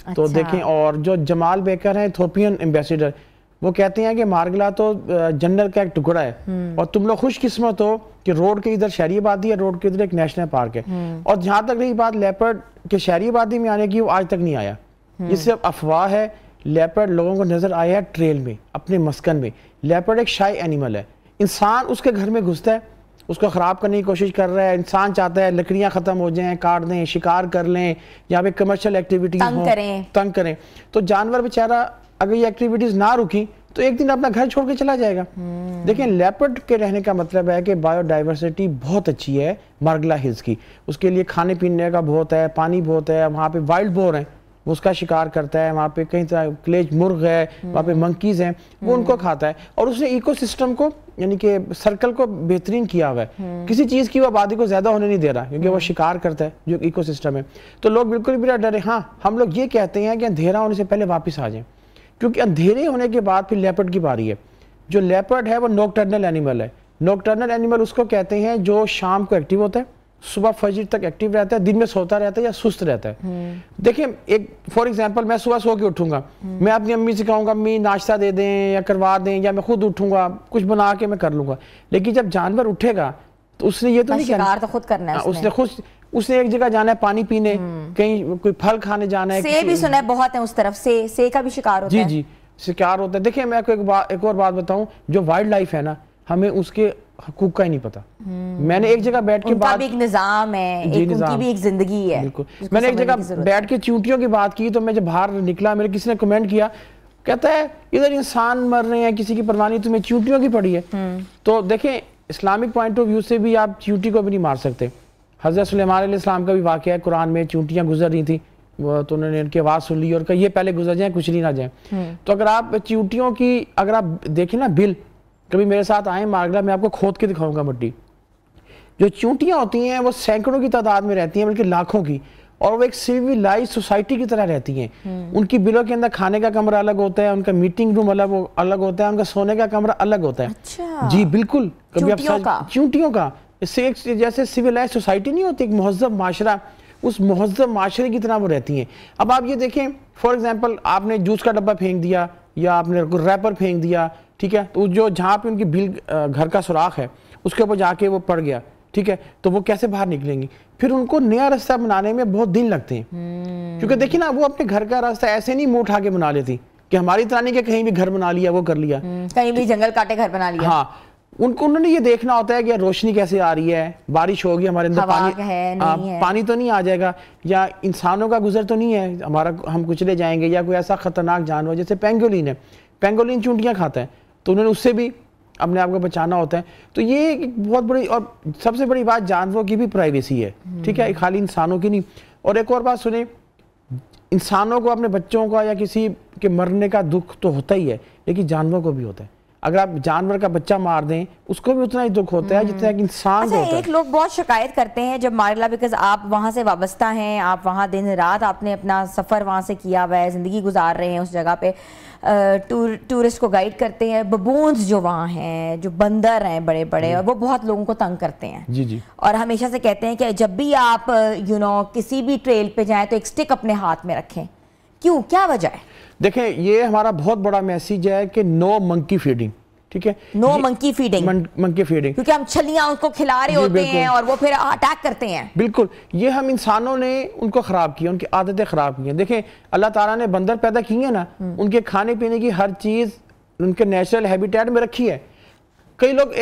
तो देखें, और जो जमाल बेकर है इथोपियन एम्बेसडर, वो कहते हैं कि मारगला तो जंगल का एक टुकड़ा है और तुम लोग खुशकिस्मत हो कि रोड के इधर शहरी आबादी है, रोड के इधर एक नेशनल पार्क है। और जहाँ तक रही बात लेपर्ड के शहरी आबादी में आने की, वो आज तक नहीं आया। ये सिर्फ अफवाह है। लेपर्ड लोगों को नजर आया है ट्रेल में, अपने मस्कन में। लेपर्ड एक शाई एनिमल है, इंसान उसके घर में घुसता है, उसको ख़राब करने की कोशिश कर रहा है। इंसान चाहता है लकड़ियाँ ख़त्म हो जाएं, काट दें, शिकार कर लें, यहाँ पे कमर्शियल एक्टिविटीज़ तंग करें। तो जानवर बेचारा अगर ये एक्टिविटीज़ ना रुकी तो एक दिन अपना घर छोड़ के चला जाएगा। देखिए, लेपर्ड के रहने का मतलब है कि बायोडाइवर्सिटी बहुत अच्छी है मारगला हिल्स की, उसके लिए खाने पीने का बहुत है, पानी बहुत है। वहाँ पे वाइल्ड बोर है, वो उसका शिकार करता है, वहाँ पे कई तरह क्लेज मुर्ग है, वहाँ पे मंकीज हैं, वो उनको खाता है। और उसने इकोसिस्टम को, यानी कि सर्कल को बेहतरीन किया हुआ है, किसी चीज़ की वो आबादी को ज़्यादा होने नहीं दे रहा, क्योंकि वो शिकार करता है जो इकोसिस्टम है। तो लोग बिल्कुल भी ना डरे। हाँ, हम लोग ये कहते हैं कि अंधेरा होने से पहले वापस आ जाएं, क्योंकि अंधेरे होने के बाद फिर लेपर्ड की बारी है। जो लेपर्ड है वो नॉकटर्नल एनिमल है। नॉकटर्नल एनिमल उसको कहते हैं जो शाम को एक्टिव होता है, सुबह फजर तक एक्टिव रहता है, दिन में सोता रहता है या सुस्त रहता है। देखिए, एक फॉर एग्जांपल, मैं सुबह सो के उठूंगा, मैं अपनी अम्मी से कहूँगा अम्मी नाश्ता दे दें या करवा दें, या मैं खुद उठूंगा कुछ बना के मैं कर लूँगा। लेकिन जब जानवर उठेगा तो उसने ये तो नहीं शिकार तो खुद करना है, उसने एक जगह जाना है पानी पीने, कहीं कोई फल खाने जाना है। सेब भी सुना है बहुत है उस तरफ से का भी शिकार होता है। जी, शिकार होता है। देखिए, मैं आपको एक और बात बताऊं, जो वाइल्ड लाइफ है ना, हमें उसके हकूक का ही नहीं पता। मैंने एक जगह बैठ के बात, एक निजाम है, उनकी भी एक जिंदगी है। बिल्कुल, मैंने एक जगह बैठ के चींटियों की बात की, तो मैं जब बाहर निकला, मेरे किसी ने कमेंट किया, कहता है इधर इंसान मर रहे हैं, किसी की परवाह नहीं, तुम्हें चींटियों की पड़ी है। तो देखें, इस्लामिक पॉइंट ऑफ व्यू से भी आप चींटी को भी नहीं मार सकते। हज़रत सुलेमान अलैहिस्सलाम का भी वाक़या है कुरान में, चींटियाँ गुजर रही थी, तो उन्होंने इनकी आवाज़ सुन ली और कहा ये पहले गुजर जाए, कुछ नहीं ना जाए। तो अगर आप चींटियों की अगर आप देखें ना, बिल, कभी मेरे साथ आए मारगला, मैं आपको खोद के दिखाऊंगा मिट्टी। जो चींटियाँ होती हैं वो सैकड़ों की तादाद में रहती हैं, बल्कि लाखों की, और वो एक सिविलाइज सोसाइटी की तरह रहती हैं। उनकी बिलों के अंदर खाने का कमरा अलग होता है, उनका मीटिंग रूम अलग होता है, उनका सोने का कमरा अलग होता है। अच्छा। जी बिल्कुल, कभी आप चींटियों का, इससे एक जैसे सिविलाइज सोसाइटी नहीं होती, एक महज़ब माशरा, उस महज़ब माशरे की तरह वो रहती हैं। अब आप ये देखें, फॉर एग्जांपल, आपने जूस का डब्बा फेंक दिया या आपने रैपर फेंक दिया, ठीक है, तो जो जहाँ पे उनकी बिल घर का सुराख है उसके ऊपर जाके वो पड़ गया, ठीक है, तो वो कैसे बाहर निकलेंगी? फिर उनको नया रास्ता बनाने में बहुत दिन लगते हैं, क्योंकि देखिए ना वो अपने घर का रास्ता ऐसे नहीं मुंह उठा के बना लेती कि हमारी तरह नहीं कि कहीं भी घर बना लिया, वो कर लिया, कहीं भी जंगल काटे घर बना लिया। हाँ, उन्होंने ये देखना होता है कि रोशनी कैसे आ रही है, बारिश होगी, हमारे अंदर पानी तो नहीं आ जाएगा, या इंसानों का गुजर तो नहीं है हमारा, हम कुचले जाएंगे, या कोई ऐसा खतरनाक जानवर जैसे पेंगोलिन है, पेंगोलिन चूंटियां खाता है, तो उन्होंने उससे भी अपने आप को बचाना होता है। तो ये एक बहुत बड़ी और सबसे बड़ी बात, जानवरों की भी प्राइवेसी है, ठीक है, खाली इंसानों की नहीं। और एक और बात सुने, इंसानों को अपने बच्चों का या किसी के मरने का दुख तो होता ही है, लेकिन जानवरों को भी होता है। अगर आप जानवर का बच्चा मार दें उसको भी उतना ही दुख होता है जितना एक इंसान को होता है। एक लोग बहुत शिकायत करते हैं जब मारेला, बिकॉज आप वहाँ से वाबस्ता हैं, आप वहाँ दिन रात आपने अपना सफ़र वहाँ से किया हुआ है, ज़िंदगी गुजार रहे हैं उस जगह पे, टूरिस्ट को गाइड करते हैं। बबून्स जो वहाँ हैं, जो बंदर हैं बड़े बड़े, और वो बहुत लोगों को तंग करते हैं जी जी, और हमेशा से कहते हैं कि जब भी आप किसी भी ट्रेल पे जाएं तो एक स्टिक अपने हाथ में रखें। क्यों, क्या वजह है? देखें, ये हमारा बहुत बड़ा मैसेज है कि नो मंकी फीडिंग, ठीक है, no monkey feeding, monkey feeding, क्योंकि हम छलियां उनको खिला रहे होते हैं और वो फिर अटैक करते हैं। बिल्कुल, ये हम इंसानों ने उनको खराब किया, उनकी आदतें खराब की हैं। देखें, अल्लाह ताला ने बंदर पैदा किए ना, उनके खाने पीने की हर चीज उनके नेचुरल हैबिटेट में रखी है। कई लोग,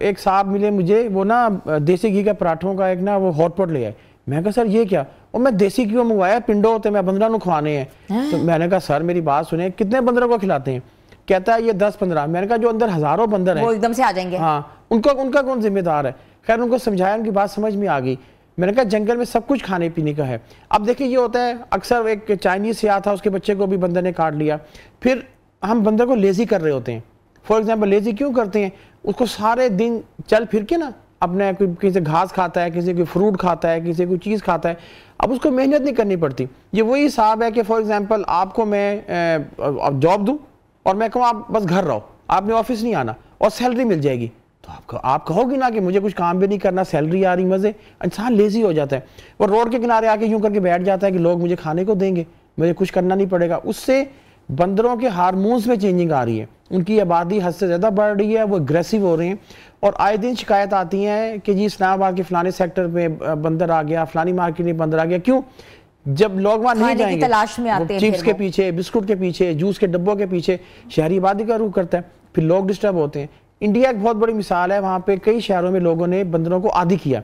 एक साहब मिले मुझे, वो ना देसी घी का पराठों का एक ना वो हॉटपॉट ले आए। मैं कहा सर ये क्या? और मैं देसी घी मंगवाया, पिंडो होते मैं बंदरों को खवाने हैं। तो मैंने कहा सर मेरी बात सुने, कितने बंदरों को खिलाते हैं? कहता है ये 10-15। मैंने कहा जो अंदर हजारों बंदर हैं वो एकदम से आ जाएंगे, हाँ, उनका कौन जिम्मेदार है? खैर उनको समझाया, उनकी बात समझ में आ गई। मैंने कहा जंगल में सब कुछ खाने पीने का है। अब देखिए ये होता है, अक्सर एक चाइनीज से था, उसके बच्चे को भी बंदर ने काट लिया। फिर हम बंदर को लेजी कर रहे होते हैं। फॉर एग्जाम्पल लेजी क्यों करते हैं? उसको सारे दिन चल फिर के ना अपने किसी घास खाता है, किसी कोई फ्रूट खाता है, किसी कोई चीज़ खाता है, अब उसको मेहनत नहीं करनी पड़ती। ये वही हिसाब है कि फॉर एग्जांपल आपको मैं जॉब दूं और मैं कहूँ आप बस घर रहो, आपने ऑफिस नहीं आना और सैलरी मिल जाएगी, तो आप कहोगी ना कि मुझे कुछ काम भी नहीं करना, सैलरी आ रही, मज़े। इंसान लेजी हो जाता है, वो रोड के किनारे आके यूं करके बैठ जाता है कि लोग मुझे खाने को देंगे, मुझे कुछ करना नहीं पड़ेगा। उससे बंदरों के हार्मोन्स में चेंजिंग आ रही है, उनकी आबादी हद से ज़्यादा बढ़ रही है, वो एग्रेसिव हो रहे हैं। और आए दिन शिकायत आती है कि जी इस्लामाबाद के फलाने सेक्टर में बंदर आ गया, फलानी मार्केट में बंदर आ गया। क्यों? जब लोग वहाँ नहीं जाएंगे, तलाश में आते हैं, चिप्स के पीछे, बिस्कुट के पीछे, जूस के डब्बों के पीछे शहरी आबादी का रुख करता है, फिर लोग डिस्टर्ब होते हैं। इंडिया एक बहुत बड़ी मिसाल है, वहाँ पे कई शहरों में लोगों ने बंदरों को आदी किया,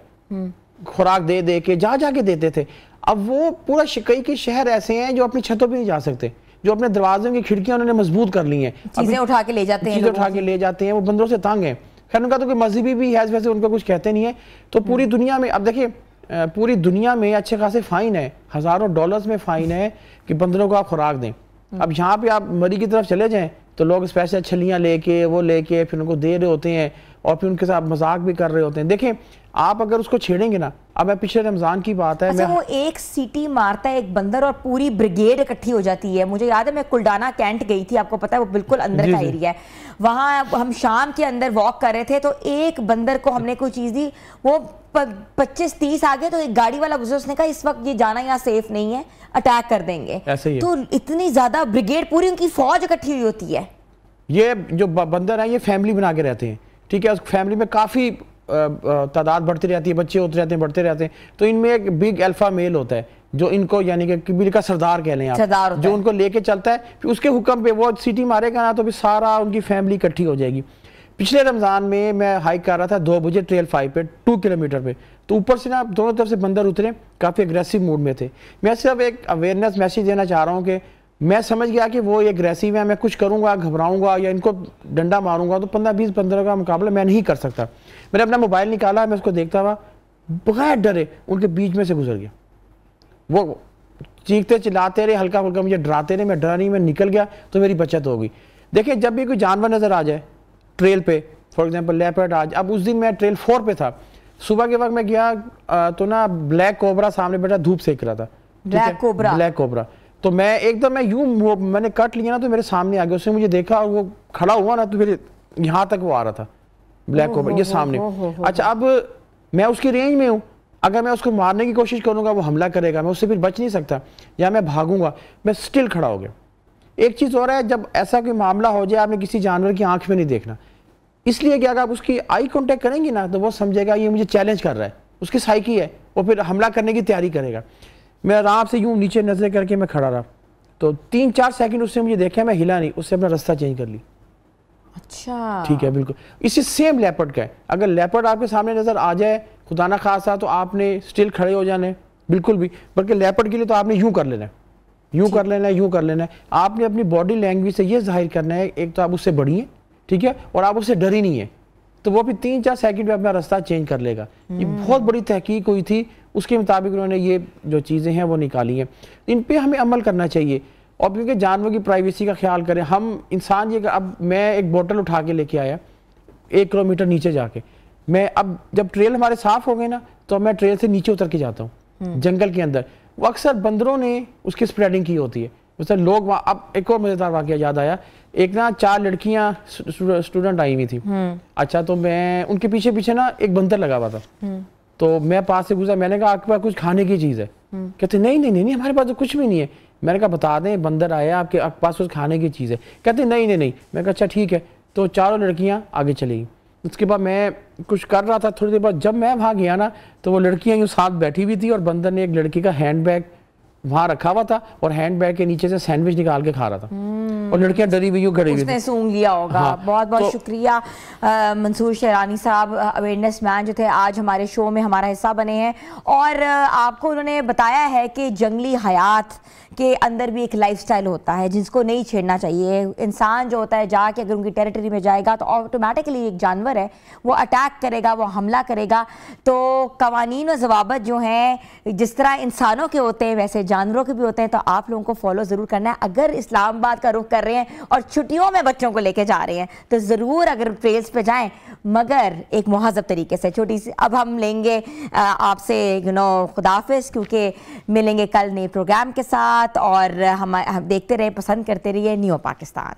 खुराक दे दे के जा जाके देते थे। अब वो पूरा कई के शहर ऐसे हैं जो अपनी छतों पर नहीं जा सकते, जो अपने दरवाजों की खिड़कियां उन्होंने मजबूत कर ली हैं, चीजें उठा के ले जाते हैं, चीजें उठा के ले जाते हैं, वो बंदरों से तंग है। खैर उनका तो कोई मजहबी भी है, वैसे उनका कुछ कहते नहीं है। तो पूरी दुनिया में, अब देखिए पूरी दुनिया में अच्छे खासे फाइन है, हजारों डॉलर्स में फाइन है कि बंदरों को आप खुराक दें। अब यहाँ पे आप मरी की तरफ चले जाएं तो लोग स्पेशल छलियाँ लेके वो लेके फिर उनको दे रहे होते हैं और फिर उनके साथ मजाक भी कर रहे होते हैं। देखें आप अगर उसको छेड़ेंगे ना, अब मैं पिछले रमजान की बात है, अच्छा, वो एक सीटी मारता है एक बंदर और पूरी ब्रिगेड इकट्ठी हो जाती है। मुझे याद है मैं कुल्डाना कैंट गई थी, आपको पता है वो बिल्कुल अंदर का एरिया है, वहाँ हम शाम के अंदर वॉक कर रहे थे, तो एक बंदर को हमने कोई चीज़ दी, वो 25-30 आ गए, तो एक गाड़ी वाला गुजरा, उसने कहा इस वक्त ये जाना यहाँ सेफ नहीं है, अटैक कर देंगे। तो इतनी ज्यादा ब्रिगेड, पूरी उनकी फौज इकट्ठी हुई होती है। ये जो बंदर है ये फैमिली बना के रहते हैं, ठीक है, उस फैमिली में काफ़ी तादाद बढ़ती रहती है, बच्चे होते रहते हैं, बढ़ते रहते हैं। तो इनमें एक बिग अल्फा मेल होता है जो इनको यानी कि कबीले का सरदार कह लें आप, जो उनको लेके चलता है, फिर उसके हुक्म पे वो सीटी मारेगा ना तो फिर सारा उनकी फैमिली इकट्ठी हो जाएगी। पिछले रमज़ान में मैं हाइक कर रहा था 2 बजे ट्रेल 5 पे 2 किलोमीटर पे, तो ऊपर से ना दोनों तरफ से बंदर उतरे, काफ़ी एग्रेसिव मूड में थे। मैं सिर्फ एक अवेयरनेस मैसेज देना चाह रहा हूँ कि मैं समझ गया कि वो एग्रेसिव है, मैं कुछ करूँगा, घबराऊँगा या इनको डंडा मारूंगा तो 15-20 बंदरों का मुकाबला मैं नहीं कर सकता। मैंने अपना मोबाइल निकाला, मैं उसको देखता हुआ बगैर डरे उनके बीच में से गुजर गया। वो चीखते चिल्लाते रहे, हल्का फुल्का मुझे डराते रहे, मैं डरा नहीं, मैं निकल गया तो मेरी बचत हो गई। देखिए जब भी कोई जानवर नज़र आ जाए ट्रेल पे, फॉर एग्जांपल लेपर्ड आज, अब उस दिन मैं ट्रेल 4 पे था, सुबह के वक्त मैं गया तो ना ब्लैक कोबरा सामने बैठा धूप सेक रहा था, ब्लैक कोबरा, तो मैं एकदम मैं यूं मैंने कट लिया ना तो मेरे सामने आ गया, उसने मुझे देखा और वो खड़ा हुआ ना तो फिर यहाँ तक वो आ रहा था ब्लैक कोबरा, ये सामने। अच्छा अब मैं उसकी रेंज में हूँ, अगर मैं उसको मारने की कोशिश करूंगा वो हमला करेगा, मैं उससे फिर बच नहीं सकता, या मैं भागूंगा, मैं स्टिल खड़ा हो गया। एक चीज़ और है, जब ऐसा कोई मामला हो जाए आपने किसी जानवर की आंख में नहीं देखना, इसलिए कि अगर आप उसकी आई कांटेक्ट करेंगी ना तो वो समझेगा ये मुझे चैलेंज कर रहा है, उसकी साइकी है, वो फिर हमला करने की तैयारी करेगा। मैं आराम से यूँ नीचे नजर करके मैं खड़ा रहा, तो 3-4 सेकंड उससे मुझे देखा, मैं हिला नहीं, उससे अपना रास्ता चेंज कर ली। अच्छा, ठीक है, बिल्कुल इसी सेम लेपर्ड का है। अगर लेपर्ड आपके सामने नजर आ जाए खुदा ना खासा तो आपने स्टिल खड़े हो जाने, बिल्कुल भी, बल्कि लेपर्ड के लिए तो आपने यूं कर लेना है, यूं कर लेना है, यूं कर लेना है। आपने अपनी बॉडी लैंग्वेज से ये जाहिर करना है, एक तो आप उससे बड़ी हैं, ठीक है, और आप उससे डरी नहीं है, तो वो भी 3-4 सेकंड में अपना रास्ता चेंज कर लेगा। ये बहुत बड़ी तहकीक हुई थी, उसके मुताबिक उन्होंने ये जो चीज़ें हैं वो निकाली हैं। इन पे हमें अमल करना चाहिए, और क्योंकि जानवर की प्राइवेसी का ख्याल करें। हम इंसान ये, अब मैं एक बोतल उठा के लेके आया 1 किलोमीटर नीचे जाके, मैं अब जब ट्रेल हमारे साफ हो गए ना तो मैं ट्रेल से नीचे उतर के जाता हूँ जंगल के अंदर। वो अक्सर बंदरों ने उसकी स्प्रेडिंग की होती है, उससे लोग वहाँ। अब एक और मज़ेदार वाक़या याद आया, एक ना 4 लड़कियाँ स्टूडेंट आई हुई थी। अच्छा, तो मैं उनके पीछे पीछे ना एक बंदर लगा हुआ था, तो मैं पास से गुजरा, मैंने कहा आपके पास कुछ खाने की चीज़ है? कहते नहीं नहीं नहीं नहीं हमारे पास तो कुछ भी नहीं है। मैंने कहा बता दें बंदर आया आपके पास कुछ खाने की चीज़ है? कहते नहीं नहीं नहीं। मैंने कहा अच्छा ठीक है। तो चारों लड़कियां आगे चली गई। उसके बाद मैं कुछ कर रहा था, थोड़ी देर बाद जब मैं वहाँ गया ना तो वो लड़कियां यूँ साथ बैठी हुई थी और बंदर ने एक लड़की का हैंड बैग वहाँ रखा हुआ था और हैंड बैग के नीचे से सैंडविच निकाल के खा रहा था और लड़कियां डरी हुई खड़ी हुई उसने सूंघ लिया होगा। हाँ, बहुत बहुत शुक्रिया मंसूर शेरानी साहब, अवेयरनेस मैन जो थे आज हमारे शो में हमारा हिस्सा बने हैं, और आपको उन्होंने बताया है कि जंगली हयात के अंदर भी एक लाइफस्टाइल होता है जिसको नहीं छेड़ना चाहिए। इंसान जो होता है जाके अगर उनकी टेरिटरी में जाएगा तो ऑटोमेटिकली एक जानवर है, वो अटैक करेगा, वो हमला करेगा। तो कवानीन और ज़वाबत जो हैं जिस तरह इंसानों के होते हैं वैसे जानवरों के भी होते हैं, तो आप लोगों को फॉलो ज़रूर करना है। अगर इस्लामाबाद का रुख कर रहे हैं और छुट्टियों में बच्चों को लेके जा रहे हैं तो ज़रूर अगर ट्रेल्स पे जाएं, मगर एक मुहज़्ज़ब तरीके से। छोटी सी अब हम लेंगे आपसे खुदाफिज, क्योंकि मिलेंगे कल नए प्रोग्राम के साथ, और हम देखते रहे, पसंद करते रहिए नियो पाकिस्तान।